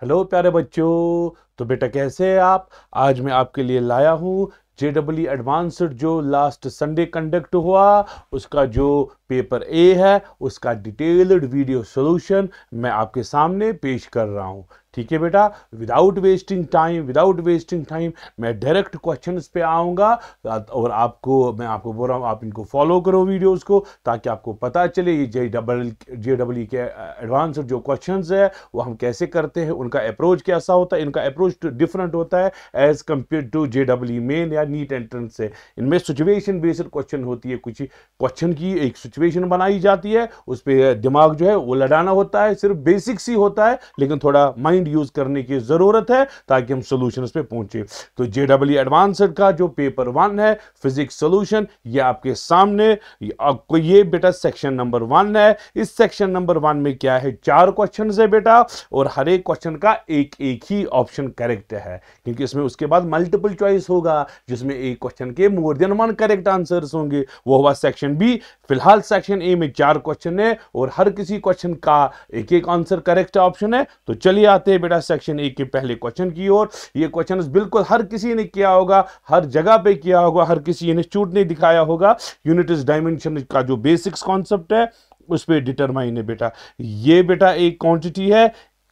Hello प्यारे बच्चों। तो बेटा कैसे हैं आप। आज मैं आपके लिए लाया हूँ JEE एडवांस्ड जो लास्ट संडे कंडक्ट हुआ उसका जो पेपर ए है उसका डिटेल्ड वीडियो सॉल्यूशन मैं आपके सामने पेश कर रहा हूँ। ठीक है बेटा, विदाउट वेस्टिंग टाइम मैं डायरेक्ट क्वेश्चंस पे आऊँगा और मैं आपको बोल रहा हूँ आप इनको फॉलो करो वीडियोस को, ताकि आपको पता चले ये JEE के एडवांस्ड जो क्वेश्चंस है वो हम कैसे करते हैं, उनका अप्रोच कैसा होता है। इनका अप्रोच डिफरेंट होता है as compare to JEE main या नीट एंट्रेंस से। इनमें सिचुएशन बेस्ड क्वेश्चन होती है, कुछ क्वेश्चन की एक सिचुएशन बनाई जाती है, उस पर दिमाग जो है वो लड़ाना होता है। सिर्फ बेसिक्स ही होता है लेकिन थोड़ा माइंड यूज करने की जरूरत है ताकि हम सोल्यूशन पे पहुंचे। तो JEE एडवांस्ड का जो पेपर 1 है फिजिक्स सोल्यूशन, ये आपके सामने आपको ये बेटा सेक्शन नंबर 1 है। इस सेक्शन नंबर 1 में क्या है, 4 क्वेश्चन है बेटा, और हर एक क्वेश्चन का एक एक ही ऑप्शन करेक्ट है, क्योंकि इसमें उसके बाद मल्टीपल चॉइस होगा जिसमें एक क्वेश्चन के मोर देन 1 करेक्ट आंसर्स होंगे। वो हुआ सेक्शन बी। फिलहाल सेक्शन ए में 4 क्वेश्चन है और हर किसी क्वेश्चन का एक एक आंसर करेक्ट ऑप्शन है। तो चलिए आते हैं बेटा सेक्शन ए के पहले क्वेश्चन की ओर। ये क्वेश्चन बिल्कुल हर किसी ने किया होगा, हर जगह पे किया होगा, हर किसी इंस्टीट्यूट ने दिखाया होगा। यूनिट इज डायमेंशन का जो बेसिक्स कॉन्सेप्ट है उस पर डिटरमाइन है बेटा। ये बेटा एक क्वांटिटी है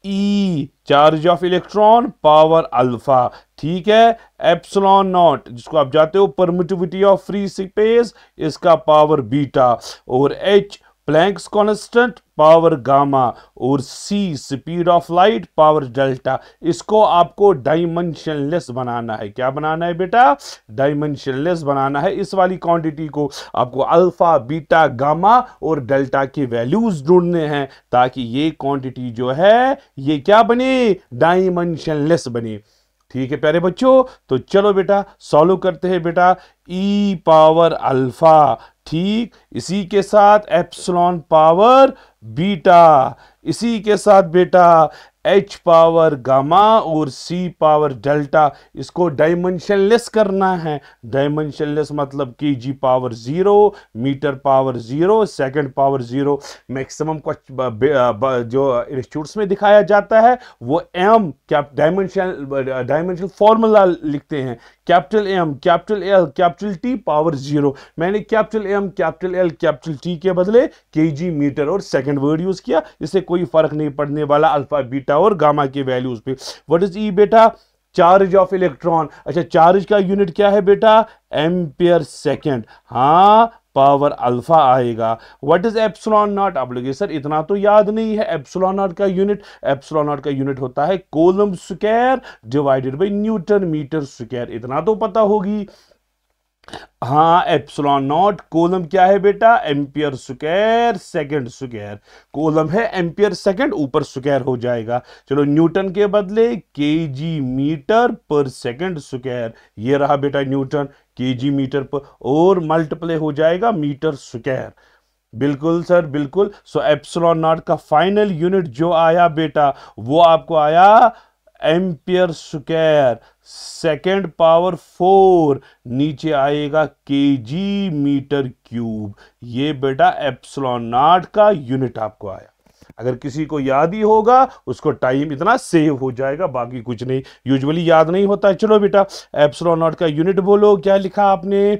E, charge of electron power alpha, ठीक है। एप्सिलॉन नॉट जिसको आप जाते हो परमिटिविटी ऑफ फ्री स्पेस, इसका पावर बीटा, और H Planck's constant power gamma, और C speed of light power delta. इसको आपको डायमेंशनलेस बनाना है। क्या बनाना है बेटा, डायमेंशनलेस बनाना है। इस वाली क्वांटिटी को आपको अल्फा बीटा गामा और डेल्टा के वैल्यूज ढूंढने हैं ताकि ये क्वांटिटी जो है ये क्या बने, डायमेंशनलेस बने। ठीक है प्यारे बच्चों, तो चलो बेटा सॉल्व करते हैं बेटा। ई पावर अल्फा, ठीक, इसी के साथ एप्सिलॉन पावर बीटा, इसी के साथ बेटा एच पावर गामा और सी पावर डेल्टा। इसको डायमेंशनलेस करना है। डायमेंशनलेस मतलब KG power 0, metre power 0, second power 0। Maximum जो इंस्टीट्यूट्स में दिखाया जाता है वो एम क्या डायमेंशनल फॉर्मूला लिखते हैं, capital M capital L capital T power 0। मैंने capital M capital L capital T के बदले केजी मीटर और सेकंड वर्ड यूज किया। इससे कोई फर्क नहीं पड़ने वाला अल्फा बीटा और गामा के वैल्यूज पे। व्हाट इज ई बेटा, चार्ज ऑफ इलेक्ट्रॉन। अच्छा, चार्ज का यूनिट क्या है बेटा, एम्पियर सेकेंड, हाँ पावर अल्फा आएगा। व्हाट इज एप्सिलॉन नॉट, आप लोग सर इतना तो याद नहीं है। एप्सिलॉन नॉट का यूनिट होता है coulomb square divided by newton metre square. इतना तो पता होगी। हाँ, एप्सिलॉन नॉट कूलम क्या है बेटा, ampere square second square. Coulomb है एम्पियर सेकंड, ऊपर स्क्वायर हो जाएगा। चलो न्यूटन के बदले केजी मीटर पर सेकंड स्क्वायर। ये रहा बेटा न्यूटन, केजी मीटर पर, और मल्टीप्लाई हो जाएगा मीटर स्क्वायर। बिल्कुल सर बिल्कुल। सो एप्सिलॉन नॉट का फाइनल यूनिट जो आया बेटा वो आपको आया एम्पियर स्क्वायर सेकेंड पावर 4, नीचे आएगा केजी मीटर क्यूब। ये बेटा एप्सिलॉन नॉट का यूनिट आपको आया। अगर किसी को याद ही होगा उसको टाइम इतना सेव हो जाएगा, बाकी कुछ नहीं, यूजुअली याद नहीं होता है। चलो बेटा एप्सिलॉन नॉट का यूनिट बोलो, क्या लिखा आपने,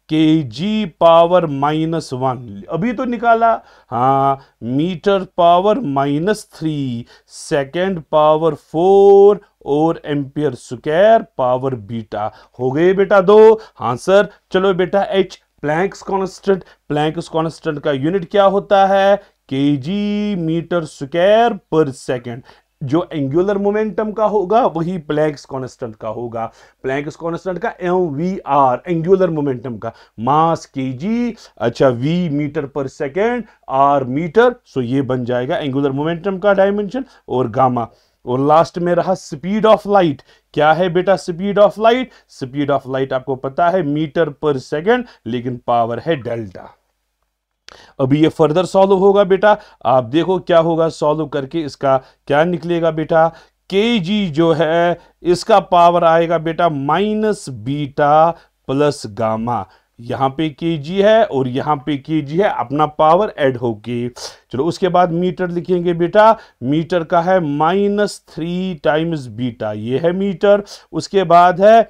केजी पावर -1, अभी तो निकाला। हाँ, मीटर पावर -3, सेकेंड पावर 4 और एम्पियर स्क्वायर पावर बीटा। हो गए बेटा 2। हाँ सर। चलो बेटा एच प्लैंक्स कांस्टेंट का यूनिट क्या होता है, केजी मीटर स्क्वायर पर सेकेंड। जो एंगुलर मोमेंटम का होगा वही प्लैंक्स कांस्टेंट का होगा। प्लैंक्स कांस्टेंट का MVR एंगुलर मोमेंटम का, मास केजी, अच्छा वी मीटर पर सेकेंड, आर मीटर, सो ये बन जाएगा एंगुलर मोमेंटम का डायमेंशन, और गामा। और लास्ट में रहा स्पीड ऑफ लाइट। क्या है बेटा speed of light, speed of light आपको पता है मीटर पर सेकेंड, लेकिन पावर है डेल्टा। अभी ये फर्दर सॉल्व होगा बेटा, आप देखो क्या होगा सॉल्व करके, इसका क्या निकलेगा बेटा, के जी जो है इसका पावर आएगा बेटा माइनस बीटा प्लस गामा। यहां पे केजी है और यहां पे केजी है, अपना पावर ऐड होके। चलो उसके बाद मीटर लिखेंगे बेटा, मीटर का है -3 टाइम्स बीटा, ये है मीटर। उसके बाद है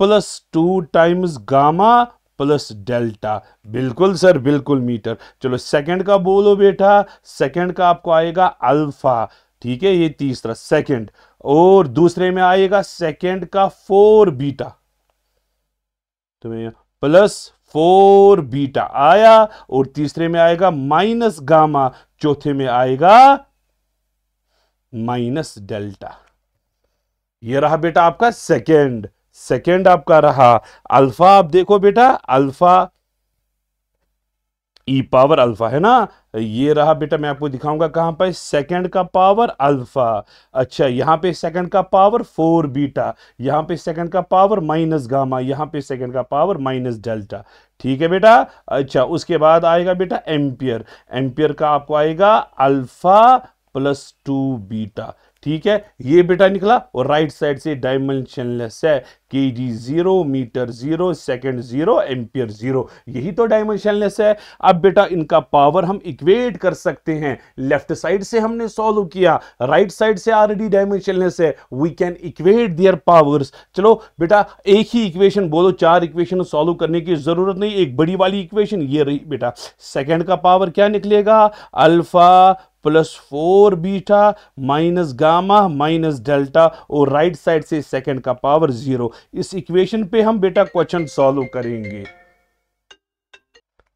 +2 टाइम्स गामा प्लस डेल्टा, बिल्कुल सर बिल्कुल मीटर। चलो सेकंड का बोलो बेटा, सेकंड का आपको आएगा अल्फा, ठीक है, ये तीसरा सेकंड। और दूसरे में आएगा सेकंड का 4 बीटा, तो +4 बीटा आया। और तीसरे में आएगा माइनस गामा, चौथे में आएगा माइनस डेल्टा। ये रहा बेटा आपका सेकंड, सेकंड आपका रहा अल्फा। आप देखो बेटा, अल्फा ई पावर अल्फा है ना, ये रहा बेटा, मैं आपको दिखाऊंगा कहां पर, सेकंड का पावर अल्फा। अच्छा, यहां पे सेकंड का पावर 4 बीटा, यहां पे सेकंड का पावर माइनस गामा, यहां पे सेकंड का पावर माइनस डेल्टा, ठीक है बेटा। अच्छा, उसके बाद आएगा बेटा एम्पियर, एम्पियर का आपको आएगा अल्फा +2 बीटा, ठीक है, ये बेटा निकला। और राइट साइड से डायमेंशनलेस है, केजी 0, मीटर 0, सेकंड 0, एम्पियर 0, यही तो डायमेंशनलेस है। अब बेटा इनका पावर हम इक्वेट कर सकते हैं, लेफ्ट साइड से हमने सॉल्व किया, राइट साइड से ऑलरेडी डायमेंशनलेस है, we can equate their powers. चलो बेटा एक ही इक्वेशन बोलो, 4 इक्वेशन सॉल्व करने की जरूरत नहीं, एक बड़ी वाली इक्वेशन ये रही बेटा। सेकंड का पावर क्या निकलेगा, alpha +4 beta minus gamma minus delta, और राइट साइड से सेकंड का पावर 0। इस इक्वेशन पे हम बेटा क्वेश्चन सॉल्व करेंगे,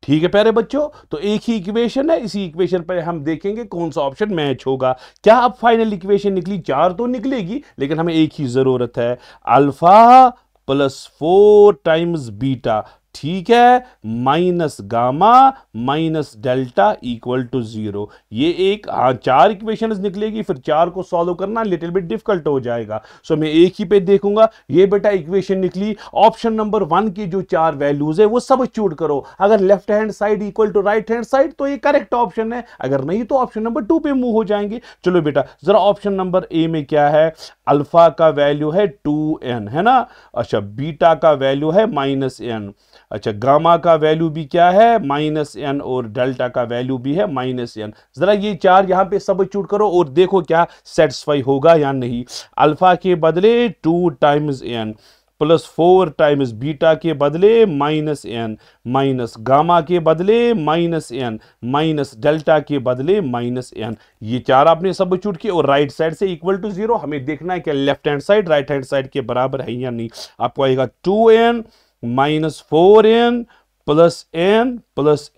ठीक है प्यारे बच्चों। तो एक ही इक्वेशन है, इसी इक्वेशन पर हम देखेंगे कौन सा ऑप्शन मैच होगा। क्या अब फाइनल इक्वेशन निकली, 4 तो निकलेगी, लेकिन हमें एक ही जरूरत है, अल्फा +4 टाइम्स बीटा, ठीक है, minus gamma minus delta equal to 0। ये एक 4 इक्वेशंस निकलेगी, फिर 4 को सॉल्व करना लिटिल बिट डिफिकल्ट हो जाएगा। सो मैं एक ही पे देखूंगा। ये बेटा इक्वेशन निकली, ऑप्शन नंबर 1 की जो 4 वैल्यूज है वो सब्स्टिट्यूट करो, अगर left hand side equal to right hand side तो ये करेक्ट ऑप्शन है, अगर नहीं तो ऑप्शन नंबर 2 पे मूव हो जाएंगे। चलो बेटा जरा ऑप्शन नंबर ए में क्या है, अल्फा का वैल्यू है 2n, है ना। अच्छा, बीटा का वैल्यू है -n। अच्छा, गामा का वैल्यू भी क्या है -n, और डेल्टा का वैल्यू भी है -n। जरा ये 4 यहां पे सब्स्टिट्यूट करो और देखो क्या सेटिस्फाई होगा या नहीं। अल्फा के बदले 2 टाइम्स n, +4 टाइम्स बीटा के बदले -n, माइनस गामा के बदले -n, माइनस डेल्टा के बदले -n। ये 4 आपने सब्स्टिट्यूट किए और राइट साइड से इक्वल टू 0। हमें देखना है कि left hand side right hand side के बराबर है या नहीं। आपको आएगा 2n -4n +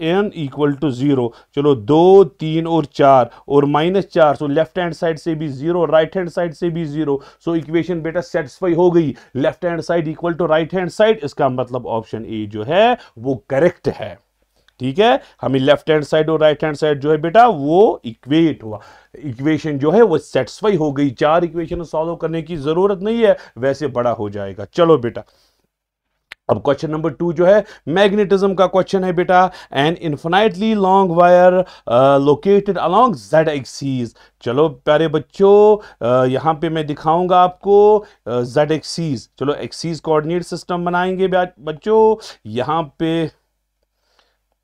n equal to 0। चलो 2, 3 और 4 और -4, सो लेफ्ट हैंड साइड से भी 0, राइट हैंड साइड से भी 0। सो इक्वेशन बेटा सेटिस्फाई हो गई, left hand side equal to right hand side, इसका मतलब ऑप्शन ए जो है वो करेक्ट है, ठीक है। हमें लेफ्ट हैंड साइड और राइट हैंड साइड जो है बेटा वो इक्वेट हुआ, इक्वेशन जो है वो सेटिस्फाई हो गई। 4 इक्वेशन सॉल्व करने की जरूरत नहीं है, वैसे बड़ा हो जाएगा। चलो बेटा अब क्वेश्चन नंबर 2 जो है मैग्नेटिज्म का क्वेश्चन है बेटा। An infinitely long wire located along z axes. चलो प्यारे बच्चों यहां पे मैं दिखाऊंगा आपको z एक्सीज। चलो एक्सीज कोऑर्डिनेट सिस्टम बनाएंगे बच्चों। यहां पे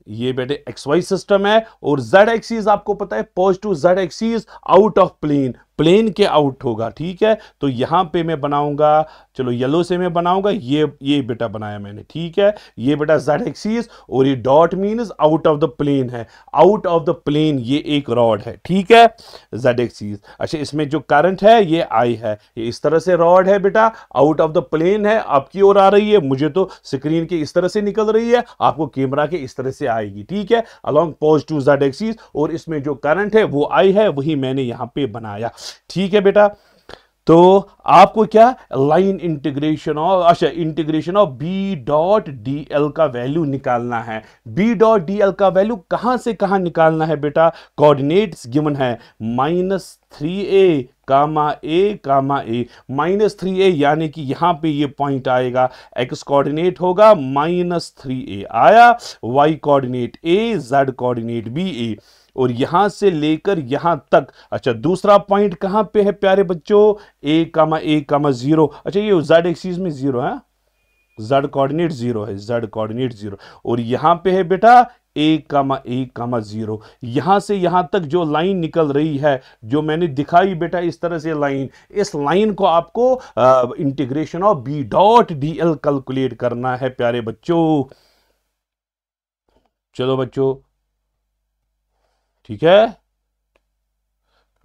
ये बेटे XY सिस्टम है और Z एक्सीज आपको पता है positive Z axes out of plane, plane के आउट होगा, ठीक है। तो यहां पे मैं बनाऊंगा, चलो येलो से मैं बनाऊंगा, ये बेटा बनाया मैंने, ठीक है। ये बेटा Z एक्सीस और ये dot means out of the plane है, आउट ऑफ द प्लेन ये एक रॉड है, ठीक है, Z एक्सीस। अच्छा, इसमें जो करंट है ये I है, ये इस तरह से रॉड है बेटा, आउट ऑफ द प्लेन है, आपकी ओर आ रही है, मुझे तो स्क्रीन के इस तरह से निकल रही है, आपको कैमरा के इस तरह से आएगी, ठीक है, अलोंग पॉजिटिव Z एक्सीस। और इसमें जो करंट है वो I है, वही मैंने यहां पे बनाया, ठीक है बेटा। तो आपको क्या लाइन इंटीग्रेशन ऑफ, अच्छा इंटीग्रेशन ऑफ B.dl का वैल्यू निकालना है। B.dl का वैल्यू कहां से कहां निकालना है बेटा, कोऑर्डिनेट्स गिवन है -3a कामा a -3a, यानी कि यहां पे ये पॉइंट आएगा, x कोऑर्डिनेट होगा -3a आया, y coordinate a, z coordinate भी a, और यहां से लेकर यहां तक। अच्छा, दूसरा पॉइंट कहां पे है प्यारे बच्चों, a, 0। अच्छा, ये z एक्सिस में 0 है, z कोऑर्डिनेट 0 है, z कोऑर्डिनेट 0, और यहां पे है बेटा 1,1,0। यहां से यहां तक जो लाइन निकल रही है, जो मैंने दिखाई बेटा इस तरह से लाइन, इस लाइन को आपको integration of b dot dl calculate करना है प्यारे बच्चों। चलो बच्चों, ठीक है,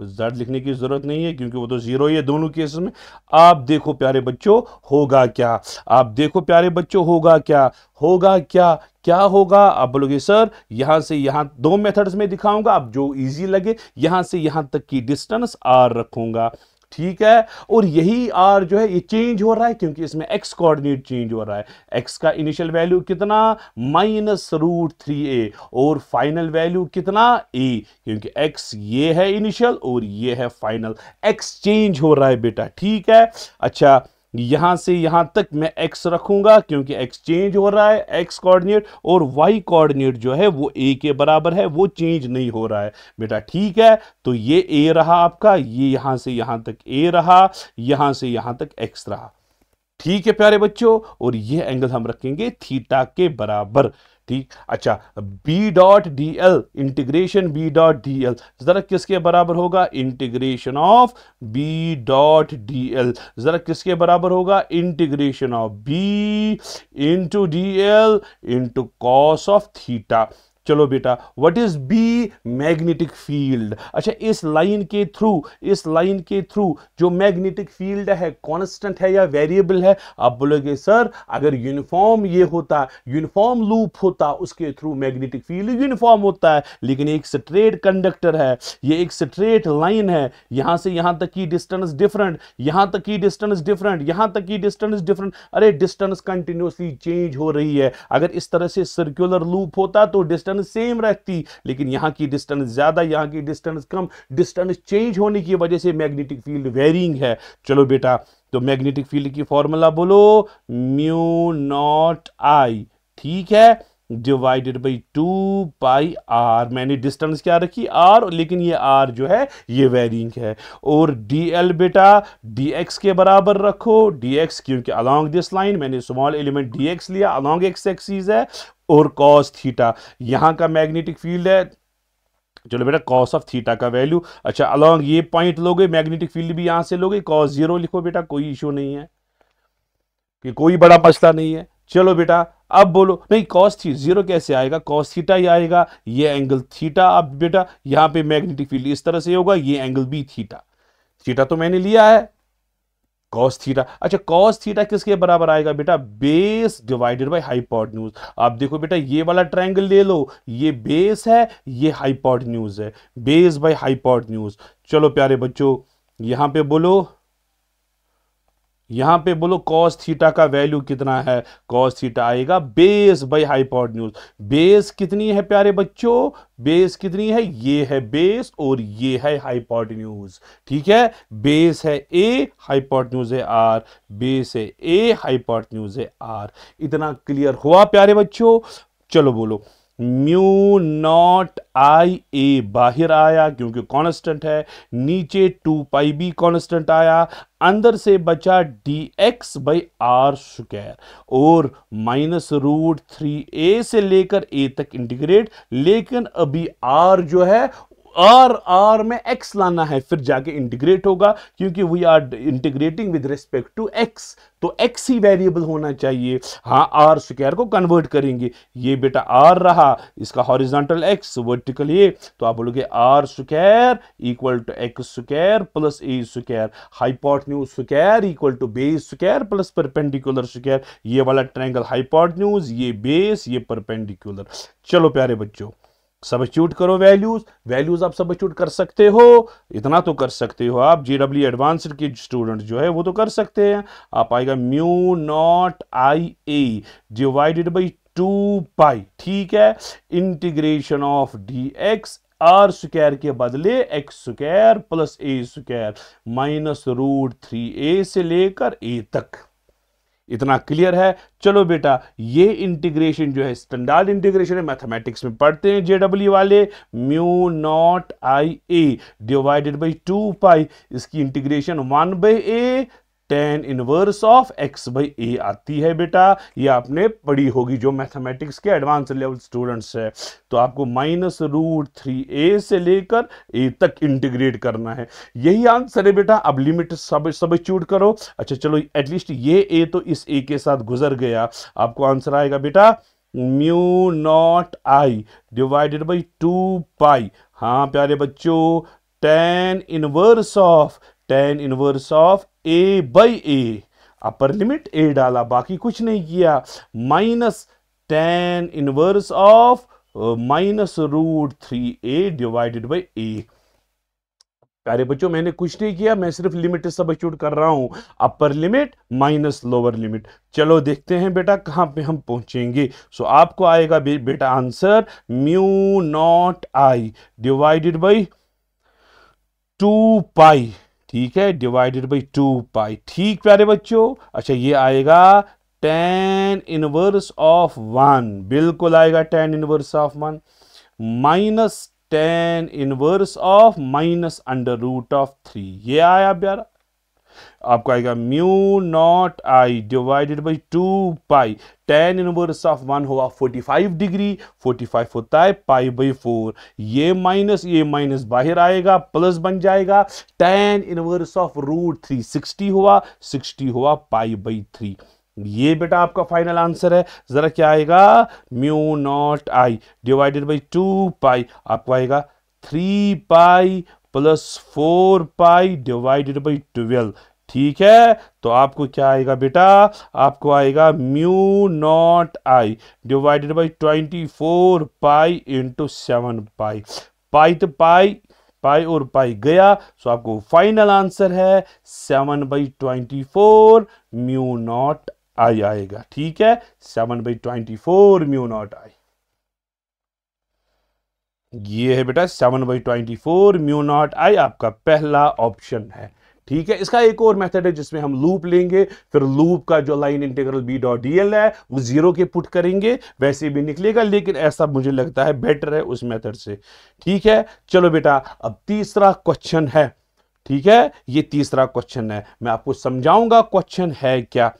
तो z लिखने की जरूरत नहीं है क्योंकि वो तो 0 ही है दोनों केसेस में। आप देखो प्यारे बच्चों होगा क्या, आप देखो प्यारे बच्चों होगा क्या, होगा क्या, क्या होगा। आप बोलोगे सर यहां से यहां दो मेथड्स में दिखाऊंगा, आप जो इजी लगे, यहां से यहां तक की डिस्टेंस r रखूंगा, ठीक है। और यही r जो है ये चेंज हो रहा है क्योंकि इसमें x कोऑर्डिनेट चेंज हो रहा है। x का इनिशियल वैल्यू कितना, -√3a, और फाइनल वैल्यू कितना a, क्योंकि x ये है इनिशियल और ये है फाइनल। x चेंज हो रहा है बेटा, ठीक है। अच्छा, यहां से यहां तक मैं x रखूंगा क्योंकि x चेंज हो रहा है, x कोऑर्डिनेट, और y कोऑर्डिनेट जो है वो a के बराबर है, वो चेंज नहीं हो रहा है बेटा, ठीक है। तो ये a रहा आपका, ये यहां से यहां तक a रहा, यहां से यहां तक x रहा, ठीक है प्यारे बच्चों। और ये एंगल हम रखेंगे थीटा के बराबर, ठीक। अच्छा, b dot D L, integration b dot D L जरा किसके बराबर होगा, integration of b dot D L जरा किसके बराबर होगा, integration of b into D L into cos of theta. चलो बेटा, what is B, magnetic field. अच्छा, इस लाइन के थ्रू, इस लाइन के थ्रू जो मैग्नेटिक फील्ड है कांस्टेंट है या वेरिएबल है। आप बोलोगे सर अगर यूनिफॉर्म ये होता, यूनिफॉर्म लूप होता, उसके थ्रू मैग्नेटिक फील्ड यूनिफॉर्म होता है, लेकिन एक स्ट्रेट कंडक्टर है, ये एक स्ट्रेट लाइन है, यहां से यहां तक की डिस्टेंस डिफरेंट, यहां तक की डिस्टेंस डिफरेंट, यहां तक की डिस्टेंस डिफरेंट। अरे डिस्टेंस कंटिन्यूसली चेंज हो रही है। अगर इस तरह से सर्कुलर लूप होता तो डिस्टेंस सेम रहती, लेकिन यहां की डिस्टेंस ज्यादा, यहां की डिस्टेंस कम, डिस्टेंस चेंज होने की वजह से मैग्नेटिक फील्ड वेरिंग है। चलो बेटा, तो मैग्नेटिक फील्ड की फॉर्मूला बोलो, म्यू नॉट आई, ठीक है, डिवाइडेड बाई 2πr। मैंने डिस्टेंस क्या रखी r, लेकिन ये r जो है ये वेरिंग है। और dl बेटा dx के बराबर रखो, dx क्योंकि अलोंग दिस लाइन मैंने स्मॉल एलिमेंट dx लिया, अलोंग x एक्सिस है, और cos थीटा यहां का मैग्नेटिक फील्ड है। चलो बेटा cos ऑफ थीटा का वैल्यू, अच्छा अलोंग ये पॉइंट लोगे, मैग्नेटिक फील्ड भी यहां से लोगे, cos 0 लिखो बेटा, कोई इशू नहीं है, कि कोई बड़ा मसला नहीं है। चलो बेटा अब बोलो, नहीं cos 0 कैसे आएगा, cos थीटा ही आएगा, ये एंगल थीटा। अब बेटा यहां पे मैग्नेटिक फील्ड इस तरह से होगा, ये एंगल भी थीटा, थीटा तो मैंने लिया है, cos थीटा। अच्छा, cos थीटा किसके बराबर आएगा बेटा, बेस डिवाइडेड बाय हाइपोटेन्यूज। आप देखो बेटा ये वाला ट्रायंगल ले लो, ये बेस है, ये हाइपोटेन्यूज है, बेस बाय हाइपोटेन्यूज। चलो प्यारे बच्चों यहां पे बोलो cos थीटा का वैल्यू कितना है, cos थीटा आएगा बेस बाय हाइपोटेन्यूज। बेस कितनी है प्यारे बच्चों, बेस कितनी है, ये है बेस और ये है हाइपोटेन्यूज, ठीक है। बेस है a, हाइपोटेन्यूज है r, बेस है a, हाइपोटेन्यूज है r। इतना क्लियर हुआ प्यारे बच्चों। चलो बोलो, म्यू नॉट आई ए बाहर आया क्योंकि कांस्टेंट है, नीचे 2πb कांस्टेंट आया, अंदर से बचा dx बाई आर स्क्वायर, और -√3a से लेकर a तक इंटीग्रेट। लेकिन अभी r जो है, r में x लाना है, फिर जाके इंटीग्रेट होगा, क्योंकि we are integrating with respect to x, तो x ही वेरिएबल होना चाहिए। हाँ, r स्क्वायर को कन्वर्ट करेंगे, ये बेटा r रहा, इसका हॉरिजॉन्टल x, वर्टिकल ये, तो आप बोलोगे r square equal to x square plus a square, hypotenuse square equal to base square plus perpendicular square. ये वाला ट्रायंगल हाइपोटेन्यूज, ये बेस, ये परपेंडिकुलर। चलो प्यारे बच्चों सब्स्टिट्यूट करो वैल्यूज आप सब्स्टिट्यूट कर सकते हो, इतना तो कर सकते हो आप, जेडब्ल्यू एडवांस्ड के स्टूडेंट जो है वो तो कर सकते हैं। आप आएगा mu naught I a divided by 2π, ठीक है, integration of dx r square के बदले x square plus a square -√3a से लेकर a तक। इतना क्लियर है। चलो बेटा ये इंटीग्रेशन जो है स्टैंडर्ड इंटीग्रेशन है, मैथमेटिक्स में पढ़ते हैं जेडब्ल्यू वाले, mu naught I a divided by 2π, इसकी integration 1/a tan inverse of x by a आती है बेटा। ये आपने पढ़ी होगी जो मैथमेटिक्स के एडवांस लेवल स्टूडेंट्स है। तो आपको -√3a से लेकर a तक इंटीग्रेट करना है, यही आंसर है बेटा। अब लिमिट सब्स्टिट्यूट करो। अच्छा चलो, एटलीस्ट ये a तो इस a के साथ गुजर गया। आपको आंसर आएगा बेटा mu naught I divided by 2 pi. हाँ प्यारे बच्चों, tan inverse of a by a, upper limit a डाला, बाकी कुछ नहीं किया, minus tan inverse of -√3a divided by a. प्यारे बच्चों मैंने कुछ नहीं किया, मैं सिर्फ लिमिट सब्स्टिट्यूट कर रहा हूं, upper limit minus lower limit. चलो देखते हैं बेटा कहां पे हम पहुंचेंगे। सो आपको आएगा बेटा answer mu naught I divided by 2 पाई। ठीक है, डिवाइडेड बाई 2 पाई। ठीक प्यारे बच्चों। अच्छा ये आएगा tan इनवर्स ऑफ 1, बिल्कुल आएगा tan inverse of 1, minus tan inverse of -√3, ये आया प्यारा। आपको आएगा mu naught I divided by 2 pi. tan inverse of 1 हुआ 45 डिग्री, 45 होता है पाई/4। ये माइनस बाहर आएगा, प्लस बन जाएगा। tan इनवर्स ऑफ √3 60 हुआ, 60 हुआ पाई/3। ये बेटा आपका फाइनल आंसर है। जरा क्या आएगा, mu naught I divided by 2 पाई, आपको आएगा 3 pi plus 4 pi divided by 12। ठीक है, तो आपको क्या आएगा बेटा, आपको आएगा mu naught I divided by 24 pi into 7 पाई। पाई तो पाई, पाई और पाई गया, सो आपको फाइनल आंसर है 7/24 म्यू नॉट आई आएगा। ठीक है, 7/24 म्यू नॉट आई। ये है बेटा 7/24 म्यू नॉट आई, आपका पहला ऑप्शन है। ठीक है, इसका एक और मेथड है जिसमें हम लूप लेंगे, फिर लूप का जो लाइन इंटीग्रल b.dl है वो 0 के पुट करेंगे, वैसे भी निकलेगा, लेकिन ऐसा मुझे लगता है बेटर है उस मेथड से। ठीक है, चलो बेटा अब तीसरा क्वेश्चन है। ठीक है, ये तीसरा क्वेश्चन है, मैं आपको समझाऊंगा क्वेश्चन है क्या।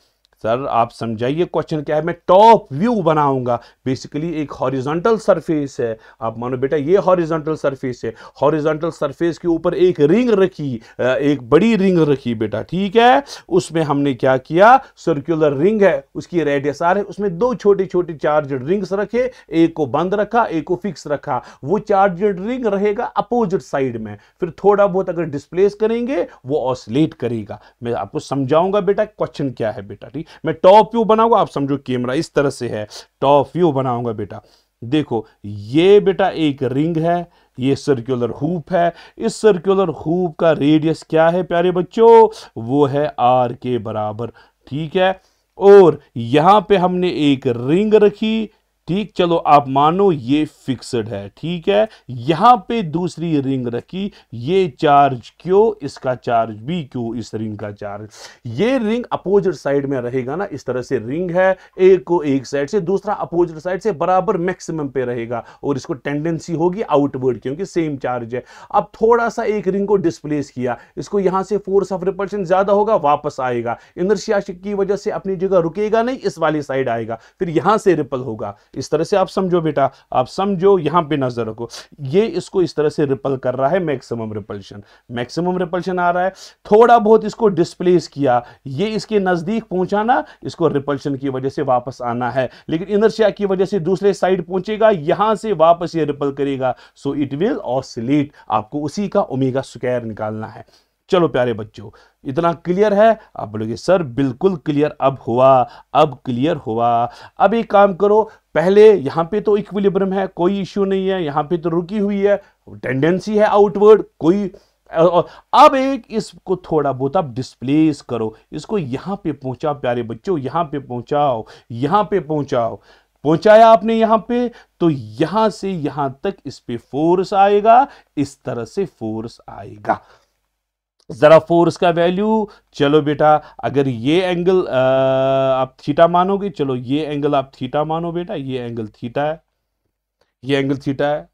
सर आप समझाइए क्वेश्चन क्या है। मैं टॉप व्यू बनाऊंगा, बेसिकली एक हॉरिजॉन्टल सरफेस है, आप मानो बेटा ये हॉरिजॉन्टल सरफेस है, हॉरिजॉन्टल सरफेस के ऊपर एक रिंग रखी, एक बड़ी रिंग रखी बेटा। ठीक है, उसमें हमने क्या किया, सर्कुलर रिंग है, उसकी रेडियस आर है, उसमें दो छोटे छोटे चार्जड रिंग्स रखे, एक को बंद रखा, एक को फिक्स रखा। वो चार्जड रिंग रहेगा अपोजिट साइड में, फिर थोड़ा बहुत अगर डिस्प्लेस करेंगे वो ऑसिलेट करेगा। मैं आपको समझाऊंगा बेटा क्वेश्चन क्या है बेटा। ठीक, मैं टॉप व्यू बनाऊंगा, आप समझो कैमरा इस तरह से है, टॉप व्यू बनाऊंगा बेटा। देखो ये बेटा एक रिंग है, ये सर्कुलर हुप है, इस सर्कुलर हुप का रेडियस क्या है प्यारे बच्चों, वो है आर के बराबर। ठीक है, और यहां पे हमने एक रिंग रखी। ठीक, चलो आप मानो ये फिक्स्ड है। ठीक है, यहां पे दूसरी रिंग रखी, ये चार्ज क्यों, इसका चार्ज भी क्यों, इस रिंग का चार्ज। ये रिंग अपोजिट साइड में रहेगा ना, इस तरह से रिंग है, एक को एक साइड से, दूसरा अपोजिट साइड से बराबर मैक्सिमम पे रहेगा, और इसको टेंडेंसी होगी आउटवर्ड क्योंकि सेम चार्ज है। अब थोड़ा सा एक रिंग को डिस्प्लेस किया, इसको यहां से फोर्स ऑफ रिपल्शन ज्यादा होगा, वापस आएगा, इनर्शिया की वजह से अपनी जगह रुकेगा नहीं, इस वाली साइड आएगा, फिर यहां से रिपल होगा। इस तरह से आप समझो बेटा, आप समझो, यहां पे नजर रखो, ये इसको इस तरह से रिपल कर रहा है, मैक्सिमम रिपल्शन, मैक्सिमम रिपल्शन आ रहा है। थोड़ा बहुत इसको डिस्प्लेस किया, ये इसके नजदीक पहुंचा ना, इसको रिपल्शन की वजह से वापस आना है, लेकिन इनर्शिया की वजह से दूसरे साइड पहुंचेगा, यहां से वापस ये रिपल करेगा, सो इट विल ऑसिलेट। आपको उसी का ओमेगा स्क्वायर निकालना है। चलो प्यारे बच्चों, इतना क्लियर है? आप बोलोगे सर बिल्कुल क्लियर, अब हुआ, अब क्लियर हुआ। अब एक काम करो, पहले यहां पे तो इक्विलिब्रियम है, कोई इश्यू नहीं है, यहां पे तो रुकी हुई है, टेंडेंसी है आउटवर्ड, कोई। अब एक इसको थोड़ा बहुत आप डिस्प्लेस करो, इसको यहां पे पहुंचाओ प्यारे बच्चों, यहां पे पहुंचाओ, यहां पे पहुंचाओ। पहुंचाया आपने यहां पे, तो यहां से यहां तक इस पे फोर्स आएगा, इस तरह से फोर्स आएगा। जरा फोर्स का वैल्यू, चलो बेटा अगर ये एंगल आप थीटा मानोगे, चलो ये एंगल आप थीटा मानो बेटा, ये एंगल थीटा है, ये एंगल थीटा है,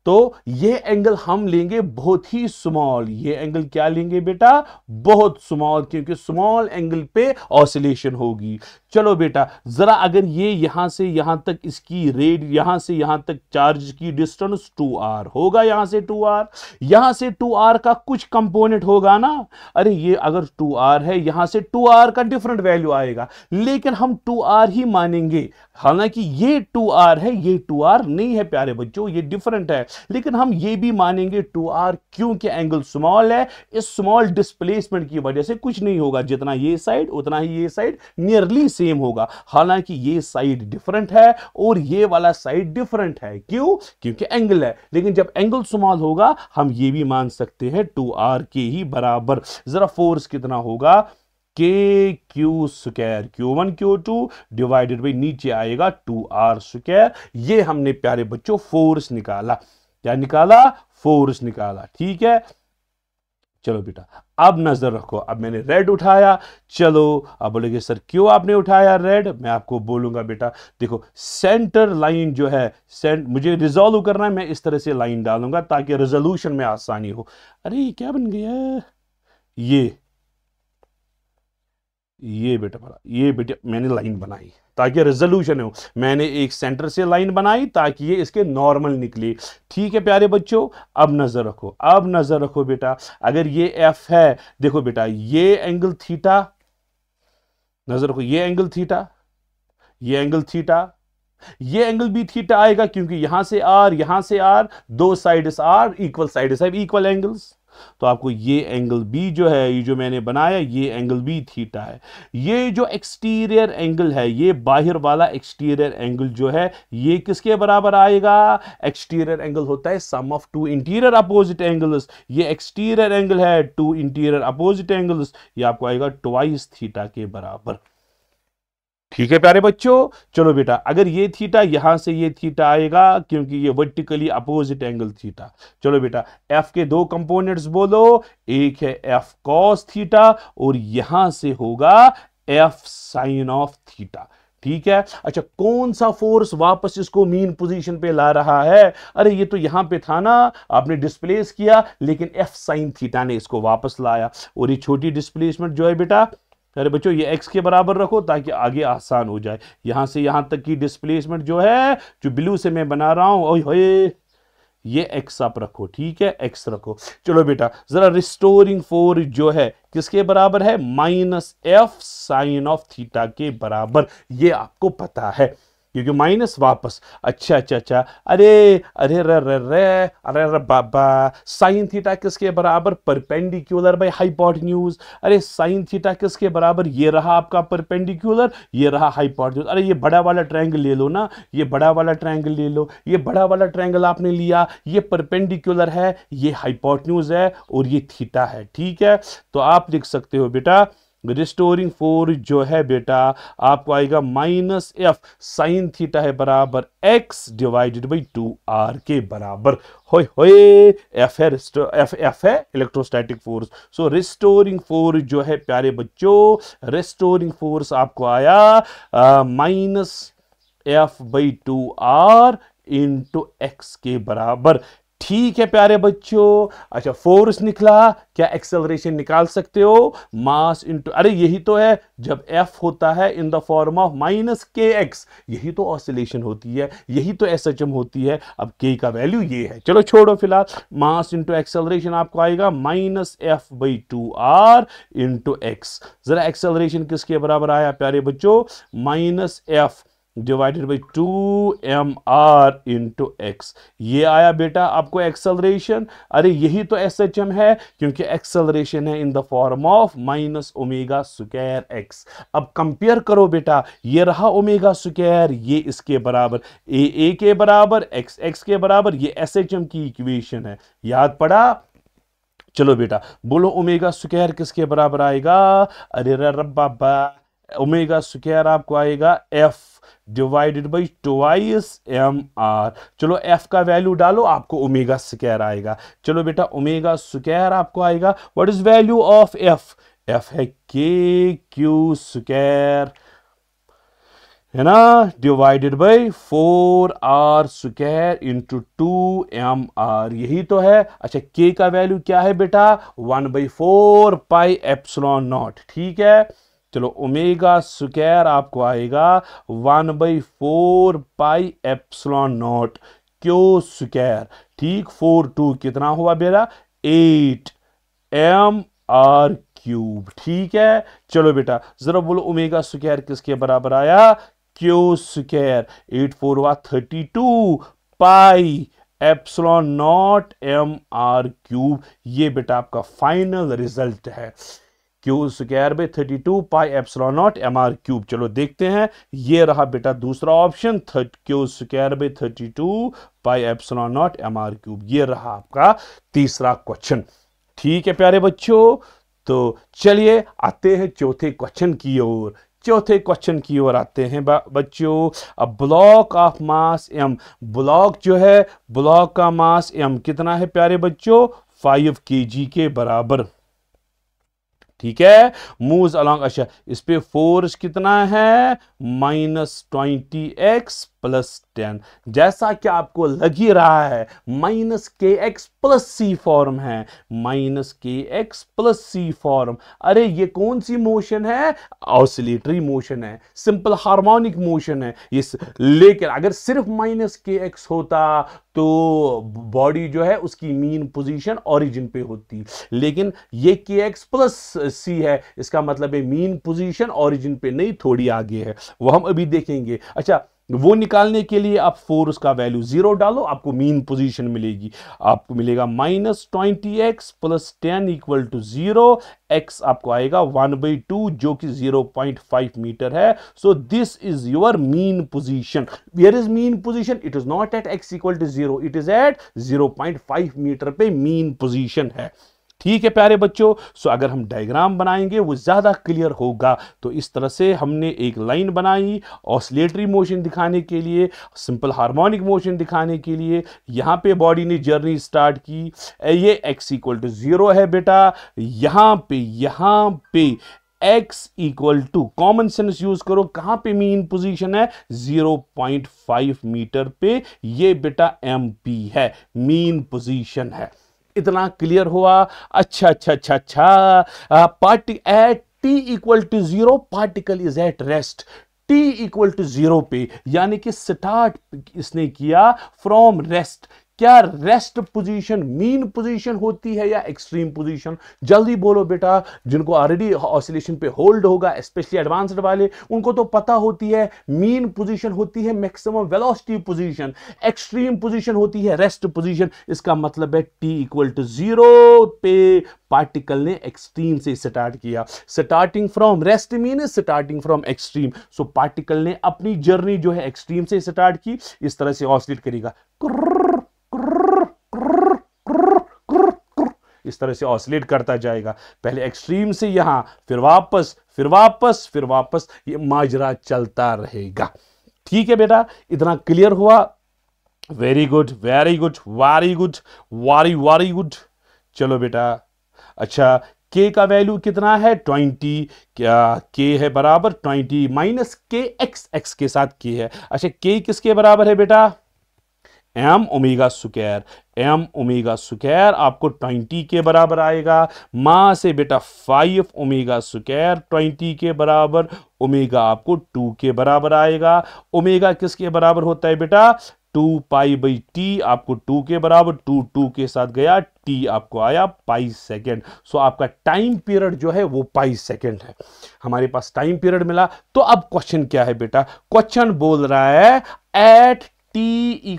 तो ये एंगल हम लेंगे बहुत ही स्मॉल। ये एंगल क्या लेंगे बेटा? बहुत स्मॉल, क्योंकि स्मॉल एंगल पे ऑसिलेशन होगी। चलो बेटा, जरा अगर ये यहां से यहां तक इसकी रेड, यहां से यहां तक चार्ज की डिस्टेंस 2r होगा, यहां से 2r, यहां से 2r का कुछ कंपोनेंट होगा ना। अरे ये अगर 2r है, यहां से 2r का डिफरेंट वैल्यू आएगा, लेकिन हम 2r ही मानेंगे। हालांकि ये 2r है, ये 2r नहीं है प्यारे बच्चों, ये डिफरेंट है, लेकिन हम ये भी मानेंगे 2r, क्योंकि एंगल स्मॉल है। इस स्मॉल डिस्प्लेसमेंट की वजह से कुछ नहीं होगा, जितना ये साइड उतना ही ये साइड नियरली सेम होगा। हालांकि ये साइड डिफरेंट है और ये वाला साइड डिफरेंट है। क्यों? क्योंकि एंगल है। लेकिन जब एंगल स्मॉल होगा, हम ये भी मान सकते हैं 2r के ही बराबर। जरा फोर्स कितना होगा? के Q square, Q1 Q2 divided by नीचे आएगा 2r स्क्वायर। ये हमने प्यारे बच्चों फोर्स निकाला। क्या निकाला? फोर्स निकाला। ठीक है, चलो बेटा अब नजर रखो। अब मैंने रेड उठाया, चलो अब बोलेगे सर क्यों आपने उठाया रेड? मैं आपको बोलूंगा बेटा, देखो सेंटर लाइन जो है, मुझे रिजॉल्व करना है, मैं इस तरह से लाइन डालूंगा ताकि रेजोल्यूशन में आसानी हो। अरे ये क्या बन गया? ये बेटा बड़ा, ये बेटा मैंने लाइन बनाई ताकि रेजोल्यूशन हो। मैंने एक सेंटर से लाइन बनाई ताकि ये इसके नॉर्मल निकले। ठीक है प्यारे बच्चों, अब नजर रखो, अब नजर रखो बेटा। अगर ये एफ है, देखो बेटा ये एंगल थीटा, नजर रखो, ये एंगल थीटा, ये एंगल थीटा, ये एंगल भी थीटा आएगा, क्योंकि यहां से आर, यहां से आर, दो साइड्स आर, इक्वल साइड्स है, इक्वल एंगल्स। तो आपको ये एंगल भी जो है, ये जो मैंने बनाया, ये एंगल भी थीटा है। ये जो एक्सटीरियर एंगल है, ये बाहर वाला एक्सटीरियर एंगल जो है, ये किसके बराबर आएगा? एक्सटीरियर एंगल होता है sum of two interior opposite angles. ये एक्सटीरियर एंगल है, टू इंटीरियर अपोजिट एंगल्स, ये आपको आएगा ट्वाइस थीटा के बराबर। ठीक है प्यारे बच्चों, चलो बेटा, अगर ये थीटा, यहां से ये थीटा आएगा, क्योंकि ये वर्टिकली अपोजिट एंगल थीटा। चलो बेटा, एफ के दो कंपोनेंट्स बोलो, एक है एफ कॉस थीटा और यहां से होगा एफ साइन ऑफ थीटा। ठीक है, अच्छा कौन सा फोर्स वापस इसको मीन पोजीशन पे ला रहा है? अरे ये तो यहां पे था ना, आपने डिस्प्लेस किया, लेकिन एफ साइन थीटा ने इसको वापस लाया। और ये छोटी डिस्प्लेसमेंट जो है बेटा, अरे बच्चों ये x के बराबर रखो ताकि आगे आसान हो जाए। यहां से यहां तक की डिस्प्लेसमेंट जो है, जो ब्लू से मैं बना रहा हूं, ओए होए, ये x आप रखो। ठीक है, x रखो। चलो बेटा, जरा रिस्टोरिंग फोर्स जो है किसके बराबर है? Minus F sine of theta के बराबर। ये आपको पता है, क्योंकि माइनस वापस। अच्छा अच्छा अच्छा, अरे अरे रे रे रे, अरे रे बाबा, साइन थीटा किसके बराबर? Perpendicular by hypotenuse. अरे साइन थीटा किसके बराबर? ये रहा आपका परपेंडिकुलर, ये रहा हाइपोटेन्यूज। अरे ये बड़ा वाला ट्रायंगल ले लो ना, ये बड़ा वाला ट्रायंगल ले लो। ये बड़ा वाला ट्रायंगल आपने लिया, ये परपेंडिकुलर है, ये हाइपोटेन्यूज है और ये थीटा है। ठीक है, तो आप लिख सकते हो बेटा, रिस्टोरिंग फोर्स जो है बेटा आपको आएगा माइनस एफ साइन थीटा है बराबर एक्स डिवाइडेड बाई 2r के बराबर। होय होय, एफ है एफ है electrostatic force. So restoring force जो है प्यारे बच्चों, रिस्टोरिंग फोर्स आपको आया minus F by 2r into x के बराबर। ठीक है प्यारे बच्चों, अच्छा फोर्स निकला, क्या एक्सेलरेशन निकाल सकते हो? मास इनटू, अरे यही तो है, जब F होता है in the form of minus के एक्स, यही तो ऑसिलेशन होती है, यही तो SHM होती है। अब K का वैल्यू ये है, चलो छोड़ो फिलहाल। मास इनटू एक्सेलरेशन आपको आएगा minus F by 2r into x. जरा एक्सेलरेशन किसके बराबर आया प्यारे बच्चों? Minus F divided by 2mr into x. ये आया बेटा आपको एक्सेलरेशन। अरे यही तो SHM है, क्योंकि एक्सेलरेशन है in the form of minus omega square x. अब कंपेयर करो बेटा, ये रहा ओमेगा स्क्वायर, ये इसके बराबर, ए के बराबर, एक्स के बराबर, ये SHM की इक्वेशन है, याद पड़ा? चलो बेटा बोलो, ओमेगा स्क्वायर किसके बराबर आएगा? अरे रब्बा, ओमेगा स्क्वायर आपको आएगा F divided by twice M R. चलो एफ का वैल्यू डालो, आपको ओमेगा स्क्वायर आएगा। चलो बेटा ओमेगा स्क्वायर आपको आएगा, what is value of F? F है के क्यू स्क्वायर है ना, divided by 4r² into 2mr, यही तो है। अच्छा k का वैल्यू क्या है बेटा, 1/4πε0, ठीक है। चलो ओमेगा² आपको आएगा 1/4πε0 Q², ठीक। 4 2 कितना हुआ बेटा, 8mr³, ठीक है। चलो बेटा जरा बोलो ओमेगा² किसके बराबर आया, Q²। 8 4 हुआ 32 πε0mr³, ये बेटा आपका फाइनल रिजल्ट है, Q²/32 πε0mr³। चलो देखते हैं, ये रहा बेटा दूसरा ऑप्शन, Q²/32 πε0mr³, ये रहा आपका तीसरा क्वेश्चन, ठीक है प्यारे बच्चों। तो चलिए आते हैं चौथे क्वेश्चन की ओर, चौथे क्वेश्चन की ओर आते हैं बच्चों। अब block of mass m, block जो है, ब्लॉक का मास m कितना है प्यारे बच्चों, 5 kg के बराबर, ठीक है। मूव्स अलॉन्ग, अच्छा इस पे फोर्स कितना है, -20x + 10, जैसा कि आपको लग ही रहा है -kx + c फॉर्म है, -kx + c फॉर्म। अरे ये कौन सी मोशन है, ऑसिलेटरी मोशन है, सिंपल हार्मोनिक मोशन है ये। लेकिन अगर सिर्फ -kx होता तो बॉडी जो है उसकी मीन पोजीशन ओरिजिन पे होती, लेकिन ये kx + c है, इसका मतलब है मीन पोजीशन ओरिजिन पे नहीं, थोड़ी आगे है, वो हम अभी देखेंगे। अच्छा वो निकालने के लिए आप फोर्स का वैल्यू 0 डालो, आपको मीन पोजीशन मिलेगी, आपको मिलेगा -20x + 10 = 0, x आपको आएगा 1/2 जो कि 0.5 मीटर है। So this is your mean position. Where is mean position, it is not at x = 0, it is at 0.5 metre पे मीन पोजीशन है, ठीक है प्यारे बच्चों। सो अगर हम डायग्राम बनाएंगे वो ज्यादा क्लियर होगा। तो इस तरह से हमने एक लाइन बनाई ऑसिलेटरी मोशन दिखाने के लिए, सिंपल हार्मोनिक मोशन दिखाने के लिए। यहां पे बॉडी ने जर्नी स्टार्ट की, ये x = 0 है बेटा, यहां पे x = कॉमन सेंस यूज करो, कहां पे मीन पोजीशन है, 0.5 मीटर पे, ये बेटा MP है, मीन पोजीशन है। इतना क्लियर हुआ, अच्छा अच्छा अच्छा अच्छा। Party at t = 0, particle is at rest, t = 0 पे, यानी कि स्टार्ट इसने किया फ्रॉम रेस्ट। क्या रेस्ट पोजीशन मीन पोजीशन होती है या एक्सट्रीम पोजीशन, जल्दी बोलो बेटा, जिनको ऑलरेडी ऑसिलेशन पे होल्ड होगा, स्पेशली एडवांस्ड वाले, उनको तो पता होती है मीन पोजीशन होती है maximum velocity position, extreme position होती है रेस्ट पोजीशन। इसका मतलब है t = 0 पे पार्टिकल ने एक्सट्रीम से स्टार्ट किया, starting from rest mean starting from extreme. So particle ने अपनी जर्नी जो है एक्सट्रीम से स्टार्ट की, इस तरह से ऑसिलेट करेगा, इस तरह से ऑसिलेट करता जाएगा, पहले एक्सट्रीम से यहां, फिर वापस, फिर वापस, फिर वापस, ये माजरा चलता रहेगा, ठीक है बेटा। इतना क्लियर हुआ, very good very good very good very good. चलो बेटा अच्छा k का वैल्यू कितना है, 20, क्या k है बराबर 20 -kx, x के साथ k है। अच्छा k किसके बराबर है बेटा, m ओमेगा², m ओमेगा² आपको 20 के बराबर आएगा। मास से बेटा 5 ओमेगा², 20 के बराबर, ओमेगा आपको 2 के बराबर आएगा। ओमेगा किसके बराबर होता है बेटा, 2π/t, आपको 2 के बराबर, 2 के साथ गया, t आपको आया पाई सेकेंड। सो आपका टाइम पीरियड जो है वो पाई सेकेंड है, हमारे पास टाइम पीरियड मिला। तो अब क्वेश्चन क्या है बेटा, क्वेश्चन बोल रहा है एट t =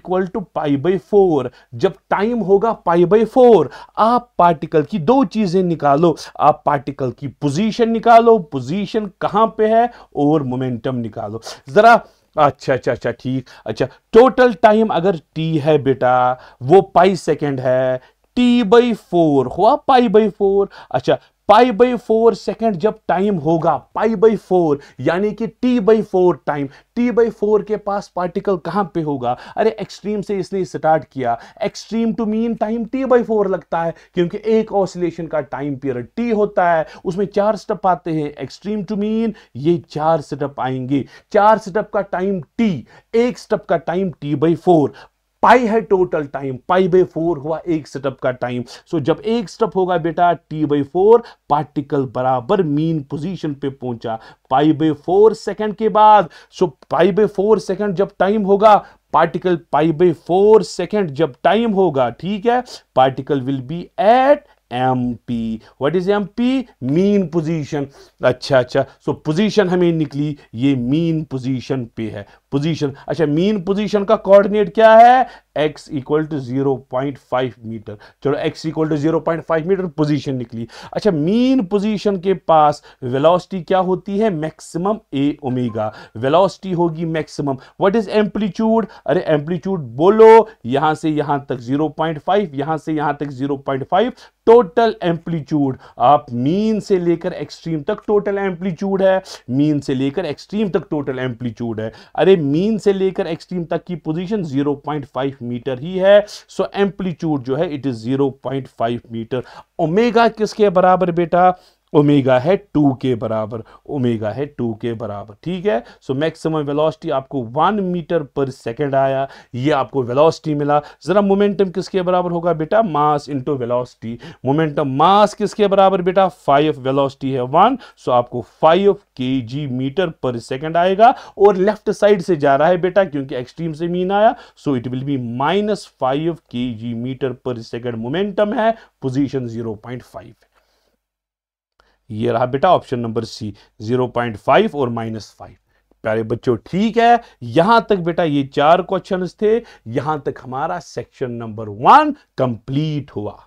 π/4, जब टाइम होगा π/4, आप पार्टिकल की दो चीजें निकालो, आप पार्टिकल की पोजीशन निकालो, पोजीशन कहां पे है, और मोमेंटम निकालो जरा। अच्छा अच्छा अच्छा ठीक, अच्छा टोटल टाइम अगर t है बेटा वो पाई सेकेंड है, t/4 हुआ π/4। अच्छा π/4 सेकंड जब टाइम होगा, π/4 यानी कि t/4 टाइम, t/4 के पास पार्टिकल कहां पे होगा? अरे एक्सट्रीम से इसने स्टार्ट किया, extreme to mean time t/4 लगता है, क्योंकि एक ऑसिलेशन का टाइम पीरियड t होता है, उसमें 4 स्टेप आते हैं। एक्सट्रीम टू मीन ये 4 स्टेप आएंगे, 4 स्टेप का टाइम t, एक स्टेप का टाइम t/4, पाई है टोटल टाइम, π/4 हुआ एक स्टेप का टाइम। सो जब एक स्टेप होगा बेटा t/4, पार्टिकल बराबर मीन पोजीशन पे पहुंचा π/4 सेकंड के बाद। सो π/4 सेकंड जब टाइम होगा, पार्टिकल π/4 सेकंड जब टाइम होगा, ठीक है, particle will be at MP। What is MP? Mean position. अच्छा, सो पोजीशन हमें निकली, ये मीन पोजीशन पे है, पोजीशन। अच्छा, मीन पोजीशन का कोऑर्डिनेट क्या है? x equal to 0.5 metre. चलो x equal to 0.5 metre position निकली। अच्छा, मीन पोजीशन के पास वेलोसिटी क्या होती है? मैक्सिमम a ओमेगा, वेलोसिटी होगी मैक्सिमम। What is amplitude? अरे एम्पलीट्यूड बोलो, यहां से यहां तक 0.5, यहां से यहां तक 0.5, टोटल एम्पलीट्यूड। आप मीन से लेकर एक्सट्रीम तक टोटल एम्पलीट्यूड है, मीन से लेकर एक्सट्रीम तक टोटल एम्पलीट्यूड है। अरे मीन से लेकर एक्सट्रीम तक की पोजीशन 0.5 मीटर ही है। सो एम्पलीट्यूड जो है इट इज 0.5 मीटर। ओमेगा किसके बराबर बेटा? ओमेगा है 2 के बराबर, ओमेगा है 2 के बराबर, ठीक है। सो मैक्सिमम वेलोसिटी आपको 1 मीटर पर सेकंड आया, ये आपको वेलोसिटी मिला। जरा मोमेंटम किसके बराबर होगा बेटा? Mass into velocity. Momentum mass किसके बराबर बेटा? 5, वेलोसिटी है 1, सो आपको 5 kg मीटर पर सेकंड आएगा। और लेफ्ट साइड से जा रहा है बेटा, क्योंकि एक्सट्रीम से मीन आया, so it will be -5 kg metre पर सेकंड मोमेंटम है, पोजीशन 0.5। ये रहा बेटा ऑप्शन नंबर सी, 0.5 और -5। प्यारे बच्चों, ठीक है, यहां तक बेटा ये 4 क्वेश्चंस थे, यहां तक हमारा सेक्शन नंबर 1 कंप्लीट हुआ।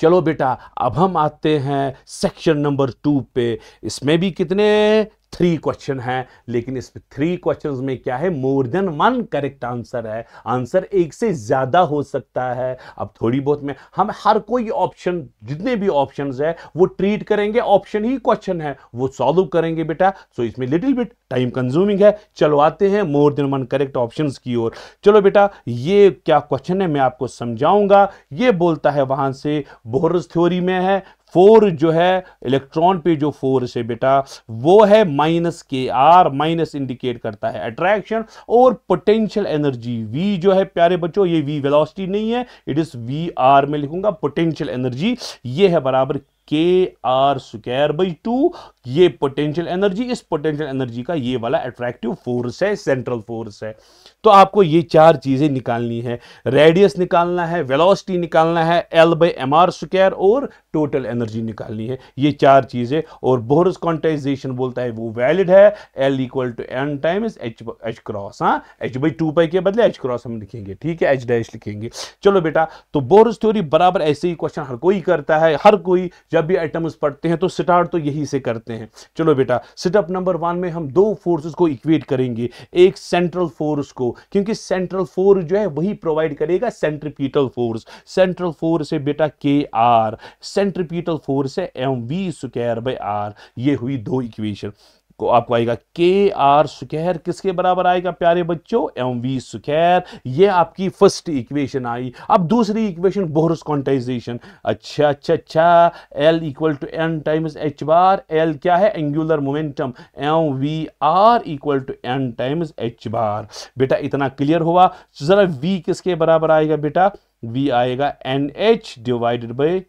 चलो बेटा, अब हम आते हैं सेक्शन नंबर 2 पे। इसमें भी कितने 3 क्वेश्चन हैं, लेकिन इस 3 क्वेश्चंस में क्या है? मोर देन 1 करेक्ट आंसर है, आंसर एक से ज्यादा हो सकता है। अब थोड़ी बहुत में हम हर कोई ऑप्शन, जितने भी ऑप्शंस है वो ट्रीट करेंगे, ऑप्शन ही क्वेश्चन है, वो सॉल्व करेंगे बेटा। सो इसमें लिटिल बिट टाइम कंज्यूमिंग है। चलो आते हैं मोर देन 1 करेक्ट ऑप्शंस की ओर। चलो बेटा, ये क्या क्वेश्चन है मैं आपको समझाऊंगा। ये बोलता है वहां से बोहर्स थ्योरी में है, फोर्स जो है इलेक्ट्रॉन पे जो फोर्स है बेटा वो है -kr, माइनस इंडिकेट करता है अट्रैक्शन, और पोटेंशियल एनर्जी V जो है प्यारे बच्चों, ये V वेलोसिटी नहीं है, इट इज VR में लिखूंगा, पोटेंशियल एनर्जी ये है बराबर kr²/2। ये पोटेंशियल एनर्जी, इस पोटेंशियल एनर्जी का ये वाला अट्रैक्टिव फोर्स है, सेंट्रल फोर्स है। तो आपको ये 4 चीजें निकालनी है, रेडियस निकालना है, वेलोसिटी निकालना है, L/mr² और टोटल एनर्जी निकालनी है, ये 4 चीजें। और बोहर्स क्वांटाइजेशन बोलता है वो वैलिड है, L = n times h cross. हाँ, h/2π के बदले h क्रॉस हम लिखेंगे, ठीक है, h' लिखेंगे। चलो बेटा, तो बोहर्स थ्योरी बराबर ऐसे ही क्वेश्चन हर कोई करता है, हर कोई जब भी एटम्स पढ़ते हैं तो स्टार्ट तो यही से करते हैं। चलो बेटा, स्टेप नंबर 1 में हम 2 फोर्सेस को इक्वेट करेंगे, एक सेंट्रल फोर्स को, क्योंकि सेंट्रल फोर्स जो है वही प्रोवाइड करेगा सेंट्रीपिटल फोर्स। सेंट्रल फोर्स है बेटा kr, सेंट्रीपिटल फोर्स है mv²/r। ये हुई 2 इक्वेशन। को आपको आएगा kr² किसके बराबर आएगा प्यारे बच्चों? mv²। ये आपकी फर्स्ट इक्वेशन आई। अब दूसरी इक्वेशन बोहर्स क्वांटाइजेशन। अच्छा, L = n टाइम्स h बार। L क्या है? Angular momentum. mvr = n times h बार। बेटा इतना क्लियर हुआ। जरा v किसके बराबर आएगा बेटा? v आएगा nh/mr,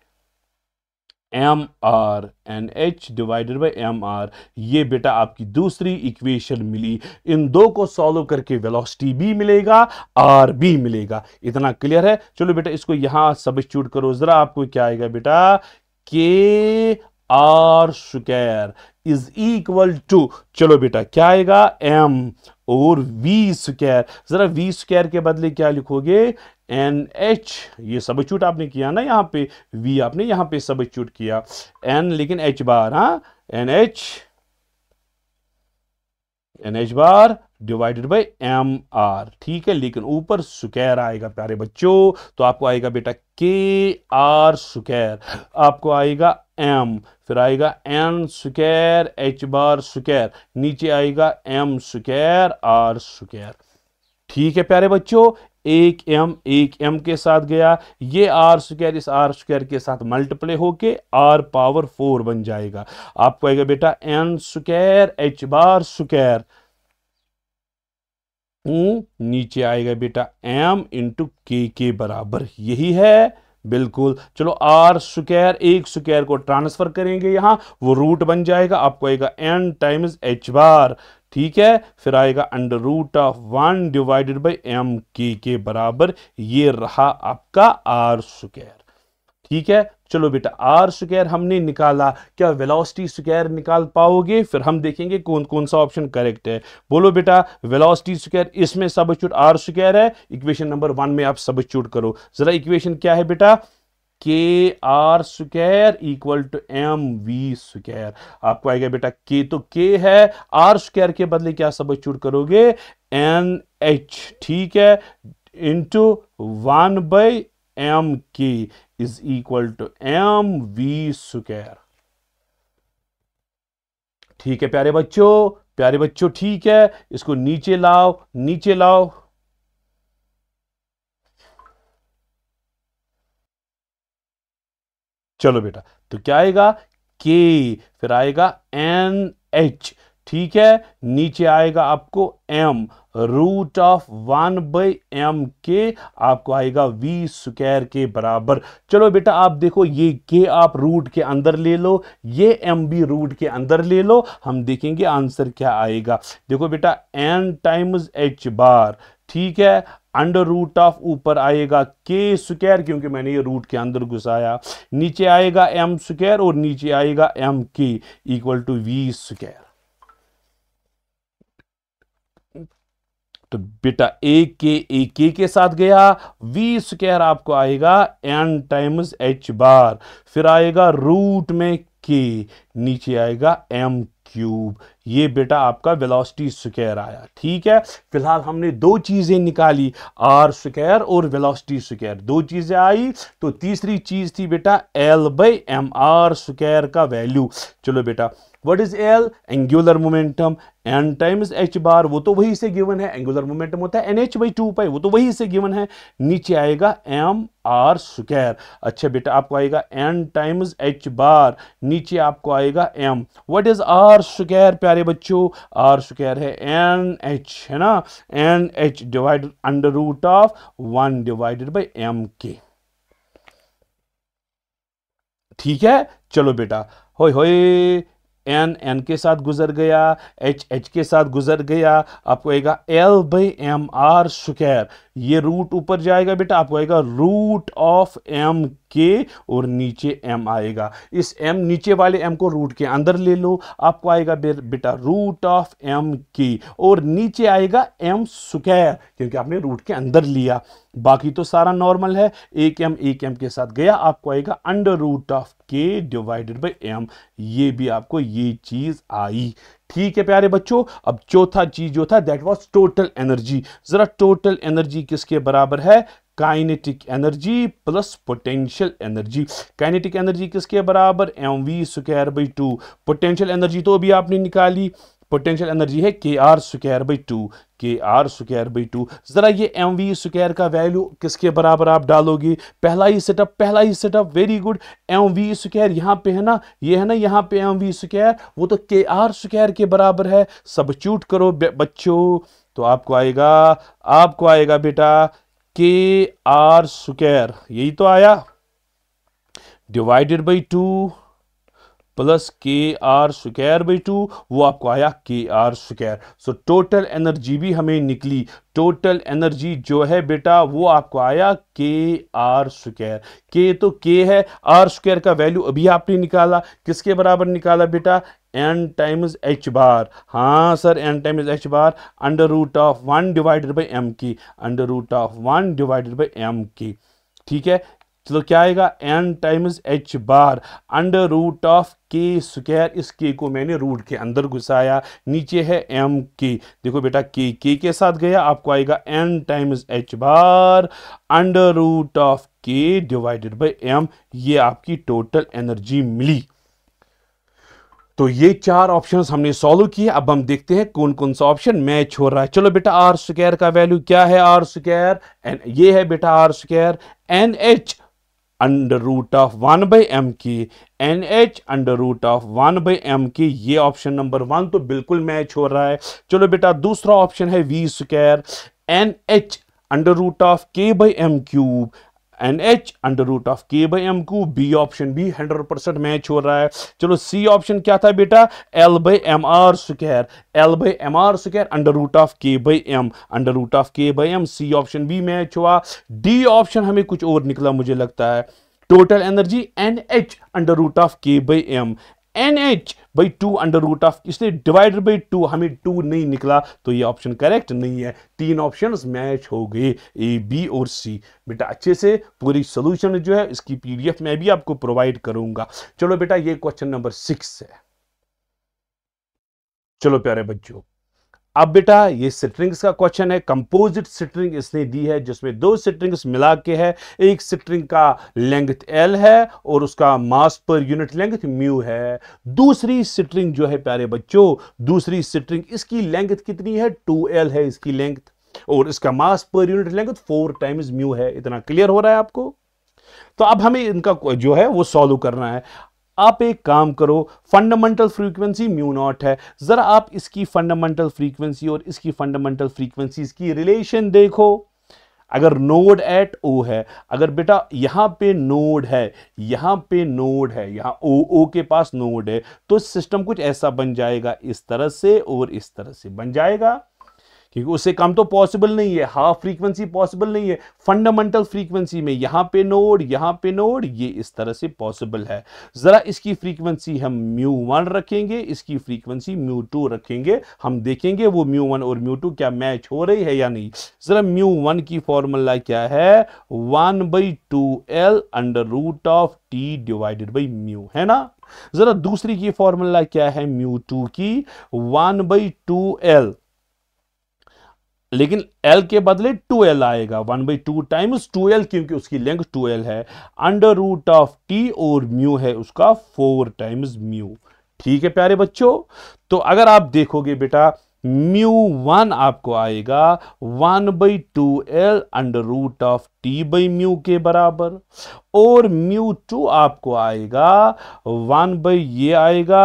nh/mr। ये बेटा आपकी दूसरी इक्वेशन मिली। इन 2 को सॉल्व करके वेलोसिटी भी मिलेगा, r भी मिलेगा। इतना क्लियर है? चलो बेटा इसको यहां सब्स्टिट्यूट करो, जरा आपको क्या आएगा बेटा? kr² इज इक्वल टू, चलो बेटा क्या आएगा? m और v²। जरा v² के बदले क्या लिखोगे? NH। ये सब्स्टिट्यूट आपने किया ना, यहां पे v आपने यहां पे सब्स्टिट्यूट किया, n लेकिन h बार। हाँ, NH N H bar divided by M R, ठीक है, लेकिन ऊपर स्क्वायर आएगा प्यारे बच्चों, तो आपको आएगा बेटा के आर स्क्वायर, आपको आएगा एम, फिर आएगा N square H bar square, नीचे आएगा एम स्क्वायर आर स्क्वायर, ठीक है प्यारे बच्चों। एक एम के साथ गया, ये आर स्क्वायर इस आर स्क्वायर के साथ मल्टीप्लाई होके आर पावर 4 बन जाएगा, आपको आएगा बेटा N square H bar square, नीचे आएगा बेटा एम इंटू के बराबर, यही है बिल्कुल। चलो आर स्क्वायर, एक स्क्वायर को ट्रांसफर करेंगे यहां, वो रूट बन जाएगा, आपको आएगा एन टाइम्स एच बार, ठीक है, फिर आएगा under root of 1 divided by M के बराबर, ये रहा आपका आर स्क्वायर, ठीक है। चलो बेटा आर स्क्वायर हमने निकाला, क्या वेलोसिटी स्क्वायर निकाल पाओगे? फिर हम देखेंगे कौन कौन सा ऑप्शन करेक्ट है। बोलो बेटा वेलोसिटी स्क्वायर, इसमें सबस्टिट्यूट आर स्क्वायर है, इक्वेशन नंबर 1 में आप सबस्टिट्यूट करो। जरा इक्वेशन क्या है बेटा? K R square equal to M we square, आपको आएगा बेटा के तो के है, आर स्क्वायर के बदले क्या सबस्टिट्यूट करोगे? एन एच, ठीक है, into 1 by M K is equal to M we square, ठीक है प्यारे बच्चों, ठीक है, इसको नीचे लाओ, नीचे लाओ, चलो बेटा, तो क्या आएगा? के, फिर आएगा एन एच, ठीक है, नीचे आएगा आपको m root of 1 by M K, आपको आएगा v स्क्वायर के बराबर। चलो बेटा आप देखो, ये k आप रूट के अंदर ले लो, ये m भी रूट के अंदर ले लो, हम देखेंगे आंसर क्या आएगा। देखो बेटा n टाइम्स h बार, ठीक है, अंडर रूट ऑफ ऊपर आएगा के स्क्वायर, क्योंकि मैंने ये रूट के अंदर घुसाया, नीचे आएगा m स्क्वायर और नीचे आएगा m के इक्वल टू v स्क्वायर। तो बेटा एक के साथ गया, वी स्क्वायर आपको आएगा एन टाइम्स एच बार, फिर आएगा रूट में के, नीचे आएगा एम क्यूब, ये बेटा आपका वेलोसिटी स्क्वायर आया, ठीक है। फिलहाल हमने दो चीजें निकाली, आर स्क्वायर और वेलोसिटी स्क्वायर, दो चीजें आई, तो तीसरी चीज थी बेटा l by M R square का वैल्यू। चलो बेटा what is l? Angular momentum, n times h bar, वो तो वही से गिवन है, एंगुलर मोमेंटम होता है एनएच बाई 2 पाई, वो तो वही से गिवन है, नीचे आएगा एम आर स्क्वायर। अच्छा बेटा आपको आएगा एन टाइम्स एच बार, नीचे आपको आएगा M, what is R square प्यारे बच्चों? आर स्क्वायर है एन एच, है ना, N H divided under root of 1 divided by M K, ठीक है। चलो बेटा होय होय, एन के साथ गुजर गया, एच के साथ गुजर गया, आपको आएगा L by M R square, ये रूट ऊपर जाएगा बेटा, आपको आएगा रूट ऑफ एम के और नीचे एम आएगा, इस एम नीचे वाले एम को रूट के अंदर ले लो, आपको आएगा बेटा रूट ऑफ एम के और नीचे आएगा एम स्क्वायर, क्योंकि आपने रूट के अंदर लिया, बाकी तो सारा नॉर्मल है, एक एम के साथ गया, आपको आएगा under root of K divided by M, ये भी आपको ये चीज आई, ठीक है प्यारे बच्चों। अब चौथा चीज जो था दैट वाज टोटल एनर्जी, जरा टोटल एनर्जी किसके बराबर है? Kinetic energy plus potential energy. Kinetic energy किसके बराबर? M we square by 2, potential energy तो अभी आपने निकाली, पोटेंशियल एनर्जी है के आर स्क्वायर बाई 2, के आर स्क्वायर बाई 2। जरा ये एम वी स्क्वायर का वैल्यू किसके बराबर आप डालोगे? पहला ही setup, very good, m we square यहाँ पे है ना, ये है ना यहाँ पे एम वी स्क्वायर, वो तो के आर स्क्वायर के बराबर है, सबस्टिट्यूट करो बच्चों, तो आपको आएगा बेटा के आर स्क्वायर, यही तो आया, divided by 2 plus K R square by 2, वो आपको आया K R square. So total energy भी हमें निकली, टोटल एनर्जी जो है बेटा वो आपको आया के आर स्क्वायर, के तो के है, आर स्क्वायर का वैल्यू अभी आपने निकाला, किसके बराबर निकाला बेटा? एन टाइम्स एच बार, हाँ sir n times h bar under root of 1 divided by m की, under root of 1 divided by m की, ठीक है। चलो क्या आएगा, n times h bar under root of k square. इस के को मैंने रूट के अंदर घुसाया, नीचे है m के, देखो बेटा के के साथ गया, आपको आएगा n times h bar under root of K divided by m। ये आपकी टोटल एनर्जी मिली। तो ये चार ऑप्शंस हमने सॉल्व किए। अब हम देखते हैं कौन कौन सा ऑप्शन मैच हो रहा है। चलो बेटा, आर स्क्वायर का वैल्यू क्या है, आर स्क्वायर ये है बेटा R square N H under root of 1/m की, N H under root of 1/m की। ये ऑप्शन नंबर 1 तो बिल्कुल मैच हो रहा है। चलो बेटा, दूसरा ऑप्शन है V square N H under root of k/m cube, N H under root of k/m cube. B option भी 100% मैच हो रहा है। चलो सी ऑप्शन क्या था बेटा, l/mr square, l/mr square under root of k/m, under root of k/m। C option भी match हुआ। डी ऑप्शन हमें कुछ और निकला मुझे लगता है, total energy N H under root of k/m, N H by 2 under root of, इसलिए डिवाइडेड बाई 2, हमें 2 नहीं निकला, तो ये ऑप्शन करेक्ट नहीं है। तीन ऑप्शंस मैच हो गए, ए बी और सी। बेटा अच्छे से पूरी सोल्यूशन जो है इसकी पीडीएफ में भी आपको प्रोवाइड करूंगा। चलो बेटा, ये क्वेश्चन नंबर 6 है। चलो प्यारे बच्चों, अब बेटा ये स्ट्रिंग्स का क्वेश्चन है। कंपोजिट स्ट्रिंग इसने दी है जिसमें दो स्ट्रिंग्स मिला के है। एक स्ट्रिंग का लेंथ L है और उसका मास पर यूनिट लेंथ म्यू है। दूसरी स्ट्रिंग जो है प्यारे बच्चों, दूसरी स्ट्रिंग, इसकी लेंथ कितनी है, 2L है इसकी लेंथ, और इसका मास per unit length 4 times mu है। इतना क्लियर हो रहा है आपको? तो अब हमें इनका जो है वो सॉल्व करना है। आप एक काम करो, फंडामेंटल फ्रीक्वेंसी म्यू नॉट है, जरा आप इसकी फंडामेंटल फ्रीक्वेंसी और इसकी फंडामेंटल फ्रीक्वेंसी की रिलेशन देखो। अगर नोड एट ओ है, अगर बेटा यहां पे नोड है, यहां पे नोड है, यहां ओ के पास नोड है, तो सिस्टम कुछ ऐसा बन जाएगा, इस तरह से और इस तरह से बन जाएगा, क्योंकि उससे कम तो पॉसिबल नहीं है, हाफ फ्रीक्वेंसी पॉसिबल नहीं है। फंडामेंटल फ्रीक्वेंसी में यहां पे नोड, ये इस तरह से पॉसिबल है। जरा इसकी फ्रीक्वेंसी हम μ1 रखेंगे, इसकी फ्रीक्वेंसी μ2 रखेंगे, हम देखेंगे वो μ1 और μ2 क्या मैच हो रही है या नहीं। जरा μ1 की फॉर्मूला क्या है, 1/2L under root of t divided by mu, है ना। जरा दूसरी की फॉर्मूला क्या है, μ2 की 1/2L, लेकिन L के बदले 2L आएगा, 1/2 टाइम्स 2L, क्योंकि उसकी लेंथ 2L है, अंडर रूट ऑफ T और म्यू है उसका 4 टाइम्स म्यू। ठीक है प्यारे बच्चों, तो अगर आप देखोगे बेटा μ1 आपको आएगा 1/2L under root of T by mu के बराबर, और μ2 आपको आएगा 1 आएगा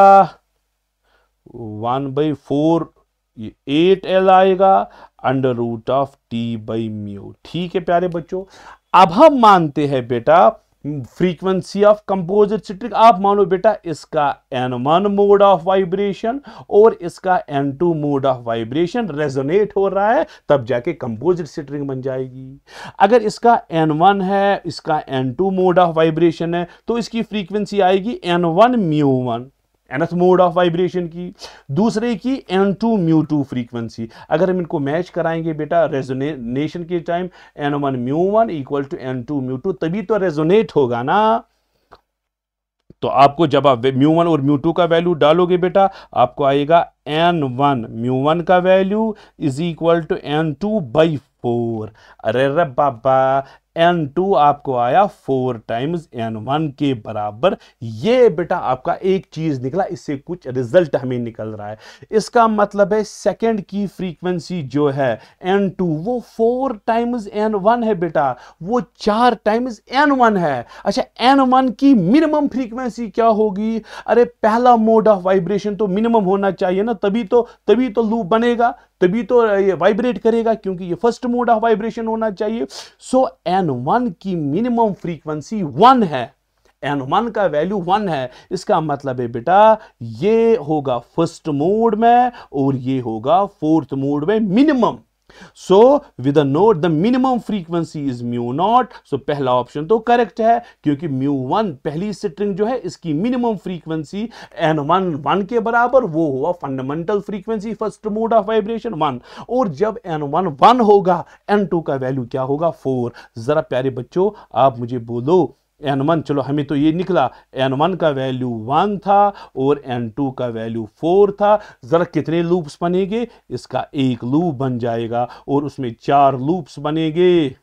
1/4, 8L आएगा under root of T by mu. ठीक है प्यारे बच्चों, अब हम मानते हैं बेटा फ्रीक्वेंसी ऑफ कंपोजिट स्ट्रिंग। आप मानो बेटा इसका N1 मोड ऑफ वाइब्रेशन और इसका N2 mode of vibration resonate हो रहा है, तब जाके कंपोजिट स्ट्रिंग बन जाएगी। अगर इसका N1 है, इसका N2 मोड ऑफ वाइब्रेशन है, तो इसकी फ्रीक्वेंसी आएगी N1 μ1, nth mode of vibration की, दूसरे की N2 μ2 फ्रीक्वेंसी। अगर हम इनको मैच कराएंगे बेटा रेजोनेशन के time, N1 μ1 equal to N2 μ2, तभी तो रेजोनेट होगा ना। तो आपको जब आप μ1 और μ2 का वैल्यू डालोगे बेटा, आपको आएगा N1 μ1 का value is equal to N2/4। अरे बाबा, N2 आपको आया 4 टाइम्स N1 के बराबर। ये बेटा आपका एक चीज निकला, इससे कुछ रिजल्ट हमें निकल रहा है। इसका मतलब है सेकंड की फ्रीक्वेंसी जो है N2 वो 4 टाइम्स N1 है बेटा, वो 4 टाइम्स N1 है। अच्छा, N1 की मिनिमम फ्रीक्वेंसी क्या होगी? अरे पहला मोड ऑफ वाइब्रेशन तो मिनिमम होना चाहिए ना, तभी तो लूप बनेगा, तभी तो ये वाइब्रेट करेगा, क्योंकि ये फर्स्ट मोड ऑफ वाइब्रेशन होना चाहिए। सो N1 की मिनिमम फ्रीक्वेंसी 1 है, N1 का वैल्यू 1 है। इसका मतलब है बेटा ये होगा फर्स्ट मोड में और ये होगा फोर्थ मोड में minimum. So with a note the minimum frequency is mu naught. So पहला ऑप्शन तो करेक्ट है, क्योंकि म्यू वन पहली स्ट्रिंग जो है इसकी मिनिमम फ्रीक्वेंसी n1 1 के बराबर, वो हुआ fundamental frequency first mode of vibration 1। और जब n1 1 होगा, n2 का वैल्यू क्या होगा 4। जरा प्यारे बच्चों आप मुझे बोलो, n1, चलो हमें तो ये निकला n1 का वैल्यू 1 था और n2 का वैल्यू 4 था। जरा कितने लूप्स बनेंगे, इसका एक लूप बन जाएगा और उसमें 4 लूप्स बनेंगे।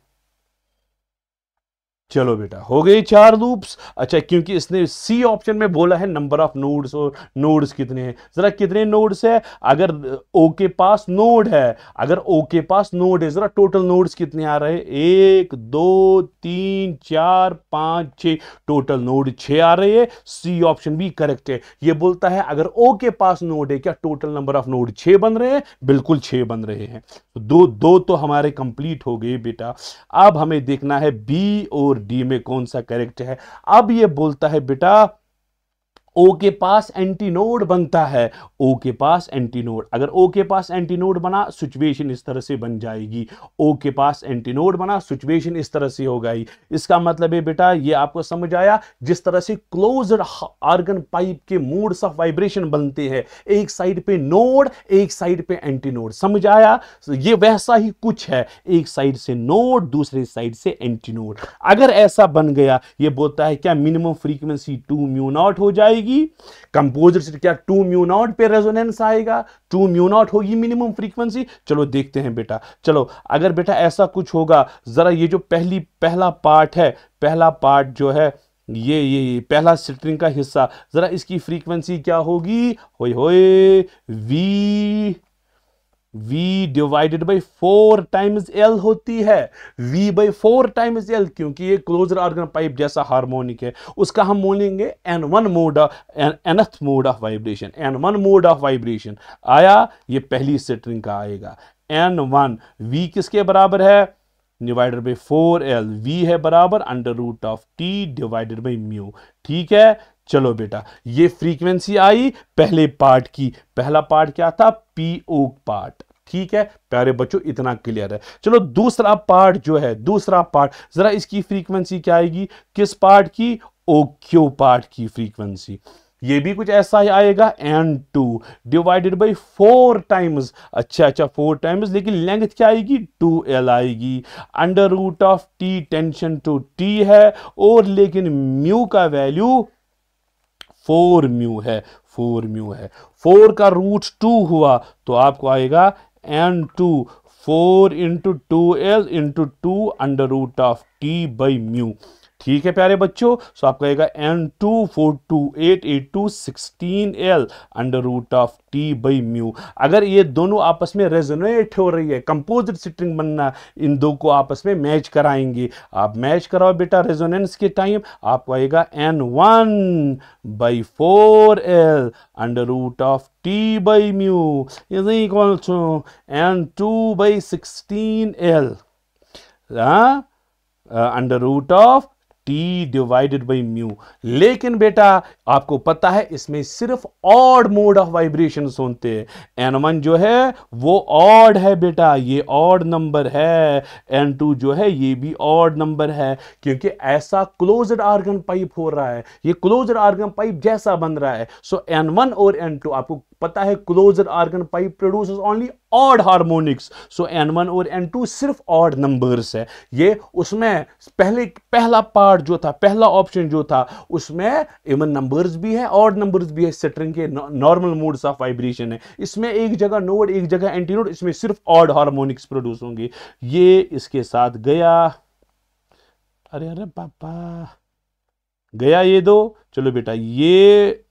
चलो बेटा हो गए 4 लूप्स। अच्छा, क्योंकि इसने सी ऑप्शन में बोला है नंबर ऑफ नोड्स, और नोड्स कितने हैं, जरा कितने नोड्स है। अगर ओ के पास नोड है, अगर ओ के पास नोड है, जरा टोटल नोड्स कितने आ रहे हैं, 1 2 3 4 5 6, टोटल नोड 6 आ रहे हैं। सी ऑप्शन भी करेक्ट है। ये बोलता है अगर ओ के पास नोड है, क्या टोटल नंबर ऑफ नोड 6 बन रहे हैं, बिल्कुल 6 बन रहे हैं। दो दो तो हमारे कंप्लीट हो गए बेटा। अब हमें देखना है बी और डी में कौन सा करेक्ट है। अब ये बोलता है बेटा ओ के पास एंटीनोड बनता है, ओ के पास एंटीनोड। अगर ओ के पास एंटीनोड बना, सिचुएशन इस तरह से बन जाएगी। ओ के पास एंटीनोड बना, सिचुएशन इस तरह से हो गई। इसका मतलब है बेटा, ये आपको समझ आया, जिस तरह से क्लोज्ड आर्गन पाइप के मोड्स ऑफ वाइब्रेशन बनते हैं, एक साइड पे नोड, एक साइड पे एंटीनोड, समझ आया। ये वैसा ही कुछ है, एक साइड से नोड, दूसरे साइड से एंटीनोड। अगर ऐसा बन गया, ये बोलता है क्या मिनिमम फ्रीक्वेंसी 2 म्यू नॉट हो जाएगी। कंपोजिट से क्या 2 म्यू नॉट पे रेजोनेंस आएगा, 2 म्यू नॉट होगी मिनिमम फ्रीक्वेंसी। चलो देखते हैं बेटा। चलो अगर बेटा ऐसा कुछ होगा, जरा ये जो पहला पार्ट है, पहला पार्ट जो है, ये पहला स्ट्रिंग का हिस्सा, जरा इसकी फ्रीक्वेंसी क्या होगी, होए होए V divided by 4 times L होती है। V बाई 4 टाइम्स L, क्योंकि ये क्लोज्ड आर्गन पाइप जैसा हार्मोनिक है, उसका हम बोलेंगे N1 mode, nth mode of vibration, N1 mode of vibration आया। ये पहली स्ट्रिंग का आएगा N1। V किसके बराबर है, डिवाइडेड बाई 4L। V है बराबर under root of T divided by mu. ठीक है, चलो बेटा ये फ्रीक्वेंसी आई पहले पार्ट की। पहला पार्ट क्या था, पीओ पार्ट। ठीक है प्यारे बच्चों, इतना क्लियर है। चलो दूसरा पार्ट जो है, दूसरा पार्ट, जरा इसकी फ्रीक्वेंसी क्या आएगी, किस पार्ट की, ओक्यू पार्ट की फ्रीक्वेंसी। ये भी कुछ ऐसा ही आएगा, N2 डिवाइडेड बाई 4 टाइम्स। अच्छा 4 टाइम्स, लेकिन लेंथ क्या आएगी, 2L आएगी। Under root of T tension to T है, और लेकिन म्यू का वैल्यू 4 म्यू है, 4 म्यू है। 4 का रूट 2 हुआ तो आपको आएगा N2 4 into 2L into 2 under root of T by mu. ठीक है प्यारे बच्चों, सो आपका आएगा N2 4 2 8 8 2 16L under root of T by mu. अगर ये दोनों आपस में रेजोनेट हो रही है, कंपोजिट स्ट्रिंग बनना, इन दो को आपस में मैच कराएंगे। आप मैच कराओ बेटा रेजोनेंस के टाइम, आपको आएगा N1 by 4L under root of T by mu is equal to N2 by 16L under root of T divided by mu. लेकिन बेटा आपको पता है इसमें सिर्फ ऑड मोड ऑफ वाइब्रेशंस होते हैं। N1 जो है वो ऑड है बेटा, ये ऑड नंबर है। N2 जो है ये भी ऑड नंबर है, क्योंकि ऐसा क्लोज्ड आर्गन पाइप हो रहा है, ये क्लोज्ड आर्गन पाइप जैसा बन रहा है। सो N1 और N2 आपको पता है closed organ pipe produces only odd harmonics. So N1 और N2 सिर्फ ऑड नंबर्स है। ये उसमें पहला पार्ट जो था, पहला ऑप्शन जो था, उसमें इवन नंबर्स भी है, ऑड नंबर्स भी है, स्ट्रिंग के नॉर्मल मोड्स ऑफ वाइब्रेशन है। इसमें एक जगह नोड, एक जगह एंटीनोड, इसमें सिर्फ ऑड हार्मोनिक्स प्रोड्यूस होंगे। ये इसके साथ गया, अरे अरे पापा गया ये दो। चलो बेटा ये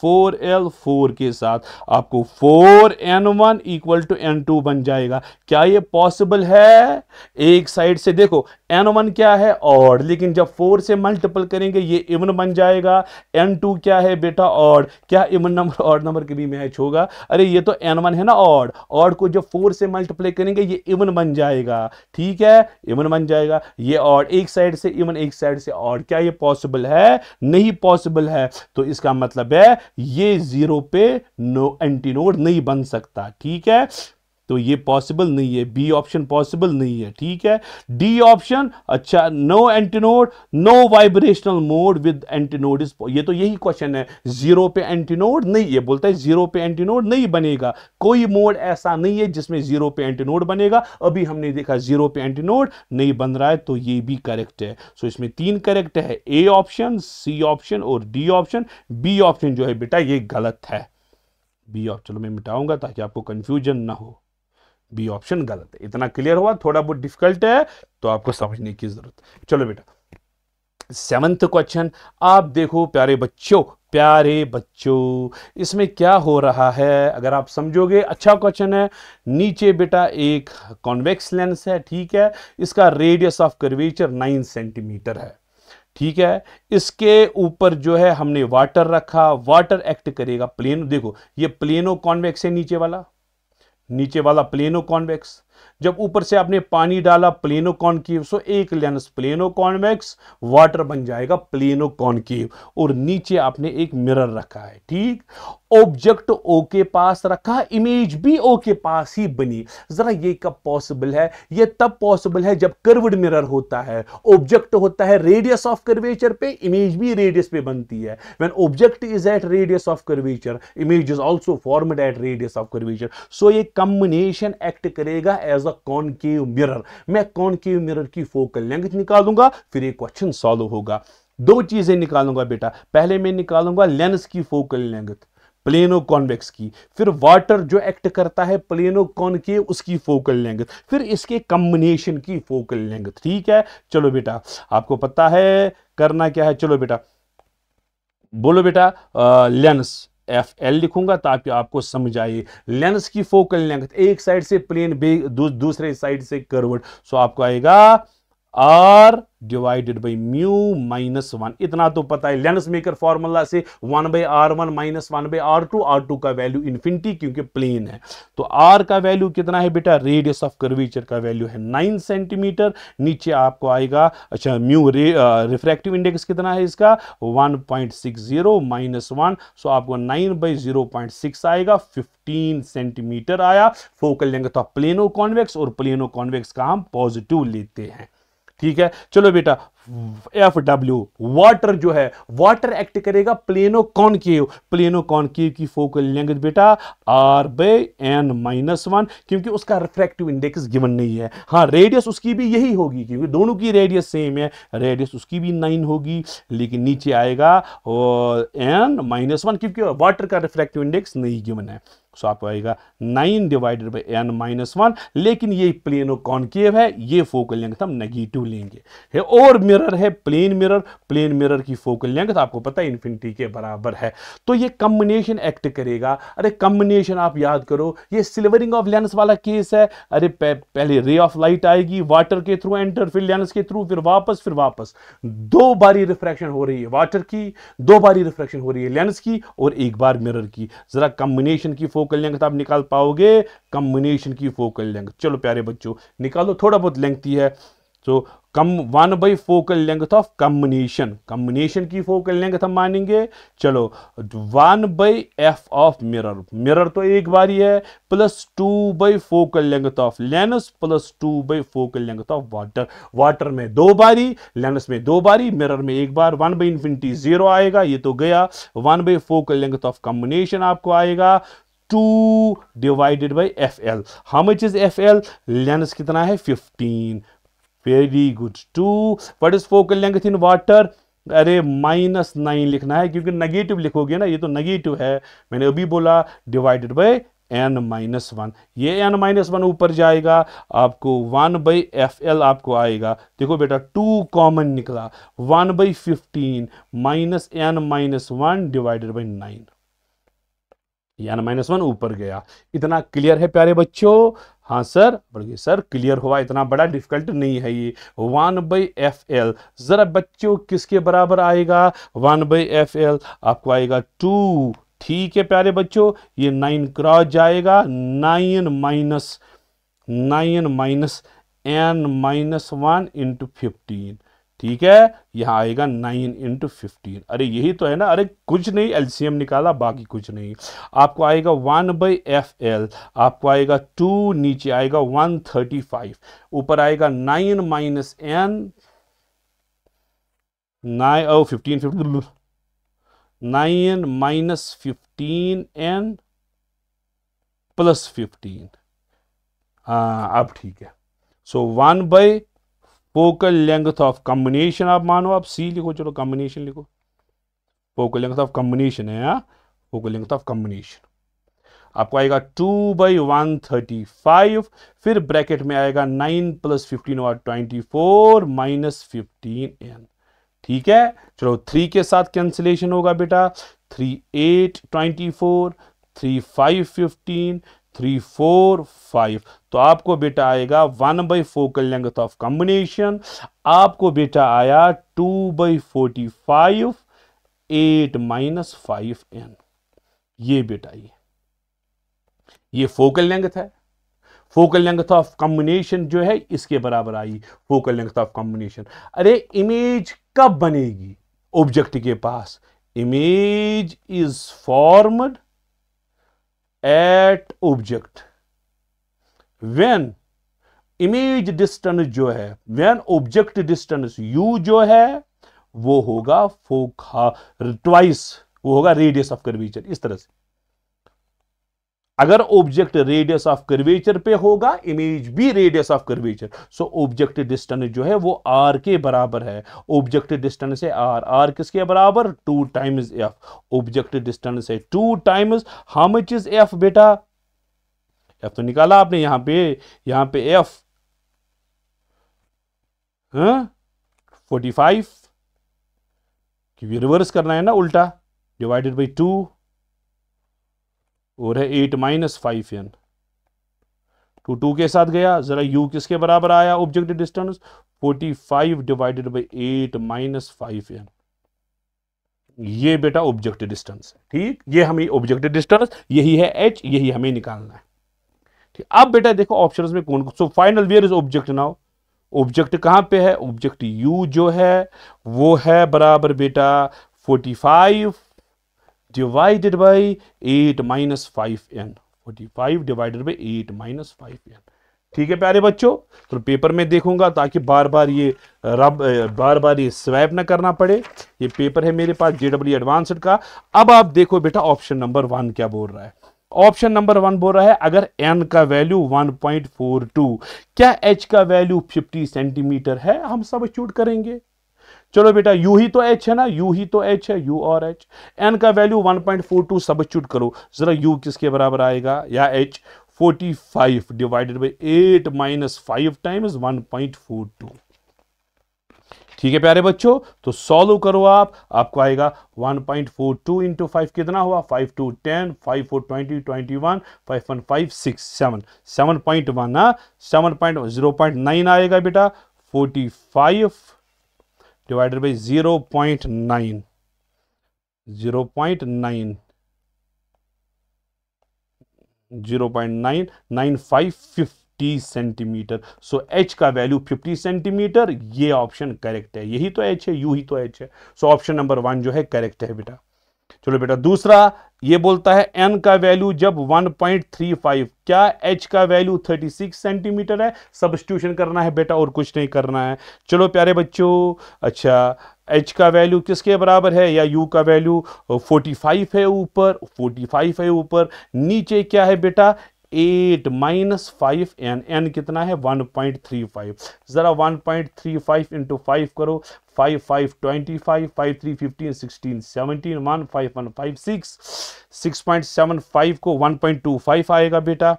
4L 4 के साथ आपको 4N1 इक्वल टू N2 बन जाएगा। क्या ये पॉसिबल है? एक साइड से देखो N1 क्या है, ऑड, लेकिन जब 4 से मल्टीपल करेंगे ये इवन बन जाएगा। N2 क्या है बेटा, ऑड, क्या इवन नंबर ऑड नंबर के भी मैच होगा? अरे ये तो N1 है ना ऑड, ऑड को जब 4 से मल्टीप्लाई करेंगे ये इवन बन जाएगा। ठीक है, इवन बन जाएगा। ये ऑड एक साइड से इवन, एक साइड से ऑड, क्या ये पॉसिबल है? नहीं पॉसिबल है। तो इसका मतलब है ये 0 पे नो एंटीनोड नहीं बन सकता। ठीक है, तो ये पॉसिबल नहीं है, बी ऑप्शन पॉसिबल नहीं है, ठीक है। डी ऑप्शन, अच्छा, no antinode, no vibrational mode with antinode is, ये तो यही क्वेश्चन है, जीरो पे एंटीनोड नहीं, ये बोलता है जीरो पे एंटीनोड नहीं बनेगा, कोई मोड ऐसा नहीं है जिसमें जीरो पे एंटीनोड बनेगा, अभी हमने देखा जीरो पे एंटीनोड नहीं बन रहा है, तो ये भी करेक्ट है। सो इसमें तीन करेक्ट है, ए ऑप्शन, सी ऑप्शन और डी ऑप्शन। बी ऑप्शन जो है बेटा ये गलत है, बी ऑप्शन, चलो मैं मिटाऊंगा ताकि आपको कंफ्यूजन ना हो, बी ऑप्शन गलत है। इतना क्लियर हुआ, थोड़ा बहुत डिफिकल्ट है तो आपको समझने की जरूरत है। चलो बेटा, सेवंथ क्वेश्चन आप देखो प्यारे बच्चों, प्यारे बच्चों, इसमें क्या हो रहा है अगर आप समझोगे, अच्छा क्वेश्चन है। नीचे बेटा एक कॉन्वेक्स लेंस है, ठीक है, इसका रेडियस ऑफ कर्वेचर 9 सेंटीमीटर है, ठीक है। इसके ऊपर जो है हमने वाटर रखा, वाटर एक्ट करेगा प्लेन, देखो ये प्लेनो कॉन्वेक्स है, नीचे वाला प्लेनो कॉन्वेक्स, जब ऊपर से आपने पानी डाला प्लेनो कॉनकेव, सो एक लेंस प्लेनो कॉन्वेक्स, वाटर बन जाएगा प्लेनो कॉनकेव, और नीचे आपने एक मिरर रखा है, ठीक। ऑब्जेक्ट ओ के पास रखा, इमेज भी ओ के पास ही बनी। जरा ये कब पॉसिबल है? ये तब पॉसिबल है जब कर्व्ड मिरर होता है, ऑब्जेक्ट होता है रेडियस ऑफ कर्वेचर पे, इमेज भी रेडियस पे बनती है। When object is at radius of curvature, image is also formed at radius of curvature. So ये कॉम्बिनेशन एक्ट करेगा एज अ कॉनकेव मिरर। मैं कॉनकेव मिरर की फोकल लेंथ निकालूंगा, फिर ये क्वेश्चन सॉल्व होगा। दो चीजें निकालूंगा बेटा, पहले मैं निकालूंगा लेंस की फोकल लेंथ प्लेनो कॉन्वेक्स की, फिर वाटर जो एक्ट करता है प्लेनो कॉनकेव उसकी फोकल लेंथ, फिर इसके कॉम्बिनेशन की फोकल लेंथ, ठीक है। चलो बेटा, आपको पता है करना क्या है, चलो बेटा बोलो बेटा, लेंस एफ एल लिखूंगा ताकि आपको समझ आए। लेंस की फोकल लेंथ, एक साइड से प्लेन दूसरे साइड से कर्व्ड, सो आपको आएगा R divided by mu minus 1, इतना तो पता है लेंस मेकर फॉर्मूला से 1/r1 माइनस 1/r2, r2 का वैल्यू इन्फिनिटी क्योंकि प्लेन है। तो r का वैल्यू कितना है बेटा, रेडियस ऑफ कर्वेचर का वैल्यू है 9 सेंटीमीटर, नीचे आपको आएगा, अच्छा म्यू रिफ्रैक्टिव इंडेक्स कितना है इसका 1.60 माइनस 1, सो आपको 9/0.6 आएगा, 15 सेंटीमीटर आया। Focal length of plano convex, और प्लेनो कॉन्वेक्स का हम पॉजिटिव लेते हैं, ठीक है। चलो बेटा, एफ डब्ल्यू, वाटर जो है, वाटर एक्ट करेगा प्लेनो कॉनकेव, प्लेनो कॉनकेव की फोकल लेंथ बेटा r/n-1, क्योंकि उसका रिफ्रैक्टिव इंडेक्स गिवन नहीं है। हाँ, रेडियस उसकी भी यही होगी क्योंकि दोनों की रेडियस सेम है, रेडियस उसकी भी 9 होगी, लेकिन नीचे आएगा n-1 क्योंकि वाटर का रिफ्रैक्टिव इंडेक्स नहीं गिवन है। सो आपको आएगा 9 डिवाइडेड बाई n-1, लेकिन ये प्लेनो कॉनकेव है, ये फोकल लेंथ हम नेगेटिव लेंगे है। और मिरर है प्लेन मिरर, प्लेन मिरर की फोकल लेंथ आपको पता है इन्फिनिटी के बराबर है। तो ये कॉम्बिनेशन एक्ट करेगा। अरे कॉम्बिनेशन आप याद करो, ये सिल्वरिंग ऑफ लेंस वाला केस है। अरे पहले रे ऑफ लाइट आएगी, वाटर के थ्रू एंटर, फिर लेंस के थ्रू, फिर वापस 2 बारी रिफ्रैक्शन हो रही है वाटर की, 2 बारी रिफ्रैक्शन हो रही है लेंस की, और 1 बार मिरर की। जरा कॉम्बिनेशन की फोकल लेंथ आप निकाल पाओगे, कॉम्बिनेशन की फोकल लेंथ, चलो प्यारे बच्चों निकालो, थोड़ा बहुत लेंथी है। तो कम 1 focal length of combination, combination की फोकल लेंथ हम मानेंगे, चलो 1/f ऑफ मिरर, मिरर तो एक बारी है, plus 2 focal length of lens, plus 2 focal length of water. Water में 2 बारी, लेंस में 2 बारी, मिरर में 1 बार, 1/infinity 0 आएगा, ये तो गया। 1 फोकल लेंथ ऑफ कॉम्बिनेशन आपको आएगा 2 divided by FL। How much is FL? Lens कितना है 15, very good. 2 what is focal length in water? अरे -9 लिखना है क्योंकि नेगेटिव लिखोगे ना, ये तो नेगेटिव है, मैंने अभी बोला, डिवाइडेड बाई n-1, ये n-1 ऊपर जाएगा, आपको 1/FL आपको आएगा। देखो बेटा 2 कॉमन निकला, 1/15 minus n-1 divided by 9, n-1 ऊपर गया। इतना क्लियर है प्यारे बच्चों? हाँ सर, बढ़िए सर, क्लियर हुआ, इतना बड़ा डिफिकल्ट नहीं है ये। 1/FL जरा बच्चों किसके बराबर आएगा? 1/FL आपको आएगा 2, ठीक है प्यारे बच्चों, ये 9 क्रॉस जाएगा, 9 माइनस n-1 इंटू 15, ठीक है, यहां आएगा 9 इंटू 15। अरे यही तो है ना, अरे कुछ नहीं, एलसीएम निकाला, बाकी कुछ नहीं। आपको आएगा 1/FL, आपको आएगा 2, नीचे आएगा 135, ऊपर आएगा 9 minus n, 9 minus 15n plus 15। हाँ अब ठीक है। सो 1 फोकल लेंथ ऑफ कॉम्बिनेशन, आप मानो, आप सी लिखो, चलो कॉम्बिनेशन लिखो, फोकल लेंथ ऑफ कॉम्बिनेशन है, फोकल लेंथ ऑफ कॉम्बिनेशन आपको आएगा 2/135, फिर ब्रैकेट में आएगा 9 प्लस 15 और 24 माइनस 15n। ठीक है, चलो 3 के साथ कैंसिलेशन होगा बेटा, 3 8 24, 3 5 15, 3 4 5, तो आपको बेटा आएगा 1 फोकल लेंथ ऑफ कॉम्बिनेशन, आपको बेटा आया 2/45, 8 माइनस 5n। ये बेटा ये फोकल लेंथ है। फोकल लेंथ ऑफ कॉम्बिनेशन जो है इसके बराबर I focal length of combination. अरे इमेज कब बनेगी ऑब्जेक्ट के पास? Image is formed at object when image distance जो है, व्हेन ऑब्जेक्ट डिस्टेंस u जो है वो होगा ट्वाइस, वो होगा रेडियस ऑफ कर्वेचर। इस तरह से अगर ऑब्जेक्ट रेडियस ऑफ कर्वेचर पे होगा, इमेज भी radius of curvature, so object distance जो है वो r के बराबर है। ऑब्जेक्ट डिस्टेंस है r किसके बराबर? 2 टाइम्स f। ऑब्जेक्ट डिस्टेंस है 2 times, how much is f बेटा? f तो निकाला आपने यहां पे f 45, क्योंकि रिवर्स करना है ना, उल्टा, डिवाइडेड बाई 2 और है 8 माइनस 5n। 2 के साथ गया, जरा u किसके बराबर आया object distance? 45 divided by 8 minus 5n। ये बेटा ऑब्जेक्ट डिस्टेंस है। ठीक, ये हमें ऑब्जेक्ट डिस्टेंस, यही है h, यही हमें निकालना है। ठीक, अब बेटा देखो ऑप्शंस में कौन, so final where is object now? Object कहां पे है? ऑब्जेक्ट u जो है वो है बराबर बेटा 45 divided by 8 minus 5n। 45 divided by 8 minus 5n। ठीक है प्यारे बच्चों, तो पेपर में देखूंगा ताकि बार बार ये स्वैप ना करना पड़े। ये पेपर है मेरे पास JEE एडवांस्ड का। अब आप देखो बेटा ऑप्शन नंबर 1 क्या बोल रहा है। ऑप्शन नंबर 1 बोल रहा है अगर n का वैल्यू 1.42, क्या h का वैल्यू 50 सेंटीमीटर है? हम सब्स्टिट्यूट करेंगे। चलो बेटा u ही तो h है ना, u ही तो h है, u और h। n का वैल्यू 1.42 सब्स्टिट्यूट करो, जरा u किसके बराबर आएगा या h? 45 divided by 8 minus 5 times 1.42। ठीक है प्यारे बच्चों, तो सॉल्व करो आपको आएगा 1.42 इंटू 5 कितना हुआ? 5 2 10, 5 4 20, 21, 5 1 5 6 7, 7.1 ना, 0.9 आएगा बेटा। 45 divided by 0.9, 0.99550 centimetre. So h का वैल्यू 50 सेंटीमीटर, ये ऑप्शन करेक्ट है। यही तो h है, u ही तो h है। सो ऑप्शन नंबर 1 जो है करेक्ट है बेटा। चलो बेटा दूसरा ये बोलता है n का वैल्यू जब 1.35, क्या h का वैल्यू 36 सेंटीमीटर है? सब्स्टिट्यूशन करना है बेटा और कुछ नहीं करना है। चलो प्यारे बच्चों, अच्छा h का वैल्यू किसके बराबर है या u का वैल्यू 45 है ऊपर, 45 है ऊपर, नीचे क्या है बेटा? 8 माइनस 5n, n कितना है? 1.35। जरा 1.35 इंटू 5 करो, 5 5 25, 5 3 15, 16 17, 1 5 1 5 6, 6.75 को 1.25 आएगा बेटा।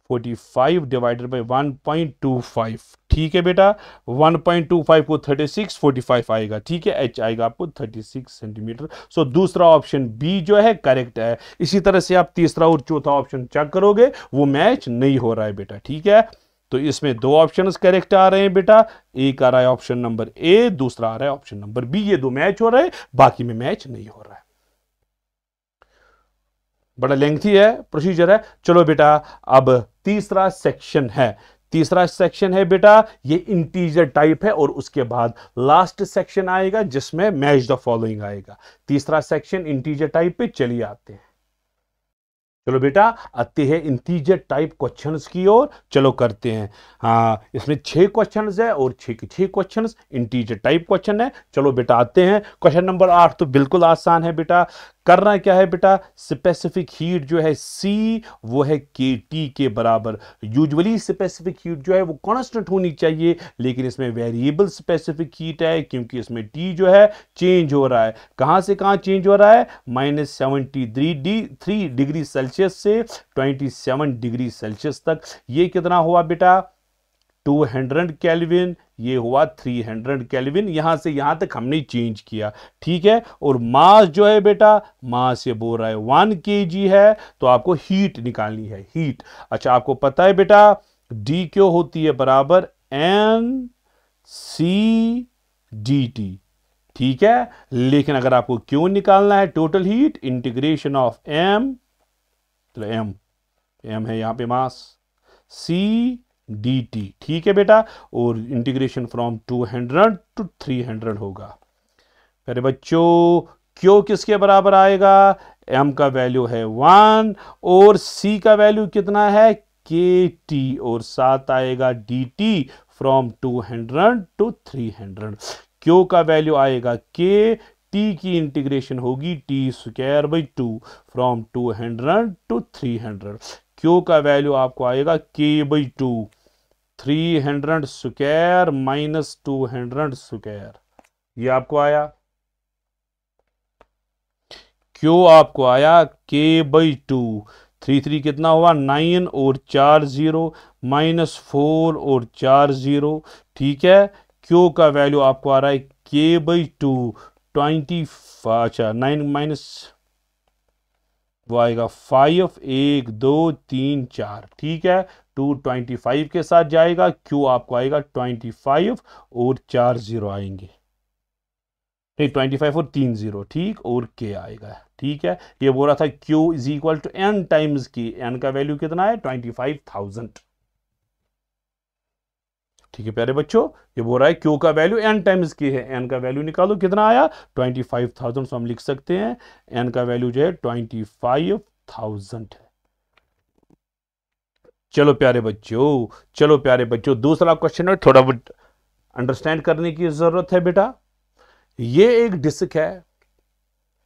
45 डिवाइडेड बाई 1.25। ठीक है बेटा, 1.25 को 36, 45 आएगा। ठीक है, h आएगा आपको 36 सेंटीमीटर। सो दूसरा ऑप्शन बी जो है करेक्ट है। इसी तरह से आप तीसरा और चौथा ऑप्शन चेक करोगे, वो मैच नहीं हो रहा है बेटा। ठीक है, तो इसमें 2 ऑप्शंस करेक्ट आ रहे हैं बेटा। एक आ रहा है ऑप्शन नंबर ए, दूसरा आ रहा है ऑप्शन नंबर बी। ये 2 मैच हो रहे हैं, बाकी में मैच नहीं हो रहा है। बड़ा लेंथी है प्रोसीजर है। चलो बेटा अब तीसरा सेक्शन है। तीसरा सेक्शन है बेटा ये इंटीजर टाइप है, और उसके बाद लास्ट सेक्शन आएगा जिसमें मैच द फॉलोइंग आएगा। तीसरा सेक्शन इंटीजर टाइप पे, चलिए आते हैं। चलो बेटा आते हैं इंटीजर टाइप क्वेश्चंस की ओर, चलो करते हैं। हाँ, इसमें 6 क्वेश्चंस है और 6 के 6 क्वेश्चंस इंटीजर टाइप क्वेश्चन है। चलो बेटा आते हैं। क्वेश्चन नंबर 8 तो बिल्कुल आसान है बेटा। करना क्या है बेटा, स्पेसिफिक हीट जो है C वो है KT के बराबर। यूजुअली स्पेसिफिक हीट जो है वो कांस्टेंट होनी चाहिए, लेकिन इसमें वेरिएबल स्पेसिफिक हीट है क्योंकि इसमें T जो है चेंज हो रहा है। कहां से कहां चेंज हो रहा है, -73 डिग्री सेल्सियस से 27 डिग्री सेल्सियस तक। ये कितना हुआ बेटा, 200 केल्विन, ये हुआ 300 केल्विन। यहां से यहां तक हमने चेंज किया, ठीक है। और मास जो है बेटा, मास ये बोल रहा है 1 kg है, तो आपको हीट निकालनी है, हीट। अच्छा, आपको पता है बेटा D क्यों होती है बराबर NCDT, ठीक है। लेकिन अगर आपको क्यों निकालना है total heat, integration of M, तो M है यहां पे मास, CDT, ठीक है बेटा। और इंटीग्रेशन फ्रॉम 200 टू 300 होगा। फिर बच्चों क्यों किसके बराबर आएगा, M का वैल्यू है 1 और C का वैल्यू कितना है KT, और साथ आएगा DT फ्रॉम 200 टू 300। क्यों का वैल्यू आएगा K, T की इंटीग्रेशन होगी T²/2 फ्रॉम 200 टू 300। क्यों का वैल्यू आपको आएगा K/2, 300 स्क्वायर माइनस 200 स्क्वायर, ये आपको आया। क्यों आपको आया K/2, 3 कितना हुआ 9 और 4 0 -4 और 4 0, ठीक है। क्यों का वैल्यू आपको आ रहा है K/2 20, अच्छा 9 माइनस वो आएगा 5, 1 2 3 4, ठीक है। 225 के साथ जाएगा, क्यों आपको आएगा 25 और 4 0 आएंगे, नहीं 25 और 3 0, ठीक, और K आएगा, ठीक है। ये बोल रहा था Q is equal to N times K, N का वैल्यू कितना है 25,000, ठीक है प्यारे बच्चों। ये बोल रहा है Q का वैल्यू N टाइम्स K है, N का वैल्यू निकालो कितना आया 25,000, तो हम लिख सकते हैं N का वैल्यू जो है 25,000 है। चलो प्यारे बच्चों, चलो प्यारे बच्चों, दूसरा क्वेश्चन है, थोड़ा बहुत अंडरस्टैंड करने की जरूरत है बेटा। ये एक डिस्क है,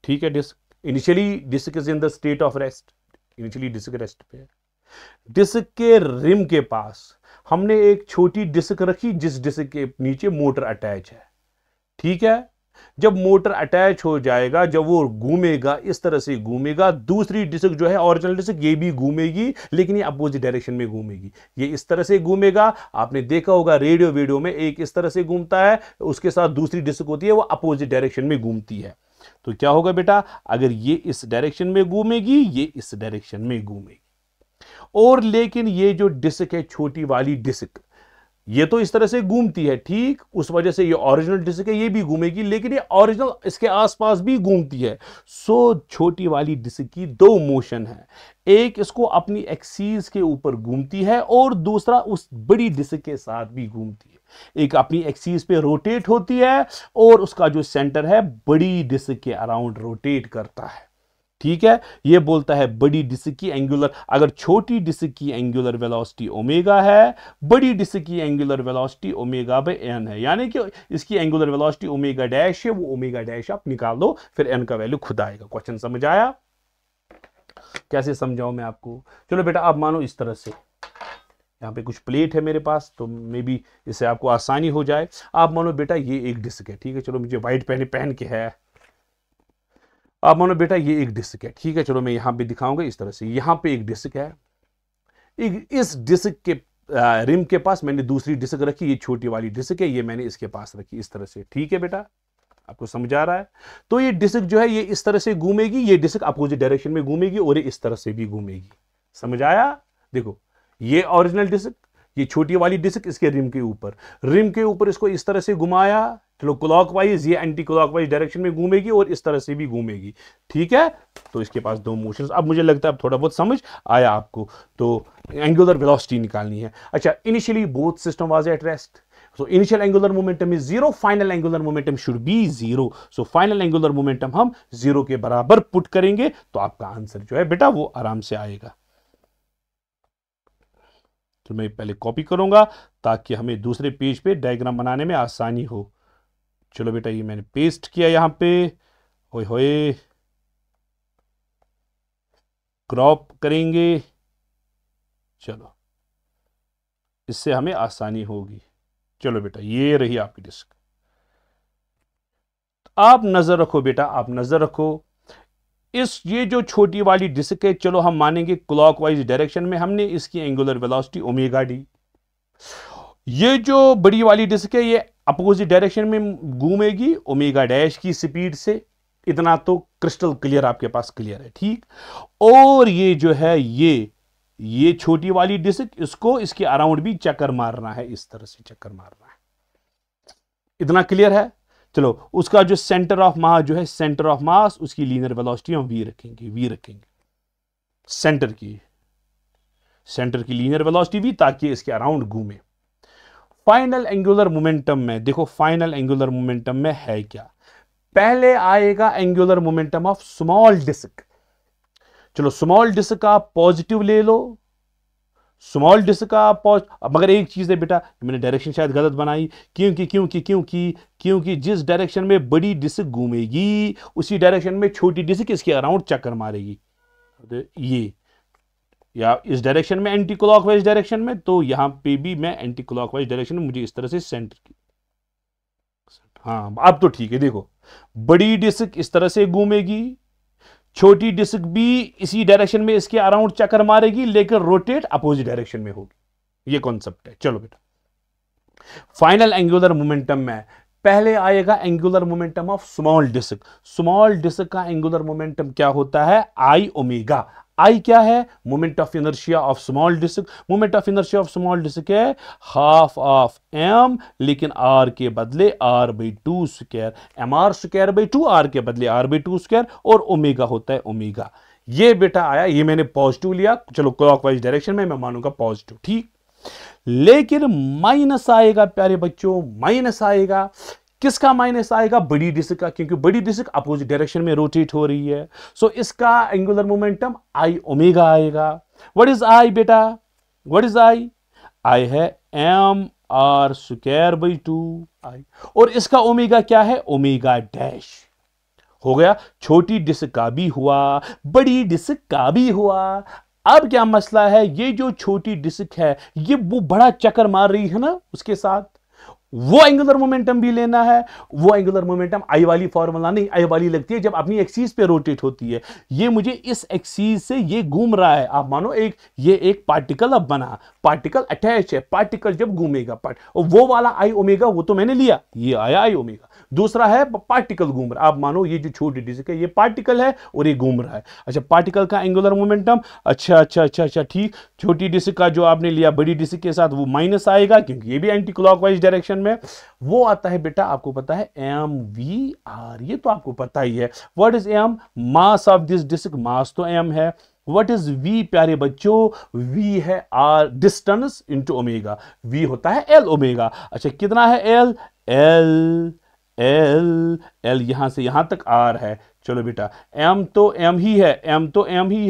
ठीक है। Disc initially disc is in the state of rest, initially disc rest पे है। डिस्क के रिम के पास हमने एक छोटी डिस्क रखी जिस डिस्क के नीचे मोटर अटैच है, ठीक है। जब मोटर अटैच हो जाएगा, जब वो घूमेगा, इस तरह से घूमेगा, दूसरी डिस्क जो है ओरिजिनल डिस्क ये भी घूमेगी, लेकिन ये अपोजिट डायरेक्शन में घूमेगी। ये इस तरह से घूमेगा, आपने देखा होगा रेडियो वीडियो में, एक इस तरह से घूमता है, उसके साथ दूसरी डिस्क होती है वो अपोजिट डायरेक्शन में घूमती है। तो क्या होगा बेटा, अगर ये इस डायरेक्शन में घूमेगी, ये इस डायरेक्शन में घूमेगी, और लेकिन ये जो डिस्क है छोटी वाली डिस्क, ये तो इस तरह से घूमती है, ठीक, उस वजह से ये ओरिजिनल डिस्क है, ये भी घूमेगी, लेकिन ये ओरिजिनल इसके आसपास भी घूमती है। सो छोटी वाली डिस्क की 2 मोशन है, एक इसको अपनी एक्सीस के ऊपर घूमती है और दूसरा उस बड़ी डिस्क के साथ भी घूमती है। एक अपनी एक्सीस पे रोटेट होती है और उसका जो सेंटर है बड़ी डिस्क के अराउंड रोटेट करता है, ठीक है। ये बोलता है बड़ी डिस्क की एंगुलर, अगर छोटी डिस्क की एंगुलर वेलोसिटी ओमेगा है, बड़ी डिस्क की एंगुलर वेलोसिटी ओमेगा/n है, यानी कि इसकी एंगुलर वेलोसिटी ओमेगा डैश है, वो ओमेगा डैश आप निकाल दो, फिर n का वैल्यू खुद आएगा। क्वेश्चन समझ आया, कैसे समझाऊं मैं आपको। चलो बेटा आप मानो इस तरह से, यहाँ पे कुछ प्लेट है मेरे पास, तो मे बी इससे आपको आसानी हो जाए। आप मानो बेटा ये एक डिस्क है, ठीक है, चलो मुझे व्हाइट पहन के है। आप मानो बेटा ये एक डिस्क है, ठीक है, चलो मैं यहां पे दिखाऊंगा इस तरह से। यहां पे एक डिस्क है, इस डिस्क के रिम के पास मैंने दूसरी डिस्क रखी, ये छोटी वाली डिस्क है, ये मैंने इसके पास रखी इस तरह से, ठीक है बेटा, आपको समझ आ रहा है। तो ये डिस्क जो है ये इस तरह से घूमेगी, ये डिस्क अपोजिट डायरेक्शन में घूमेगी और ये इस तरह से भी घूमेगी। समझ आया, देखो ये ओरिजिनल डिस्क, ये छोटी वाली डिस्क इसके रिम के ऊपर इसको इस तरह से घुमाया, चलो क्लॉकवाइज ये एंटी क्लॉकवाइज डायरेक्शन में घूमेगी और इस तरह से भी घूमेगी, ठीक है। तो इसके पास दो मोशंस, अब मुझे लगता है अब थोड़ा बहुत समझ आया आपको। तो एंगुलर वेलोसिटी निकालनी है। अच्छा, initially both system was at rest, so initial angular momentum is 0, final angular momentum should be 0, so final angular momentum हम 0 के बराबर पुट करेंगे तो आपका आंसर जो है बेटा वो आराम से आएगा। तो मैं पहले कॉपी करूंगा ताकि हमें दूसरे पेज पे डायग्राम बनाने में आसानी हो। चलो बेटा ये मैंने पेस्ट किया यहां पे, होए होए क्रॉप करेंगे, चलो इससे हमें आसानी होगी। चलो बेटा ये रही आपकी डिस्क, आप नजर रखो बेटा, आप नजर रखो। ये जो छोटी वाली डिस्क है, चलो हम मानेंगे क्लॉकवाइज डायरेक्शन में हमने इसकी एंगुलर वेलोसिटी ओमेगा डी। ये जो बड़ी वाली डिस्क है ये अपोजिट डायरेक्शन में घूमेगी ओमेगा डैश की स्पीड से। इतना तो क्रिस्टल क्लियर आपके पास क्लियर है, ठीक। और ये जो है ये छोटी वाली डिस्क, इसको इसके अराउंड भी चक्कर मारना है, इस तरह से चक्कर मारना है। इतना क्लियर है। चलो उसका जो सेंटर ऑफ मास जो है, सेंटर ऑफ मास, उसकी लीनियर वेलोसिटी हम वी रखेंगे सेंटर की लीनियर वेलोसिटी भी, ताकि इसके अराउंड घूमे। फाइनल एंगुलर मोमेंटम में देखो, फाइनल एंगुलर मोमेंटम में है क्या, पहले आएगा angular momentum of small disc. चलो स्मॉल डिस्क का पॉजिटिव ले लो, स्मॉल डिस्क का मगर एक चीज है बेटा, मैंने डायरेक्शन शायद गलत बनाई, क्योंकि जिस डायरेक्शन में बड़ी डिस्क घूमेगी उसी डायरेक्शन में छोटी डिस्क इसके अराउंड चक्कर मारेगी। ये या इस डायरेक्शन में एंटी क्लॉकवाइज डायरेक्शन में, तो यहां पे भी मैं एंटी क्लॉकवाइज डायरेक्शन में मुझे इस तरह से सेंटर की, हाँ अब तो ठीक है। देखो बड़ी डिस्क इस तरह से घूमेगी, छोटी डिस्क भी इसी डायरेक्शन में इसके अराउंड चक्कर मारेगी, लेकिन रोटेट अपोजिट डायरेक्शन में होगी। ये कॉन्सेप्ट है। चलो बेटा फाइनल एंगुलर मोमेंटम में पहले आएगा angular momentum of small disc. Small disc का एंगुलर मोमेंटम क्या होता है, आई ओमेगा। आई क्या है, moment of inertia of small disc. Moment of inertia of small disc है हाफ ऑफ एम, लेकिन आर के बदले R by two square, M are square by two, R के बदले आर बाई टू स्क्वायर, और omega होता है omega. ये बेटा आया, ये मैंने पॉजिटिव लिया, चलो क्लॉकवाइज डायरेक्शन में मैं मानूंगा पॉजिटिव, ठीक। लेकिन माइनस आएगा प्यारे बच्चों, माइनस आएगा। किसका माइनस आएगा, बड़ी डिस्क का, क्योंकि बड़ी डिस्क अपोजिट डायरेक्शन में रोटेट हो रही है। सो इसका एंगुलर मोमेंटम आई ओमेगा आएगा। व्हाट इज आई बेटा, व्हाट इज आई, आई है m are square by two I, और इसका ओमेगा क्या है, ओमेगा डैश। हो गया, छोटी डिस्क का भी हुआ, बड़ी डिस्क का भी हुआ। अब क्या मसला है, ये जो छोटी डिस्क है ये वो बड़ा चक्कर मार रही है ना, उसके साथ वो एंगुलर मोमेंटम भी लेना है। वो एंगुलर मोमेंटम आई वाली फॉर्मूला नहीं, आई वाली लगती है जब अपनी एक्सीस पे रोटेट होती है। ये मुझे इस एक्सीस से ये घूम रहा है, आप मानो ये एक पार्टिकल अब बना, पार्टिकल अटैच है, पार्टिकल जब घूमेगा और वो वाला आई ओमेगा वो तो मैंने लिया, ये आया आई ओमेगा। दूसरा है पार्टिकल घूम रहा है, आप मानो ये जो छोटी डिस्क है ये पार्टिकल है और ये घूम रहा है। अच्छा पार्टिकल का एंगुलर मोमेंटम, अच्छा ठीक, छोटी डिस्क का जो आपने लिया बड़ी डिस्क के साथ वो माइनस आएगा, क्योंकि ये भी एंटी क्लॉकवाइज डायरेक्शन में। वो आता है बेटा, आपको पता है एम वी आर, ये तो आपको पता ही है। What is m, mass of this disc, mass तो एम है। व्हाट इज वी प्यारे बच्चों, वी है R distance into omega, V होता है एल ओमेगा। अच्छा कितना है एल, एल यहां से यहां तक आर है। चलो बेटा एम तो एम ही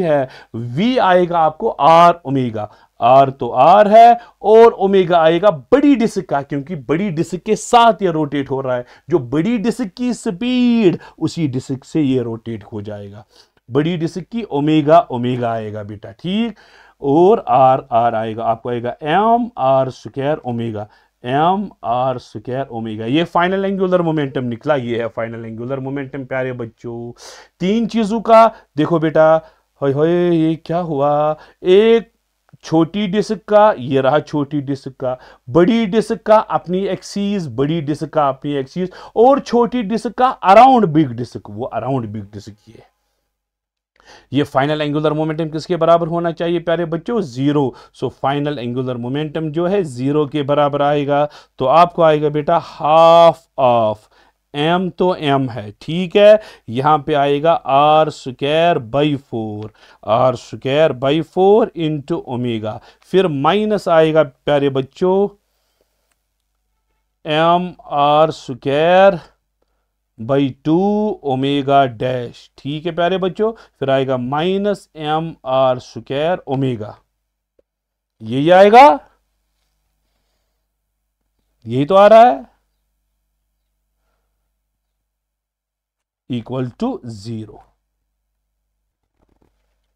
है, वी आएगा आपको आर ओमेगा, आर तो आर है, और ओमेगा आएगा बड़ी डिस्क का, क्योंकि बड़ी डिस्क के साथ ये रोटेट हो रहा है। जो बड़ी डिस्क की स्पीड उसी डिस्क से ये रोटेट हो जाएगा, बड़ी डिस्क की ओमेगा आएगा बेटा, ठीक। और आर आएगा, आपको आएगा M are square omega, M are square omega. ये फाइनल एंगुलर मोमेंटम निकला, ये है फाइनल एंगुलर मोमेंटम प्यारे बच्चों। तीन चीजों का देखो बेटा, ये क्या हुआ, एक छोटी डिस्क का, ये रहा छोटी डिस्क का, बड़ी डिस्क का अपनी एक्सीस, बड़ी डिस्क का अपनी एक्सीस, और छोटी डिस्क का अराउंड बिग डिस्क, वो अराउंड बिग डिस्क ये। ये फाइनल एंगुलर मोमेंटम किसके बराबर होना चाहिए प्यारे बच्चों? Zero. So final angular momentum जो है जीरो के बराबर आएगा। तो आपको आएगा बेटा हाफ ऑफ m, तो m है, ठीक है। यहां पे आएगा r square by 4, r square by 4 into omega, फिर माइनस आएगा प्यारे बच्चों m r square by 2 omega dash, ठीक है प्यारे बच्चों। फिर आएगा minus m r square omega, यही आएगा, यही तो आ रहा है, इक्वल टू 0।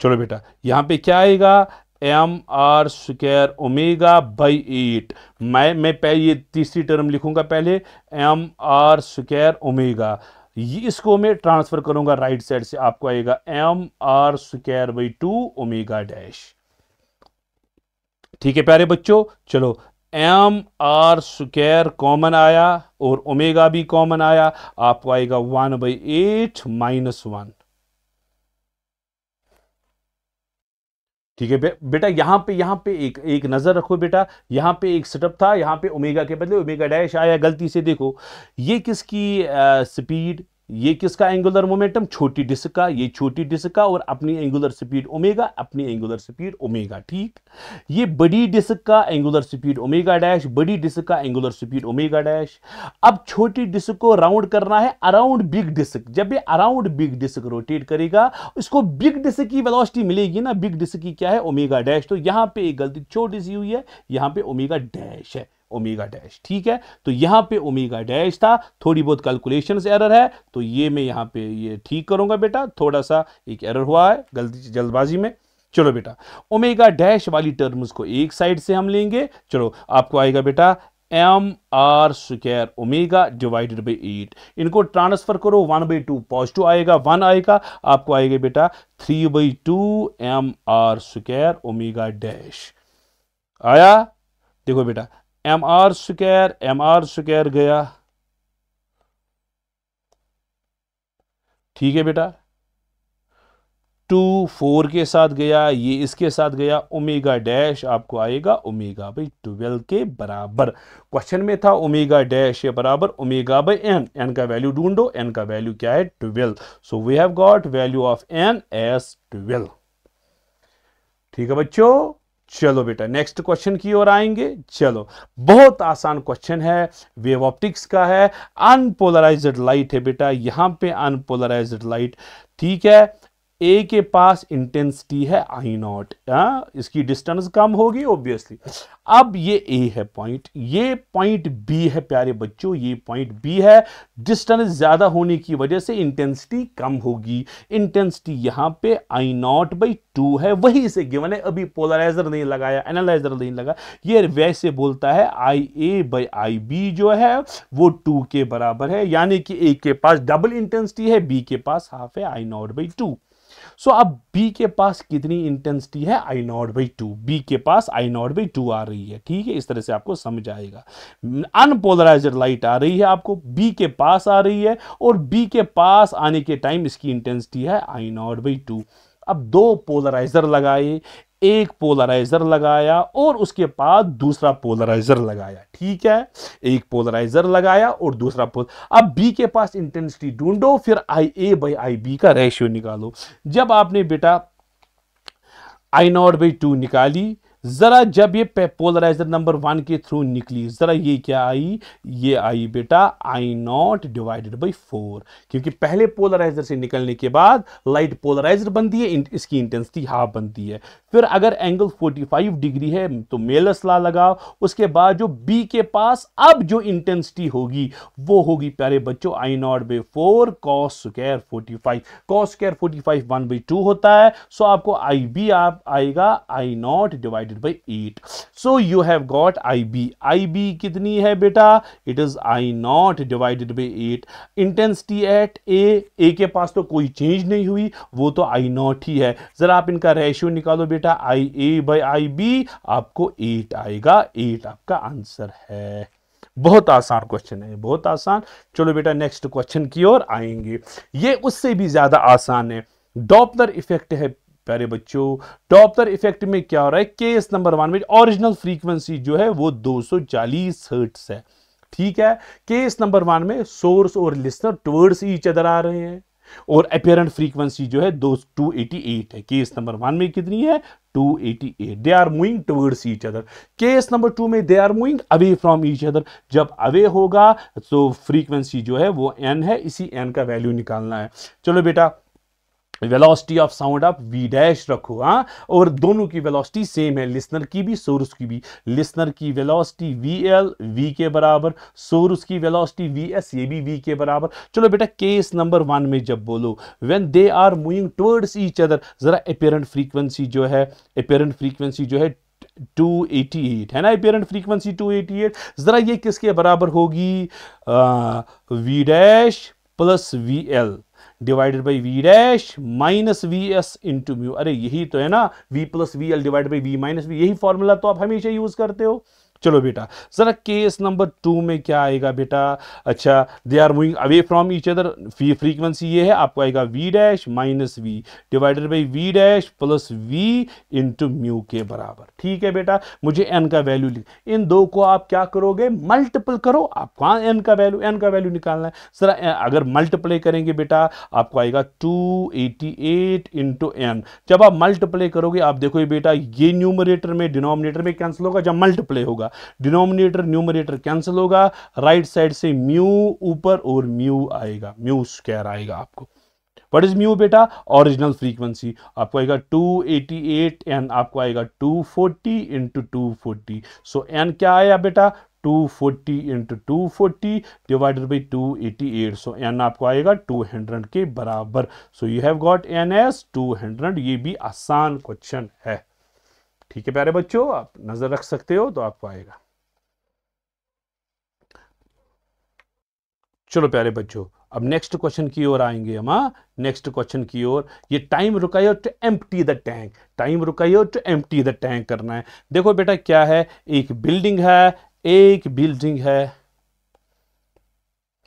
चलो बेटा यहां पे क्या आएगा? M are square omega by 8। मैं पहले ये तीसरी टर्म लिखूंगा, पहले एम आर स्क्वायर ओमेगा, इसको मैं ट्रांसफर करूंगा राइट साइड से, आपको आएगा M are square by 2 omega dash, ठीक है प्यारे बच्चों। चलो एम आर स्क्वायर कॉमन आया और ओमेगा भी कॉमन आया, आपको आएगा 1/8 माइनस 1, ठीक है बेटा। यहां पे एक नजर रखो बेटा, यहां पे एक सेटअप था, यहां पे ओमेगा के बदले ओमेगा डैश आया गलती से। देखो ये किसकी स्पीड, ये किसका एंगुलर मोमेंटम? छोटी डिस्क का, ये छोटी डिस्क का, और अपनी एंगुलर स्पीड ओमेगा, अपनी एंगुलर स्पीड ओमेगा, ठीक। ये बड़ी डिस्क का एंगुलर स्पीड ओमेगा डैश, बड़ी डिस्क का एंगुलर स्पीड ओमेगा डैश। अब छोटी डिस्क को राउंड करना है अराउंड बिग डिस्क, जब ये अराउंड बिग डिस्क रोटेट करेगा, इसको बिग डिस्क की वेलोसिटी मिलेगी ना, बिग डिस्क की क्या है? Omega dash. तो यहां पे एक गलती छोटी सी हुई है, यहां पे ओमेगा डैश है, ओमेगा डैश, ठीक है। तो यहां पे ओमेगा डैश था, थोड़ी बहुत कैलकुलेशन एरर है, तो ये मैं यहां पे ये ठीक करूंगा बेटा, थोड़ा सा एक एरर हुआ है गलती से जल्दबाजी में। चलो बेटा ओमेगा डैश वाली टर्म्स को एक साइड से हम लेंगे। चलो आपको आएगा बेटा M are square omega divided by 8, इनको ट्रांसफर करो, 1/2 पॉजिटिव आएगा, 1 आएगा, आपको आएगा बेटा 3/2 M are square omega dash आया। देखो बेटा एम आर स्क्वायर गया, ठीक है बेटा, 2 4 के साथ गया, ये इसके साथ गया, ओमेगा डैश आपको आएगा ओमेगा बाई 12 के बराबर। क्वेश्चन में था ओमेगा डैश ये बराबर ओमेगा बाई एन, एन का वैल्यू ढूंढो, एन का वैल्यू क्या है? 12। So we have got value of N as 12, ठीक है बच्चों। चलो बेटा नेक्स्ट क्वेश्चन की ओर आएंगे। चलो बहुत आसान क्वेश्चन है, वेव ऑप्टिक्स का है, अनपोलराइज्ड लाइट है बेटा, यहां पे अनपोलराइज्ड लाइट, ठीक है। ए के पास इंटेंसिटी है आई नॉट, इसकी डिस्टेंस कम होगी ऑब्वियसली। अब ये ए है पॉइंट, ये पॉइंट बी है प्यारे बच्चों, ये पॉइंट बी है, डिस्टेंस ज्यादा होने की वजह से इंटेंसिटी कम होगी। इंटेंसिटी यहां पे आई नॉट बाई 2 है, वही से गिवन है, अभी पोलराइजर नहीं लगाया, एनालाइजर नहीं लगा, ये वैसे बोलता है आई ए बाई आई बी जो है वो 2 के बराबर है, यानी कि ए के पास डबल इंटेंसिटी है, बी के पास हाफ है, आई नॉट बाई 2। सो अब बी के पास कितनी इंटेंसिटी है? आई नॉट बाई 2, बी के पास आई नॉट बाई 2 आ रही है, ठीक है। इस तरह से आपको समझ आएगा, अनपोलराइज्ड लाइट आ रही है आपको, बी के पास आ रही है, और बी के पास आने के टाइम इसकी इंटेंसिटी है आई नॉट बाई 2। अब दो पोलराइजर लगाए, एक पोलराइजर लगाया और उसके बाद दूसरा पोलराइजर लगाया, ठीक है, एक पोलराइजर लगाया और दूसरा अब बी के पास इंटेंसिटी ढूंढो, फिर आई ए बाई आई बी का रेशियो निकालो। जब आपने बेटा आई नॉट बाई 2 निकाली, जरा जब ये पोलराइजर नंबर 1 के थ्रू निकली, जरा ये क्या आई? ये आई बेटा आई नॉट डिवाइडेड बाई 4, क्योंकि पहले पोलराइजर से निकलने के बाद लाइट पोलराइजर बनती है, इसकी इंटेंसिटी हाफ बनती है। फिर अगर एंगल 45 डिग्री है तो मेलस लॉ लगाओ, उसके बाद जो बी के पास अब जो इंटेंसिटी होगी वो होगी प्यारे बच्चों I naught by 4 cos square 45, cos square 45 1/2 होता है। सो आपको आई बी आप आएगा आई not divided by 8. So you have got IB. IB कितनी है बेटा? It is I naught divided by 8. Intensity at A के पास तो कोई चेंज नहीं हुई, वो तो I naught ही है। जरा आप इनका रेशियो निकालो बेटा, IA by IB, आपको 8 आएगा, 8 आपका आंसर है। बहुत आसान क्वेश्चन है, बहुत आसान। चलो बेटा नेक्स्ट क्वेश्चन की ओर आएंगे, ये उससे भी ज्यादा आसान है। डॉपलर इफेक्ट है प्यारे बच्चों। डॉपलर इफेक्ट में क्या हो रहा है, केस नंबर 1 में ओरिजिनल फ्रीक्वेंसी जो है वो 240 हर्ट्ज है, ठीक है। केस नंबर 1 में सोर्स और लिसनर टुवर्ड्स ईच अदर आ रहे हैं और अपीरेंट फ्रीक्वेंसी जो है 288 है। केस नंबर 1 में कितनी है, 288। They are moving towards each other. Case number 2 में they are moving away from each other. जब अवे होगा तो फ्रीक्वेंसी जो है वो n है, इसी n का वैल्यू निकालना है। चलो बेटा, वेलोसिटी ऑफ साउंड आप v डैश रखो, हाँ, और दोनों की वेलोसिटी सेम है, लिसनर की भी सोर्स की भी। लिसनर की वेलोसिटी vl v के बराबर, सोर्स की वेलोसिटी vs ये भी v के बराबर। चलो बेटा, केस नंबर 1 में जब बोलो when they are moving towards each other, जरा अपीरेंट फ्रीक्वेंसी जो है 288 है ना, अपीरेंट फ्रीक्वेंसी 288, जरा ये किसके बराबर होगी, v dash plus vl divided by V dash minus V S into mu. अरे यही तो है ना, v plus V L divide by V minus V, यही फॉर्मूला तो आप हमेशा यूज करते हो। चलो बेटा, जरा केस नंबर 2 में क्या आएगा बेटा, अच्छा, they are moving away from each other, frequency ये है, आपको आएगा v dash minus V divided by V dash plus V into mu के बराबर, ठीक है बेटा। मुझे n का वैल्यू लिख, इन दो को आप क्या करोगे, मल्टीपल करो। आपको n का वैल्यू निकालना है। जरा अगर मल्टीप्लाई करेंगे बेटा, आपको आएगा 288 इंटू n। जब आप मल्टीप्लाई करोगे, आप देखो बेटा, ये न्यूमरेटर में डिनोमिनेटर में कैंसिल होगा जब मल्टीप्लाई होगा, डिनोमिनेटर न्यूमरेटर कैंसिल होगा, राइट साइड से म्यू ऊपर और म्यू आएगा, म्यू स्क्वायर आएगा आपको। व्हाट इज म्यू बेटा, ओरिजिनल फ्रीक्वेंसी, आपको आएगा 288, एन आपको आएगा 240 इंटू 240। सो एन क्या आया बेटा, 240 into 240 divided by 288। So N आपको आएगा 200 के बराबर। So you have got N as 200। ये भी आसान क्वेश्चन है, ठीक है प्यारे बच्चों, आप नजर रख सकते हो तो आपको आएगा। चलो प्यारे बच्चों, अब नेक्स्ट क्वेश्चन की ओर आएंगे हम। नेक्स्ट क्वेश्चन की ओर, ये time required to empty the tank, time required to empty the tank करना है। देखो बेटा क्या है, एक बिल्डिंग है,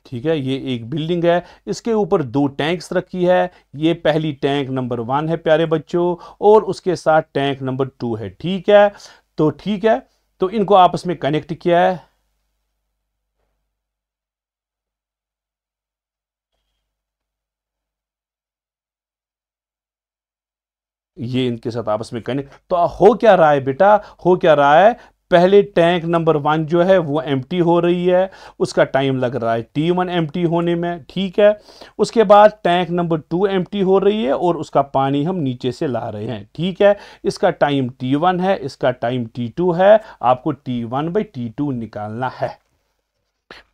ठीक है, ये एक बिल्डिंग है, इसके ऊपर 2 टैंक्स रखी है। ये पहली टैंक नंबर 1 है प्यारे बच्चों, और उसके साथ टैंक नंबर 2 है, ठीक है। तो इनको आपस में कनेक्ट किया है। ये इनके साथ आपस में कनेक्ट, तो हो क्या रहा है बेटा, हो क्या रहा है, पहले टैंक नंबर 1 जो है वो एम्प्टी हो रही है, उसका टाइम लग रहा है T1 एम्प्टी होने में, ठीक है। उसके बाद टैंक नंबर 2 एम्प्टी हो रही है और उसका पानी हम नीचे से ला रहे हैं, ठीक है। इसका टाइम T1 है, इसका टाइम T2 है, आपको T1 बाई T2 निकालना है।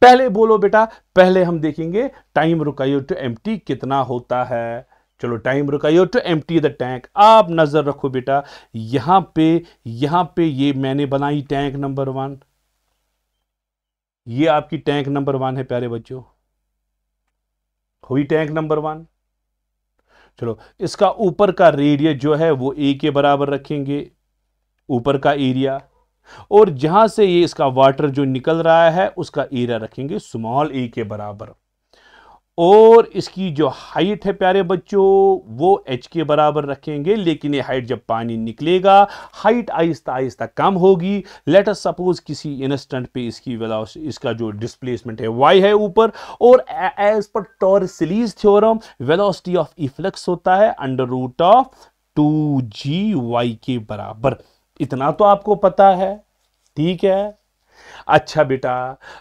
पहले बोलो बेटा, पहले हम देखेंगे टाइम रिक्वायर्ड टू एम्प्टी कितना होता है। चलो, time required to empty the tank, आप नजर रखो बेटा, यहां पे ये मैंने बनाई टैंक नंबर 1, ये आपकी टैंक नंबर 1 है प्यारे बच्चों, हुई टैंक नंबर 1। चलो, इसका ऊपर का रेडियस जो है वो a के बराबर रखेंगे, ऊपर का एरिया, और जहां से ये इसका वाटर जो निकल रहा है उसका एरिया रखेंगे स्मॉल a के बराबर, और इसकी जो हाइट है प्यारे बच्चों वो h के बराबर रखेंगे। लेकिन ये हाइट जब पानी निकलेगा, हाइट आहिस्ता आहिस्ता कम होगी। लेट अस सपोज किसी इंस्टेंट पे इसकी वेलोसिटी, इसका जो डिस्प्लेसमेंट है y है ऊपर, और as per Torricelli's theorem velocity of efflux होता है अंडर रूट ऑफ 2gy के बराबर। इतना तो आपको पता है, ठीक है। अच्छा बेटा,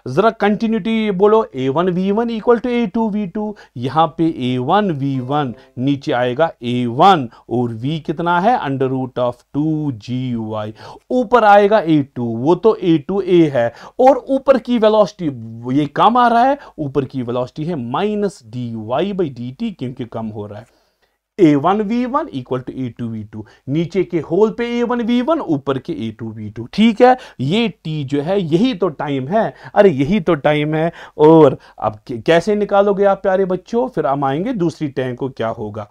जरा कंटिन्यूटी बोलो, a1 v1 equal to a2 v2। यहां पे a1 v1 नीचे आएगा a1, और v कितना है अंडर रूट ऑफ 2gy, ऊपर आएगा a2, वो तो a2a है, और ऊपर की वेलोसिटी ये कम आ रहा है, ऊपर की वेलोसिटी है माइनस dy बाई dt, क्योंकि कम हो रहा है। a1 v1 equal to a2 v2, नीचे के होल पे a1 v1, ऊपर के a2 v2, ठीक है। ये t जो है यही तो टाइम है, अरे यही तो टाइम है। और अब कैसे निकालोगे आप प्यारे बच्चों, फिर हम आएंगे दूसरी टैंक को क्या होगा।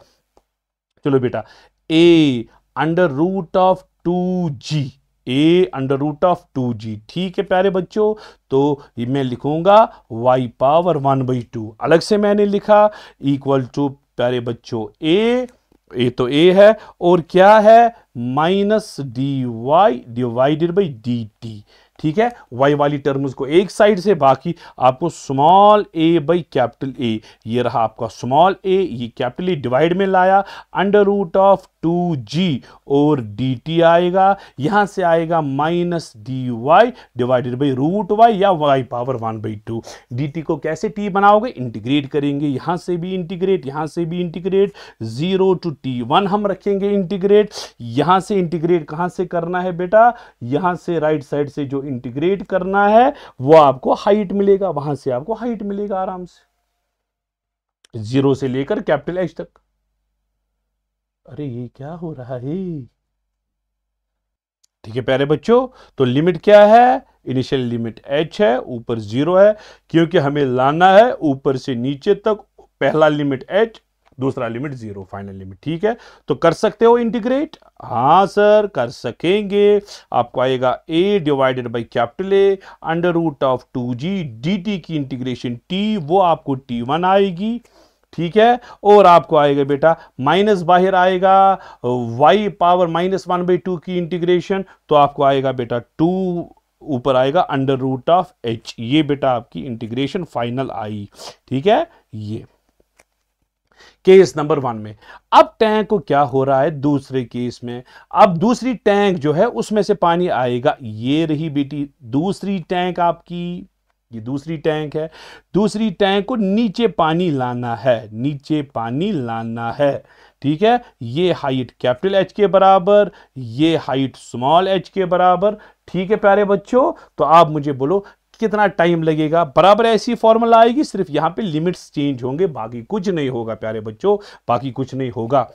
चलो बेटा, a under root of 2g, a under root of 2g, ठीक है प्यारे बच्चों। तो मैं लिखूंगा y पावर 1/2, अलग से मैंने लिखा, इक्वल टू प्यारे बच्चों a ये तो ए है, और क्या है minus D Y divided by D T. ठीक है, y वाली टर्म्स को एक साइड से, बाकी आपको स्मॉल a बाई कैपिटल ए, ये रहा आपका स्मॉल a, ये कैपिटल ए डिवाइड में लाया, अंडर रूट ऑफ 2g और dt आएगा, यहां से आएगा minus D Y divided by root Y या y पावर 1/2। dt को कैसे t बनाओगे, इंटीग्रेट करेंगे, यहां से भी इंटीग्रेट, यहां से भी इंटीग्रेट, 0 to t1 हम रखेंगे इंटीग्रेट। यहां से इंटीग्रेट कहां से करना है बेटा, यहां से राइट साइड से जो इंटीग्रेट करना है वो आपको हाइट मिलेगा, वहां से आपको हाइट मिलेगा आराम से, 0 से लेकर कैपिटल एच तक। अरे ये क्या हो रहा है, ठीक है प्यारे बच्चों, तो लिमिट क्या है, इनिशियल लिमिट h है, ऊपर 0 है, क्योंकि हमें लाना है ऊपर से नीचे तक, पहला लिमिट h, दूसरा लिमिट 0, फाइनल लिमिट। ठीक है, तो कर सकते हो इंटीग्रेट, हाँ सर कर सकेंगे। आपको आएगा a divided by capital A under root of 2g dt की इंटीग्रेशन t, वो आपको t1 आएगी। ठीक है, और आपको आएगा बेटा माइनस बाहर आएगा, y पावर -1/2 की इंटीग्रेशन, तो आपको आएगा बेटा 2 ऊपर आएगा अंडर रूट ऑफ h, ये बेटा आपकी इंटीग्रेशन फाइनल आई। ठीक है, ये केस नंबर 1 में। अब टैंक को क्या हो रहा है दूसरे केस में, अब दूसरी टैंक जो है उसमें से पानी आएगा, ये रही बेटी दूसरी टैंक आपकी, ये दूसरी टैंक है, दूसरी टैंक को नीचे पानी लाना है, नीचे पानी लाना है। ठीक है, ये हाइट कैपिटल एच के बराबर, ये हाइट स्मॉल एच के बराबर। ठीक है प्यारे बच्चों, तो आप मुझे बोलो कितना टाइम लगेगा, बराबर ऐसी फॉर्मूला आएगी, सिर्फ यहां पे लिमिट्स चेंज होंगे, बाकी कुछ नहीं होगा प्यारे बच्चों, बाकी कुछ नहीं होगा।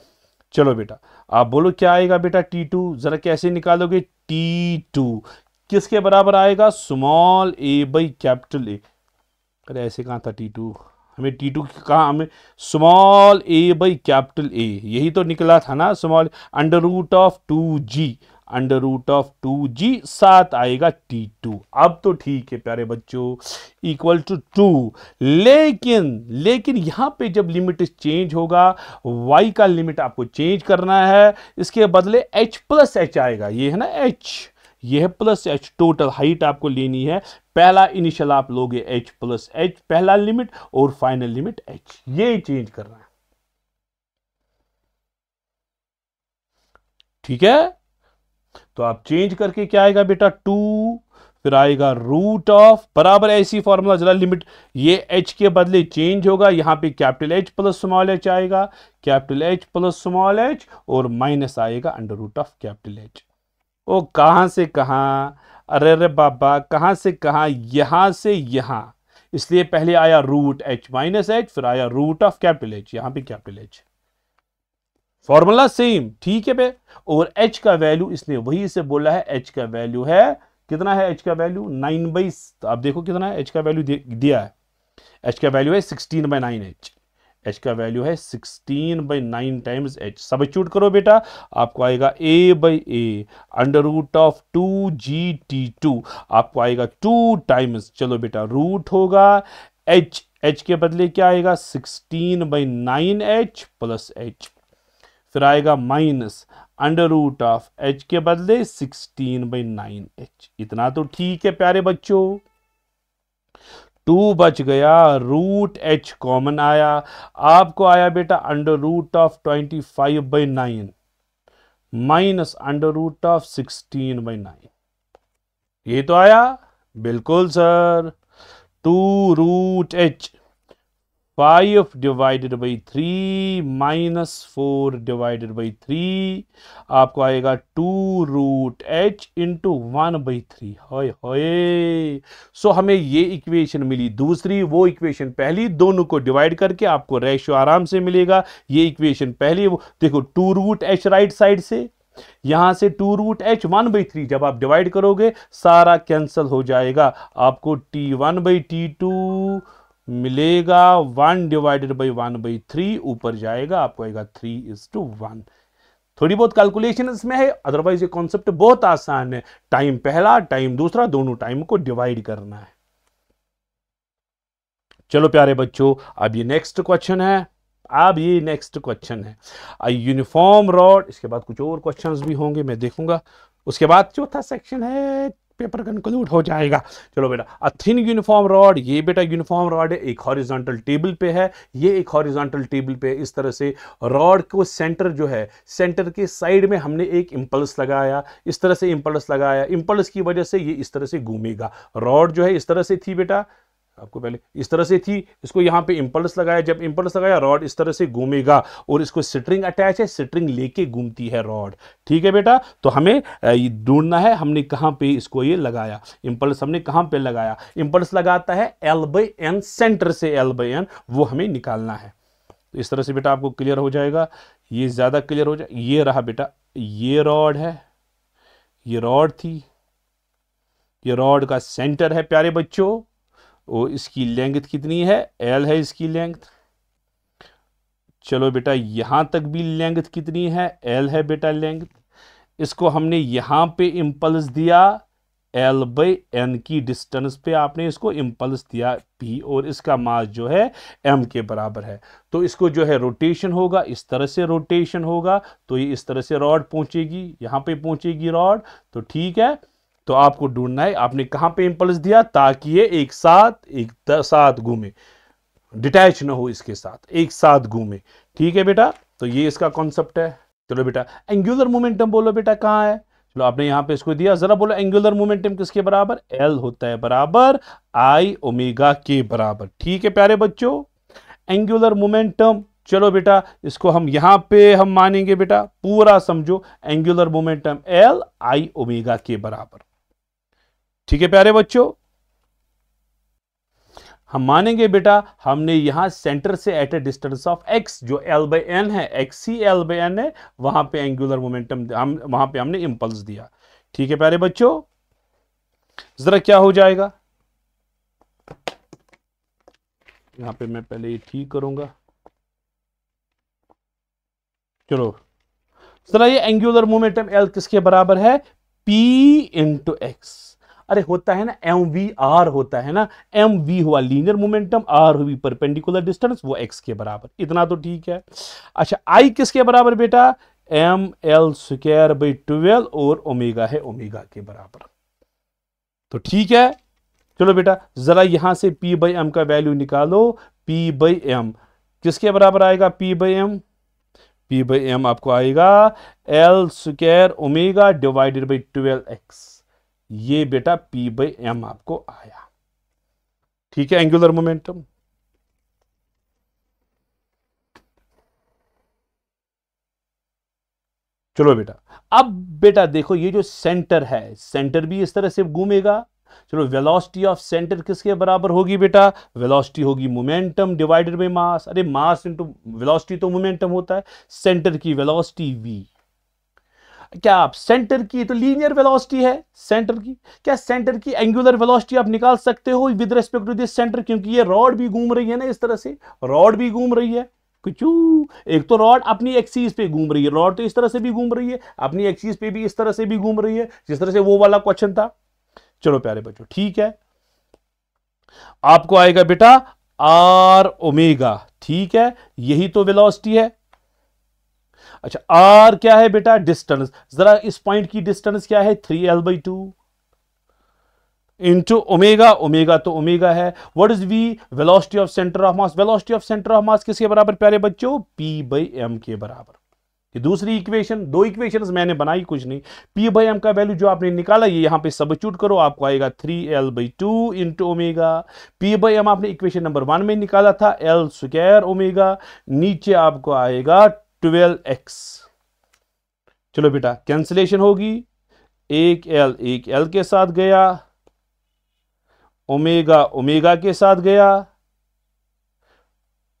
चलो बेटा आप बोलो क्या आएगा बेटा T2, जरा कैसे निकालोगे, T2 किसके बराबर आएगा, small a by capital A. अरे ऐसे कहां था T2, हमें T2 कहा, हमें small a by capital A, यही तो निकला था ना, small under root of 2g, under root of 2g, साथ आएगा T2। अब तो ठीक है प्यारे बच्चों, इक्वल टू 2, लेकिन यहां पे जब लिमिट चेंज होगा, y का लिमिट आपको चेंज करना है, इसके बदले h प्लस एच आएगा, ये है ना h, ये है प्लस एच, टोटल हाइट आपको लेनी है, पहला इनिशियल आप लोगे h प्लस एच, पहला लिमिट, और फाइनल लिमिट h, ये चेंज करना है। ठीक है, तो आप चेंज करके क्या आएगा बेटा 2, फिर आएगा रूट ऑफ, बराबर ऐसी फॉर्मूला, जरा लिमिट ये h के बदले चेंज होगा, यहां पे capital H plus small h आएगा, capital H plus small h, और माइनस आएगा under root of capital H। ओ कहां से कहां, अरे बाबा कहां से कहां, यहां से यहां, इसलिए पहले आया रूट h माइनस h, फिर आया रूट ऑफ कैपिटल H, यहां पे कैपिटल H, फॉर्मूला सेम। ठीक है बे, और h का वैल्यू इसने वही से बोला है, h का वैल्यू है कितना है, h का वैल्यू 9/, आप देखो कितना है h का वैल्यू दिया है, h का वैल्यू है 16/9, h का वैल्यू है 16/9 टाइम्स h, सब्स्टिट्यूट करो बेटा, आपको आएगा a by A under root of 2g/t2, आपको आएगा 2 टाइम्स, चलो बेटा रूट होगा h के बदले क्या आएगा 16/9h प्लस h, फिर आएगा minus under root of h के बदले 16/9h। इतना तो ठीक है प्यारे बच्चों, 2 बच गया, रूट h कॉमन आया, आपको आया बेटा under root of 25/9 minus under root of 16/9, ये तो आया, बिल्कुल sir, 2 root h 5 divided by 3 minus 4 divided by 3, आपको आएगा 2 रूट h इंटू 1/3। होए होए, सो हमें ये इक्वेशन मिली दूसरी, वो इक्वेशन पहली, दोनों को डिवाइड करके आपको रेशियो आराम से मिलेगा। ये इक्वेशन पहली, वो देखो 2 रूट h राइट साइड से, यहां से 2 रूट h 1/3, जब आप डिवाइड करोगे सारा कैंसिल हो जाएगा, आपको t1/t2 मिलेगा 1 डिवाइडेड बाई 1/3, ऊपर जाएगा आपको आएगा 3:1। थोड़ी बहुत कैलकुलेशन इसमें है, अदरवाइज ये कॉन्सेप्ट बहुत आसान है, टाइम पहला टाइम दूसरा, दोनों टाइम को डिवाइड करना है। चलो प्यारे बच्चों, अब ये नेक्स्ट क्वेश्चन है, अब ये नेक्स्ट क्वेश्चन है, यूनिफॉर्म रॉड, इसके बाद कुछ और क्वेश्चंस भी होंगे मैं देखूंगा, उसके बाद चौथा सेक्शन है, पेपर कंक्लूड हो जाएगा। चलो बेटा, अ थिन यूनिफॉर्म रॉड, ये बेटा यूनिफॉर्म रॉड है, एक हॉरिजॉन्टल टेबल पे है, ये एक हॉरिजॉन्टल टेबल पे इस तरह से रॉड को सेंटर जो है, सेंटर के साइड में हमने एक इंपल्स लगाया, इस तरह से इंपल्स लगाया, इंपल्स की वजह से ये इस तरह से घूमेगा। रॉड जो है इस तरह से थी बेटा, आपको पहले इस तरह से थी, इसको यहां पे इंपल्स लगाया, जब इंपल्स लगाया रॉड इस तरह से घूमेगा, और इसको स्ट्रिंग अटैच है, स्ट्रिंग लेके घूमती है रॉड। ठीक है बेटा, तो हमें ढूंढना है हमने कहां पे इसको ये लगाया, इंपल्स हमने कहां पे लगाया, इंपल्स लगाता है L/N, सेंटर से L/N, वो हमें निकालना है। तो इस तरह से बेटा आपको क्लियर हो जाएगा, ये ज्यादा क्लियर हो जाए। ये रहा बेटा, ये रॉड है, ये रॉड थी, ये रॉड का सेंटर है प्यारे बच्चों, और इसकी लेंथ कितनी है, L है इसकी लेंथ। चलो बेटा यहां तक भी लेंथ कितनी है, L है बेटा लेंथ। इसको हमने यहां पे इंपल्स दिया L/N की डिस्टेंस पे, आपने इसको इंपल्स दिया P, और इसका मास जो है M के बराबर है। तो इसको जो है रोटेशन होगा, इस तरह से रोटेशन होगा, तो ये इस तरह से रॉड पहुंचेगी, यहां पे पहुंचेगी रॉड। तो ठीक है, तो आपको ढूंढना है आपने कहां पे इंपल्स दिया, ताकि ये एक साथ घूमे, डिटैच ना हो, इसके साथ एक साथ घूमे। ठीक है बेटा, तो ये इसका कॉन्सेप्ट है। चलो बेटा, एंगुलर मोमेंटम बोलो बेटा कहां है, चलो आपने यहां पे इसको दिया, जरा बोलो एंगुलर मोमेंटम किसके बराबर, L होता है बराबर I ओमेगा के बराबर। ठीक है प्यारे बच्चों, एंगुलर मोमेंटम, चलो बेटा इसको हम यहां पे हम मानेंगे बेटा, पूरा समझो, angular momentum L I omega के बराबर। ठीक है प्यारे बच्चों, हम मानेंगे बेटा हमने यहां सेंटर से at a distance of x, जो L/N है, x ही L/N है, वहां पे एंगुलर मोमेंटम हम वहां पे हमने इंपल्स दिया। ठीक है प्यारे बच्चों, जरा क्या हो जाएगा, यहां पे मैं पहले ये ठीक करूंगा। चलो जरा, ये एंगुलर मोमेंटम L किसके बराबर है, P इंटू एक्स। अरे होता है ना MVR, होता है ना, MV हुआ लीनियर मोमेंटम, R हुई परपेंडिकुलर डिस्टेंस, वो x के बराबर, इतना तो ठीक है। अच्छा I किसके बराबर बेटा, ML² और ओमेगा है ओमेगा के बराबर। तो ठीक है, चलो बेटा जरा यहां से P/M का वैल्यू निकालो, P/M किसके बराबर आएगा, P/M आपको आएगा L² omega divided by 12x, ये बेटा P/M आपको आया। ठीक है, एंगुलर मोमेंटम। चलो बेटा, अब बेटा देखो ये जो सेंटर है, सेंटर भी इस तरह से घूमेगा। चलो वेलोसिटी ऑफ सेंटर किसके बराबर होगी बेटा, वेलोसिटी होगी मोमेंटम डिवाइडेड बाय मास। अरे मास इनटू वेलोसिटी तो मोमेंटम होता है, सेंटर की वेलोसिटी v। क्या आप सेंटर की तो लीनियर वेलोसिटी है सेंटर की, क्या सेंटर की एंगुलर वेलोसिटी आप निकाल सकते हो with respect to this centre, क्योंकि ये रॉड भी घूम रही है ना, इस तरह से रॉड भी घूम रही है। कुछ एक तो रॉड अपनी एक्सिस पे घूम रही है, रॉड तो इस तरह से भी घूम रही है, अपनी एक्सिस पे भी इस तरह से भी घूम रही है, जिस तरह से वो वाला क्वेश्चन था। चलो प्यारे बच्चों, ठीक है, आपको आएगा बेटा R ओमेगा। ठीक है, यही तो वेलोसिटी है। अच्छा R क्या है बेटा, डिस्टेंस, जरा इस पॉइंट की डिस्टेंस क्या है, 3L/2 इंटू ओमेगा, ओमेगा तो ओमेगा है। What is V, velocity of centre of mass, velocity of centre of mass किसके बराबर प्यारे बच्चों, P/M के बराबर। ये दूसरी इक्वेशन, दो इक्वेशंस मैंने बनाई कुछ नहीं, P/M का वैल्यू जो आपने निकाला ये यहां पे सब्स्टिट्यूट करो, आपको आएगा 3L/2 इंटू ओमेगा। P/M आपने इक्वेशन नंबर 1 में निकाला था L² ओमेगा, नीचे आपको आएगा 12x। चलो बेटा कैंसिलेशन होगी, एक L के साथ गया, ओमेगा ओमेगा के साथ गया,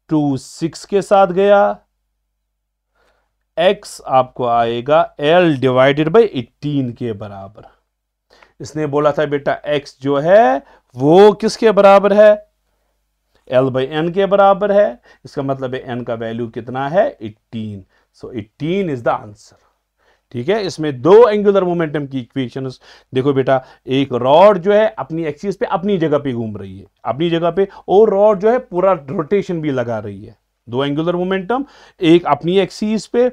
2 6 के साथ गया, x आपको आएगा L डिवाइडेड बाई 18 के बराबर। इसने बोला था बेटा x जो है वो किसके बराबर है, L/N के बराबर है, इसका मतलब है n का वैल्यू कितना है, 18। सो 18 इज द आंसर। ठीक है, इसमें दो एंगुलर मोमेंटम की इक्वेशंस देखो बेटा, एक रॉड जो है अपनी एक्सिस पे अपनी जगह पे घूम रही है, अपनी जगह पे, और रॉड जो है पूरा रोटेशन भी लगा रही है, दो एंगुलर मोमेंटम, एक अपनी एक्सिस पे,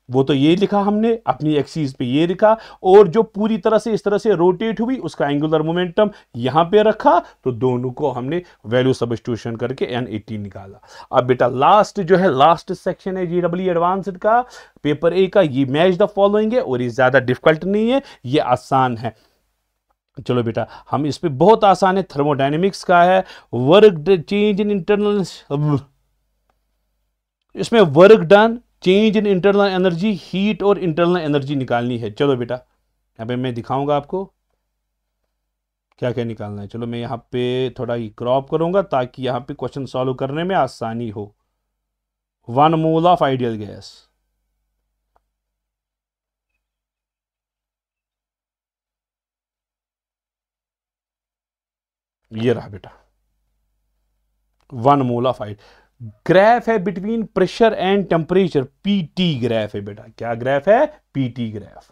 वो तो ये लिखा हमने, अपनी एक्सिस पे ये लिखा, और जो पूरी तरह से इस तरह से रोटेट हुई उसका एंगुलर मोमेंटम यहां पे रखा, तो दोनों को हमने वैल्यू सब्स्टिट्यूशन करके n80 निकाला। अब बेटा लास्ट जो है, लास्ट सेक्शन है जेडब्ल्यू एडवांस्ड का पेपर ए का, ये मैच द फॉलोइंग है, और ये ज्यादा डिफिकल्ट नहीं है, ये आसान है। चलो बेटा हम इस पे, बहुत आसान है, थर्मोडायनेमिक्स का है। वर्क चेंज इन इंटरनल, इसमें work done, change in internal energy, heat और इंटरनल एनर्जी निकालनी है। चलो बेटा यहां पे मैं दिखाऊंगा आपको क्या क्या निकालना है। चलो मैं यहां पे थोड़ा ही क्रॉप करूंगा ताकि यहां पे क्वेश्चन सॉल्व करने में आसानी हो। 1 मोल ऑफ आइडियल गैस, ये रहा बेटा 1 मोल ऑफ आइडियल। ग्राफ है between pressure and temperature, PT graph है बेटा। क्या ग्राफ है? PT graph.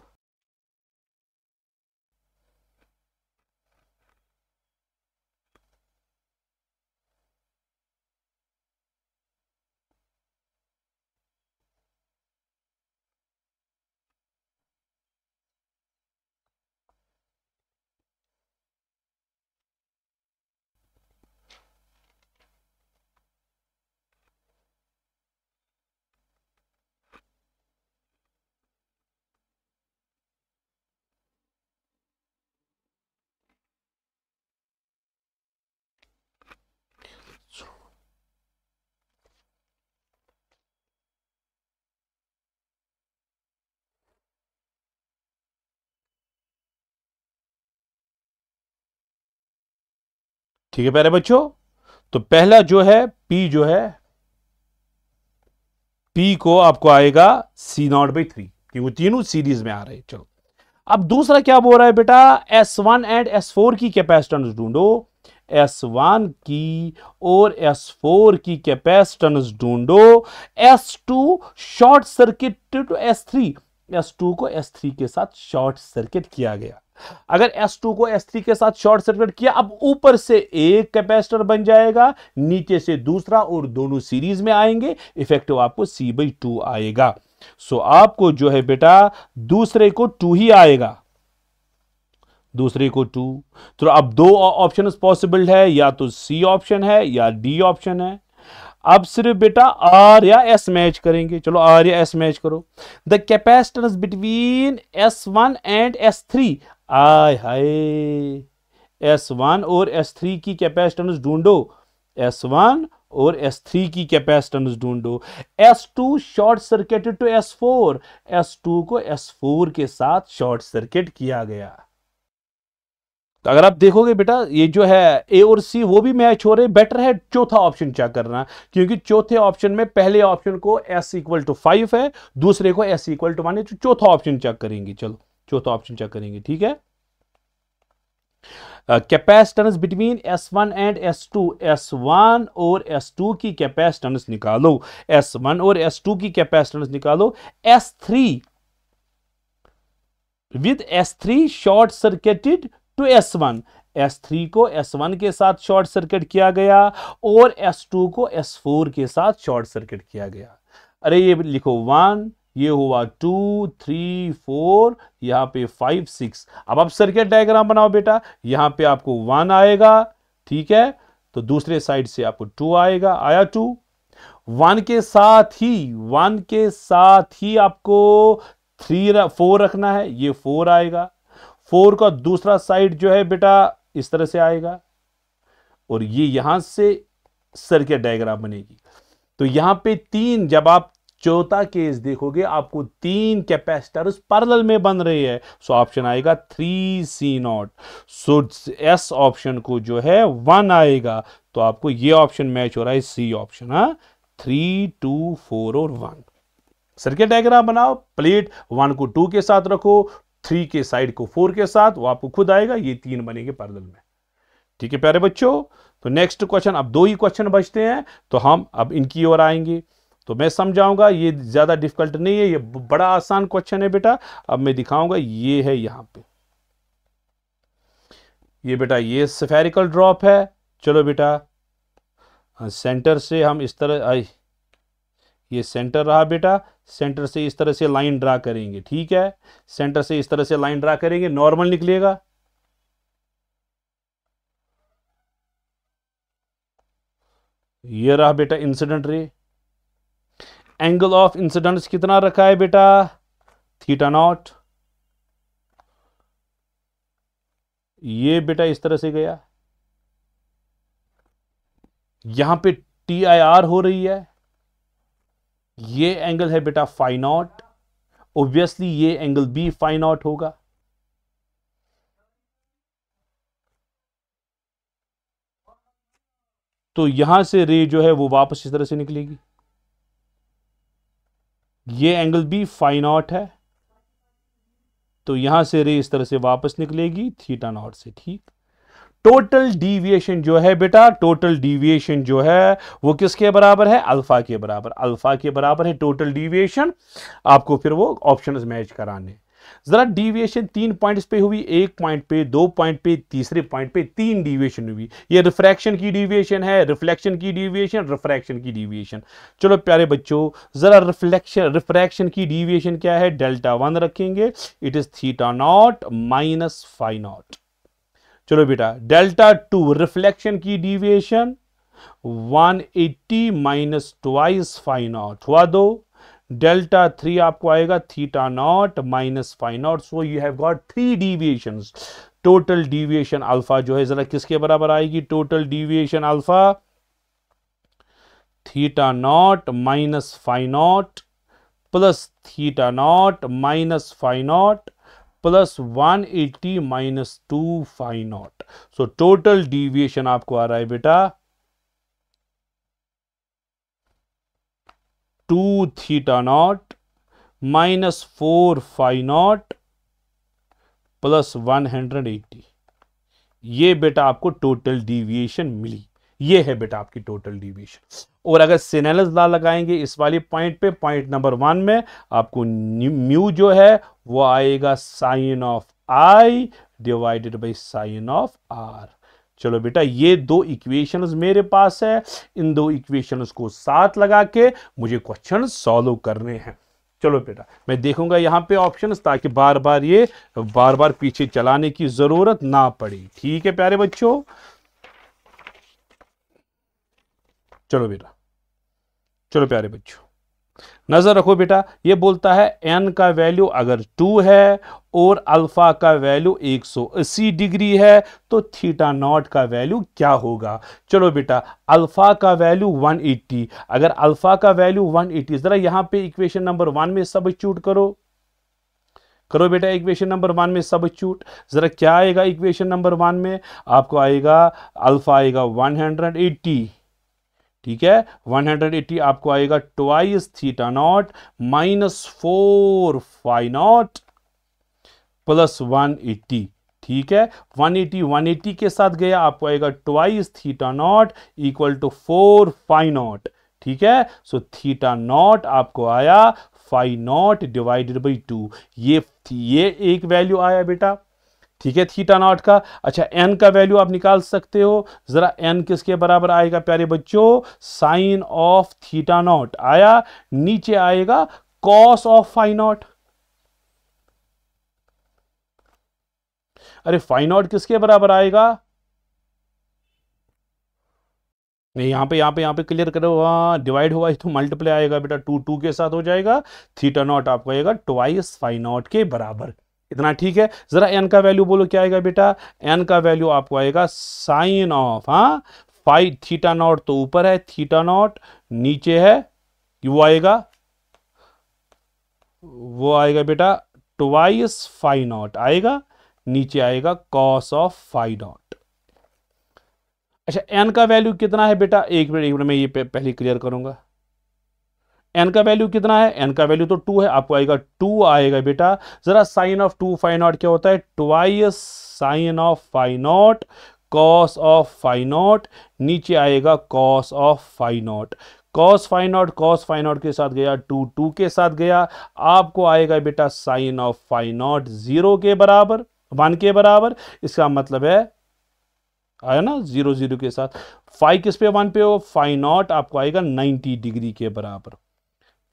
ठीक है प्यारे बच्चों, तो पहला जो है P जो है, P को आपको आएगा C0/3, क्योंकि तीनों सीरीज में आ रहे हैं। चलो अब दूसरा क्या बोल रहा है बेटा, S1 एंड S4 की कैपेसिटेंस ढूंढो। S1 की और S4 की कैपेसिटेंस ढूंढो। S2 short circuit to S3, S2 को S3 के साथ शॉर्ट सर्किट किया गया। अगर S2 को S3 के साथ शॉर्ट सर्किट किया, अब ऊपर से एक कैपेसिटर बन जाएगा, नीचे से दूसरा, और दोनों सीरीज में आएंगे, इफेक्टिव आपको C/2 आएगा। सो आपको जो है बेटा दूसरे को 2 ही आएगा, दूसरे को 2। तो अब दो ऑप्शन पॉसिबल है, या तो C ऑप्शन है या D ऑप्शन है। अब सिर्फ बेटा R या S मैच करेंगे। चलो R या S मैच करो। The capacitance between S1 and S3, I hi, S1 और S3 की कैपेसिटेंस ढूंढो। S1 और S3 की कैपेसिटेंस ढूंढो। S2 short circuited to S4, S2 को S4 के साथ शॉर्ट सर्किट किया गया। तो अगर आप देखोगे बेटा ये जो है ए और सी वो भी मैच हो रहे, बेटर है चौथा ऑप्शन चेक करना, क्योंकि चौथे ऑप्शन में पहले ऑप्शन को S=5 है, दूसरे को S=1 है, तो चौथा ऑप्शन चेक करेंगे। चलो चौथा ऑप्शन चेक करेंगे, ठीक है। Capacitance between S1 and S2, S1 और S2 की कैपेसिटेंस निकालो। S1 और S2 की कैपेसिटेंस निकालो। S3 with S3 short circuited to S1, S3 को S1 के साथ शॉर्ट सर्किट किया गया और S2 को S4 के साथ शॉर्ट सर्किट किया गया। अरे ये लिखो 1, ये हुआ 2, 3, 4, यहां पे 5, 6। अब आप सर्किट डायग्राम बनाओ बेटा, यहां पे आपको 1 आएगा, ठीक है, तो दूसरे साइड से आपको 2 आएगा, आया 2। 1 के साथ ही आपको 4 रखना है, ये 4 आएगा। 4 का दूसरा साइड जो है बेटा इस तरह से आएगा, और ये यहां से सर्किट डायग्राम बनेगी। तो यहां पे 3, जब आप चौथा केस देखोगे आपको 3 कैपेसिटर्स पैरेलल में बन रहे हैं, सो ऑप्शन आएगा 3C0। सो एस ऑप्शन को जो है 1 आएगा, तो आपको ये ऑप्शन मैच हो रहा है सी ऑप्शन। 3, 2, 4 और 1। सर्किट डायग्राम बनाओ, प्लेट 1 को 2 के साथ रखो, 3 के साइड को 4 के साथ, वो आपको खुद आएगा, ये 3 बनेंगे पैरेलल में। ठीक है प्यारे बच्चों, तो नेक्स्ट क्वेश्चन, अब 2 ही क्वेश्चन बचते हैं, तो हम अब इनकी ओर आएंगे। तो मैं समझाऊंगा, ये ज्यादा डिफिकल्ट नहीं है, ये बड़ा आसान क्वेश्चन है बेटा। अब मैं दिखाऊंगा, ये है यहां पे, ये बेटा ये स्फेरिकल ड्रॉप है। चलो बेटा सेंटर से हम इस तरह आई, ये सेंटर रहा बेटा, सेंटर से इस तरह से लाइन ड्रा करेंगे, ठीक है, सेंटर से इस तरह से लाइन ड्रा करेंगे, नॉर्मल निकलेगा। ये रहा बेटा incident ray. Angle of incidence कितना रखा है बेटा, थीटा नॉट। ये बेटा इस तरह से गया, यहां पे टी आई आर हो रही है, ये एंगल है बेटा फाई नॉट, ऑब्वियसली ये एंगल भी फाई नॉट होगा। तो यहां से रे जो है वो वापस इस तरह से निकलेगी, ये एंगल भी फाई नॉट है, तो यहां से रे इस तरह से वापस निकलेगी थीटा नॉट से, ठीक। टोटल डिविएशन जो है बेटा, टोटल डिविएशन जो है वो किसके बराबर है, अल्फा के बराबर, अल्फा के बराबर है टोटल डिविएशन। आपको फिर वो ऑप्शंस मैच कराने। जरा डिविएशन 3 पॉइंट्स पे हुई, 1 पॉइंट पे, 2 पॉइंट पे, तीसरे पॉइंट पे 3 डिविएशन हुई। ये रिफ्रैक्शन की डिविएशन है, रिफ्लेक्शन की डिविएशन, रिफ्रैक्शन की डिविएशन। चलो प्यारे बच्चों, जरा रिफ्रैक्शन की डिविएशन क्या है, डेल्टा 1 रखेंगे, it is theta naught minus phi naught. चलो बेटा, डेल्टा 2 रिफ्लेक्शन की deviation 180 minus twice phi naught हुआ 2। डेल्टा 3 आपको आएगा theta naught minus phi naught. So you have got 3 deviations. Total deviation alpha जो है जरा किसके बराबर आएगी, total deviation alpha theta naught minus phi naught plus theta naught minus phi naught plus 180 minus 2 phi naught. So total deviation आपको आ रहा है बेटा 2 theta naught minus 4 phi naught plus 180। ये बेटा आपको टोटल डिविएशन मिली। ये है बेटा आपकी टोटल डिविएशन। और अगर सिनेलस लॉ लगाएंगे इस वाले पॉइंट पे, पॉइंट नंबर 1 में, आपको म्यू जो है वो आएगा sine of I divided by sine of R. चलो बेटा, ये 2 इक्वेशंस मेरे पास है, इन 2 इक्वेशंस को साथ लगा के मुझे क्वेश्चन सॉल्व करने हैं। चलो बेटा, मैं देखूंगा यहां पे ऑप्शंस, ताकि बार बार पीछे चलाने की जरूरत ना पड़े। ठीक है प्यारे बच्चों, चलो बेटा, चलो प्यारे बच्चों, नजर रखो बेटा। ये बोलता है n का वैल्यू अगर 2 है और अल्फा का वैल्यू 180 डिग्री है तो थीटा नॉट का वैल्यू क्या होगा। चलो बेटा, अल्फा का वैल्यू 180, अगर अल्फा का वैल्यू 180, जरा यहां पे इक्वेशन नंबर 1 में सब्स्टिट्यूट करो बेटा, इक्वेशन नंबर 1 में सब्स्टिट्यूट। जरा क्या आएगा इक्वेशन नंबर 1 में, आपको आएगा अल्फा आएगा 180, ठीक है, 180 आपको आएगा twice theta naught minus 4 phi naught plus 180, ठीक है, 180 के साथ गया, आपको आएगा twice theta naught equal to 4 phi naught, ठीक है। सो थीटा नॉट आपको आया फाई नॉट डिवाइडेड बाई 2। ये एक वैल्यू आया बेटा, ठीक है, थीटा नॉट का। अच्छा, एन का वैल्यू आप निकाल सकते हो। जरा एन किसके बराबर आएगा प्यारे बच्चों, साइन ऑफ थीटा नॉट आया, नीचे आएगा कॉस ऑफ फाई नॉट। अरे फाई नॉट किसके बराबर आएगा, नहीं यहां पे क्लियर करो, डिवाइड हुआ है तो मल्टीप्लाई आएगा बेटा, 2 के साथ हो जाएगा, थीटा नॉट आपको आएगा ट्वाइस फाई नॉट के बराबर। इतना ठीक है। जरा एन का वैल्यू बोलो क्या आएगा बेटा, एन का वैल्यू आपको आएगा sine of phi, theta naught तो ऊपर है, थीटा नॉट नीचे है, वो आएगा बेटा ट्वाइस फाई नॉट आएगा, नीचे आएगा कॉस ऑफ फाई नॉट। अच्छा, एन का वैल्यू कितना है बेटा, एक मिनट मैं ये पहले क्लियर करूंगा। एन का वैल्यू कितना है, एन का वैल्यू तो 2 है, आपको आएगा 2 आएगा बेटा। जरा साइन ऑफ 2 फाई नॉट क्या होता है, twice sine of phi naught cos of phi naught, नीचे आएगा cos of phi naught. Cos phi naught के साथ गया, 2 के साथ गया, आपको आएगा बेटा साइन ऑफ फाई नॉट 0 के बराबर, 1 के बराबर। इसका मतलब है आया ना 0 के साथ, फाई किस पे 1 पे हो, फाई नॉट आपको आएगा 90 डिग्री के बराबर।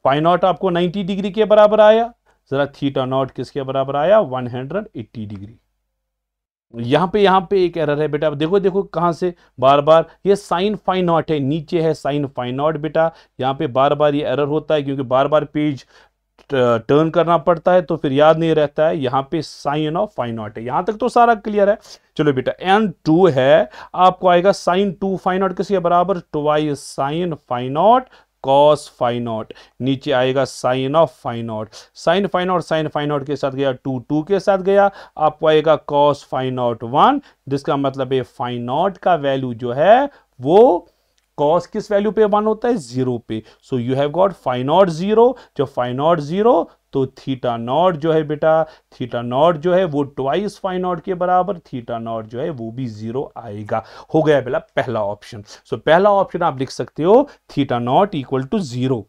फाई नॉट आपको 90 डिग्री के बराबर आया, जरा थीटा नॉट किसके बराबर आया, 180 डिग्री। यहां पे एक एरर है बेटा, देखो देखो कहां से बार बार ये साइन फाई नॉट है, नीचे है साइन फाई नॉट बेटा, यहां पे बार बार ये एरर होता है क्योंकि बार बार पेज टर्न करना पड़ता है तो फिर याद नहीं रहता है। यहां पे साइन ऑफ फाई नॉट है, यहां तक तो सारा क्लियर है। चलो बेटा n2 है, आपको आएगा साइन 2 फाई नॉट किसके बराबर, twice sine phi naught cos phi naught, नीचे आएगा sine of phi naught, sine phi naught के साथ गया 2 के साथ गया, आपको आएगा कॉस फाई नॉट 1, जिसका मतलब है फाई नॉट का वैल्यू जो है वो कॉस किस वैल्यू पे 1 होता है, 0 पे। So you have got phi naught 0, जब फाई नॉट 0 तो थीटा नॉट जो है बेटा, थीटा नॉट जो है वो ट्वाइस फाई नॉट के बराबर, थीटा नॉट जो है वो भी 0 आएगा। हो गया बेटा पहला ऑप्शन। सो पहला ऑप्शन आप लिख सकते हो theta naught equal to 0,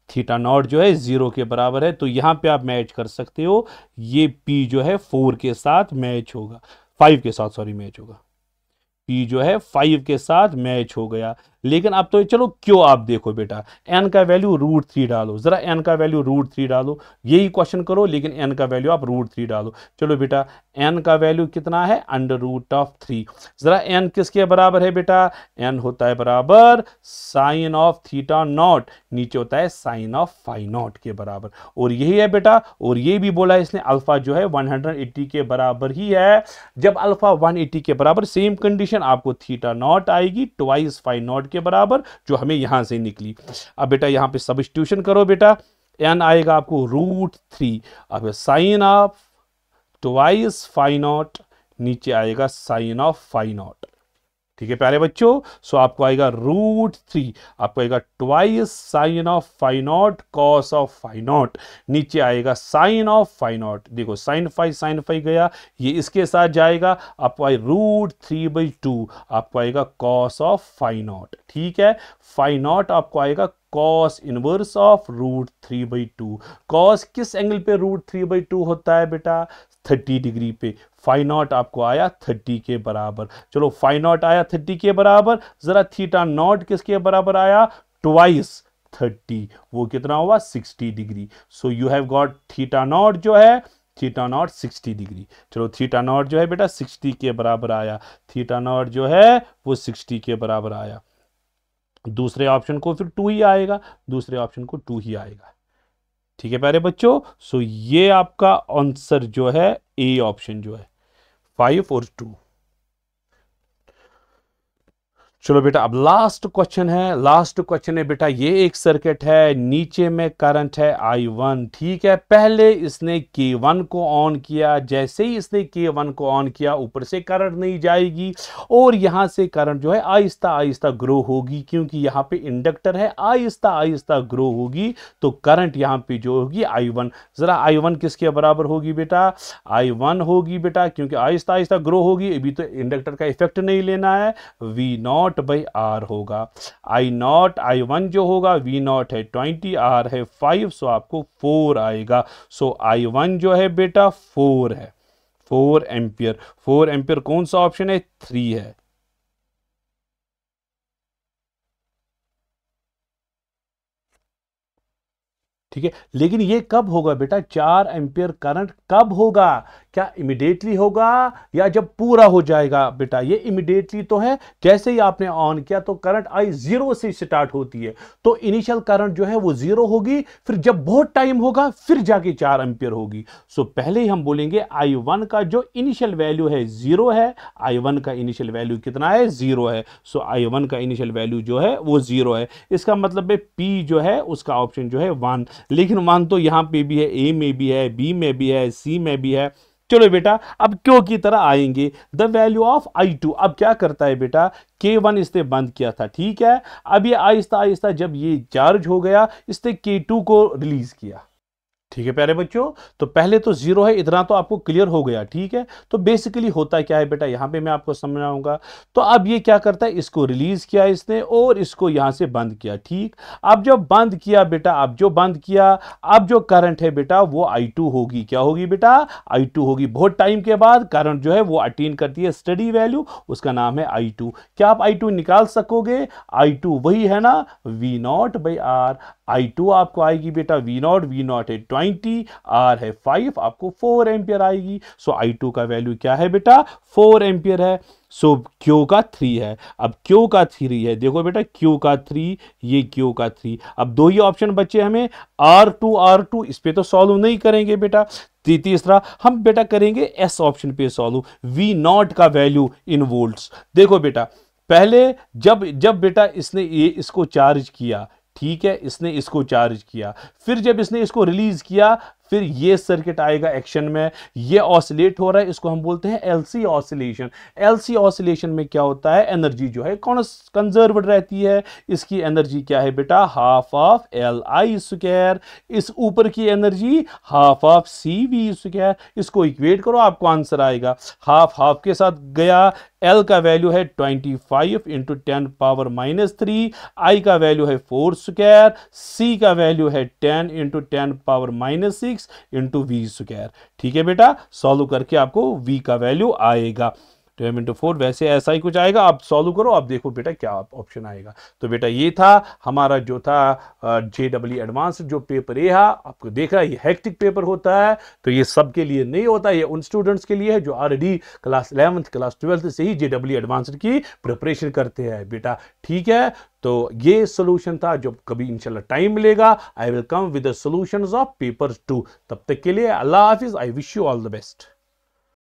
theta naught जो है 0 के बराबर है। तो यहां पे आप मैच कर सकते हो, ये P जो है 4 के साथ मैच होगा, 5 के साथ सॉरी मैच होगा, P जो है 5 के साथ मैच हो गया। लेकिन अब तो चलो क्यों, आप देखो बेटा n का वैल्यू √3 डालो, जरा n का वैल्यू √3 डालो, यही क्वेश्चन करो लेकिन n का वैल्यू आप √3 डालो। चलो बेटा n का वैल्यू कितना है, √3। जरा n किसके बराबर है बेटा, n होता है बराबर साइन ऑफ थीटा नॉट, नीचे होता है साइन ऑफ फाई नॉट के बराबर, और यही है बेटा। और ये भी बोला इसने अल्फा जो है 180 के बराबर ही है। जब अल्फा 180 के बराबर, सेम कंडीशन आपको थीटा नॉट आएगी ट्वाइस फाई नॉट के बराबर, जो हमें यहां से निकली। अब बेटा यहां पे सब्स्टिट्यूशन करो बेटा, n आएगा आपको √3, अब sine of twice phi naught, नीचे आएगा साइन ऑफ फाई नॉट। ठीक है प्यारे बच्चों, सो आपको आएगा √3, आपको आएगा twice sine of phi naught cos of phi naught, नीचे आएगा साइन ऑफ फाई नॉट। देखो साइन फाई गया, ये इसके साथ जाएगा, आपको आए √3/2, आपको आएगा कॉस ऑफ फाई नॉट। ठीक है, फाई नॉट आपको आएगा कॉस इनवर्स ऑफ √3/2। कॉस किस एंगल पे √3/2 होता है बेटा, 30 डिग्री पे। फाई नॉट आपको आया 30 के बराबर। चलो फाई नॉट आया 30 के बराबर, जरा थीटा नॉट किसके बराबर आया, ट्वाइस 30, वो कितना हुआ 60 degree. So you have got theta naught जो है, थीटा नॉट 60 डिग्री। चलो थीटा नॉट जो है बेटा 60 के बराबर आया, थीटा नॉट जो है वो 60 के बराबर आया। दूसरे ऑप्शन को फिर 2 ही आएगा, दूसरे ऑप्शन को 2 ही आएगा। ठीक है प्यारे बच्चों, सो ये आपका आंसर जो है ए ऑप्शन जो है 5 और 2। चलो बेटा अब लास्ट क्वेश्चन है बेटा, ये एक सर्किट है, नीचे में करंट है I1। ठीक है, पहले इसने K1 को ऑन किया, जैसे ही इसने K1 को ऑन किया ऊपर से करंट नहीं जाएगी और यहां से करंट जो है आहिस्ता आहिस्ता ग्रो होगी, क्योंकि यहां पे इंडक्टर है, आहिस्ता आहिस्ता ग्रो होगी तो करंट यहां पे जो होगी I1। जरा I1 किसके बराबर होगी बेटा, I1 होगी बेटा, क्योंकि आहिस्ता आहिस्ता ग्रो होगी, अभी तो इंडक्टर का इफेक्ट नहीं लेना है, V0 बाई आर होगा। I0 I1 जो होगा, V0 है 20, R है 5, सो आपको 4 आएगा। सो I1 जो है बेटा 4 है, 4 एम्पियर। 4 एम्पियर कौन सा ऑप्शन है, 3 है। ठीक है, लेकिन ये कब होगा बेटा, 4 एम्पियर करंट कब होगा, क्या इमिडिएटली होगा या जब पूरा हो जाएगा बेटा, ये इमिडिएटली तो है, जैसे ही आपने ऑन किया तो करंट आई 0 से स्टार्ट होती है, तो इनिशियल करंट जो है वो 0 होगी, फिर जब बहुत टाइम होगा फिर जाके 4 एम्पियर होगी। सो पहले ही हम बोलेंगे I1 का जो इनिशियल वैल्यू है 0 है, I1 का इनिशियल वैल्यू कितना है, 0 है। सो I1 का इनिशियल वैल्यू जो है वो 0 है, इसका मतलब है P जो है उसका ऑप्शन जो है 1। लेकिन 1 तो यहां पे भी है, A में भी है, B में भी है, C में भी है। चलो बेटा अब क्यों की तरह आएंगे, द वैल्यू ऑफ I2। अब क्या करता है बेटा, K1 इसने बंद किया था, ठीक है, अब ये आहिस्ता आहिस्ता जब ये चार्ज हो गया इसने K2 को रिलीज किया। ठीक है प्यारे बच्चों, तो पहले तो 0 है, इतना तो आपको क्लियर हो गया। ठीक है, तो बेसिकली होता क्या है बेटा, यहां पे मैं आपको समझाऊंगा। तो अब ये क्या करता है, इसको रिलीज किया इसने और इसको यहां से बंद किया। ठीक, अब जो बंद किया बेटा, अब जो बंद किया, अब जो करंट है बेटा वो I2 होगी। क्या होगी बेटा, I2 होगी। बहुत टाइम के बाद करंट जो है वो अटेन करती है स्टडी वैल्यू, उसका नाम है I2। क्या आप I2 निकाल सकोगे, I2 वही है ना V0 बाई R। I2 आपको आएगी बेटा V0 है 20, R है 5, आपको 4 एम्पियर आएगी। सो I2 का वैल्यू क्या है बेटा 4 एम्पियर है। सो Q का 3 है। अब Q का 3 है, देखो बेटा Q का 3, ये Q का 3। अब दो ही ऑप्शन बचे हमें, R2 इस पे तो सॉल्व नहीं करेंगे बेटा। तीसरा हम बेटा करेंगे एस ऑप्शन पे सॉल्व, V0 का वैल्यू इन वोल्ट्स। देखो बेटा पहले जब जब बेटा इसने ये इसको चार्ज किया, ठीक है, इसने इसको चार्ज किया, फिर जब इसने इसको रिलीज किया, फिर ये सर्किट आएगा एक्शन में, ये ऑसिलेट हो रहा है, इसको हम बोलते हैं एलसी ऑसिलेशन। एलसी ऑसिलेशन में क्या होता है, एनर्जी जो है कंजर्व्ड रहती है। इसकी एनर्जी क्या है बेटा, half of L I square. इस ऊपर की energy half of C V square. इसको इक्वेट करो, आपको आंसर आएगा। हाफ हाफ के साथ गया, एल का वैल्यू है 25 इंटू 10⁻³ आई का वैल्यू है 4 स्क्वायर, सी का वैल्यू है 10 इंटू 10⁻⁶ इंटू वी स्क्वायर। ठीक है बेटा, सॉल्व करके आपको वी का वैल्यू आएगा 12 इंटू 4, वैसे ऐसा ही कुछ आएगा। आप सॉल्व करो, आप देखो बेटा क्या ऑप्शन आएगा। तो बेटा ये था हमारा जो था JEE एडवांस जो पेपर ए है। आपको देख रहा है ये हेक्टिक पेपर होता है, तो ये सबके लिए नहीं होता, ये उन स्टूडेंट्स के लिए है जो already class 11th class 12th से ही JEE एडवांस की प्रिपरेशन करते हैं बेटा। ठीक है, तो ये सोल्यूशन था। जब कभी इंशाल्लाह टाइम मिलेगा, I will come with the solutions of paper 2। तब तक के लिए अल्लाह हाफिज, I wish you all the best.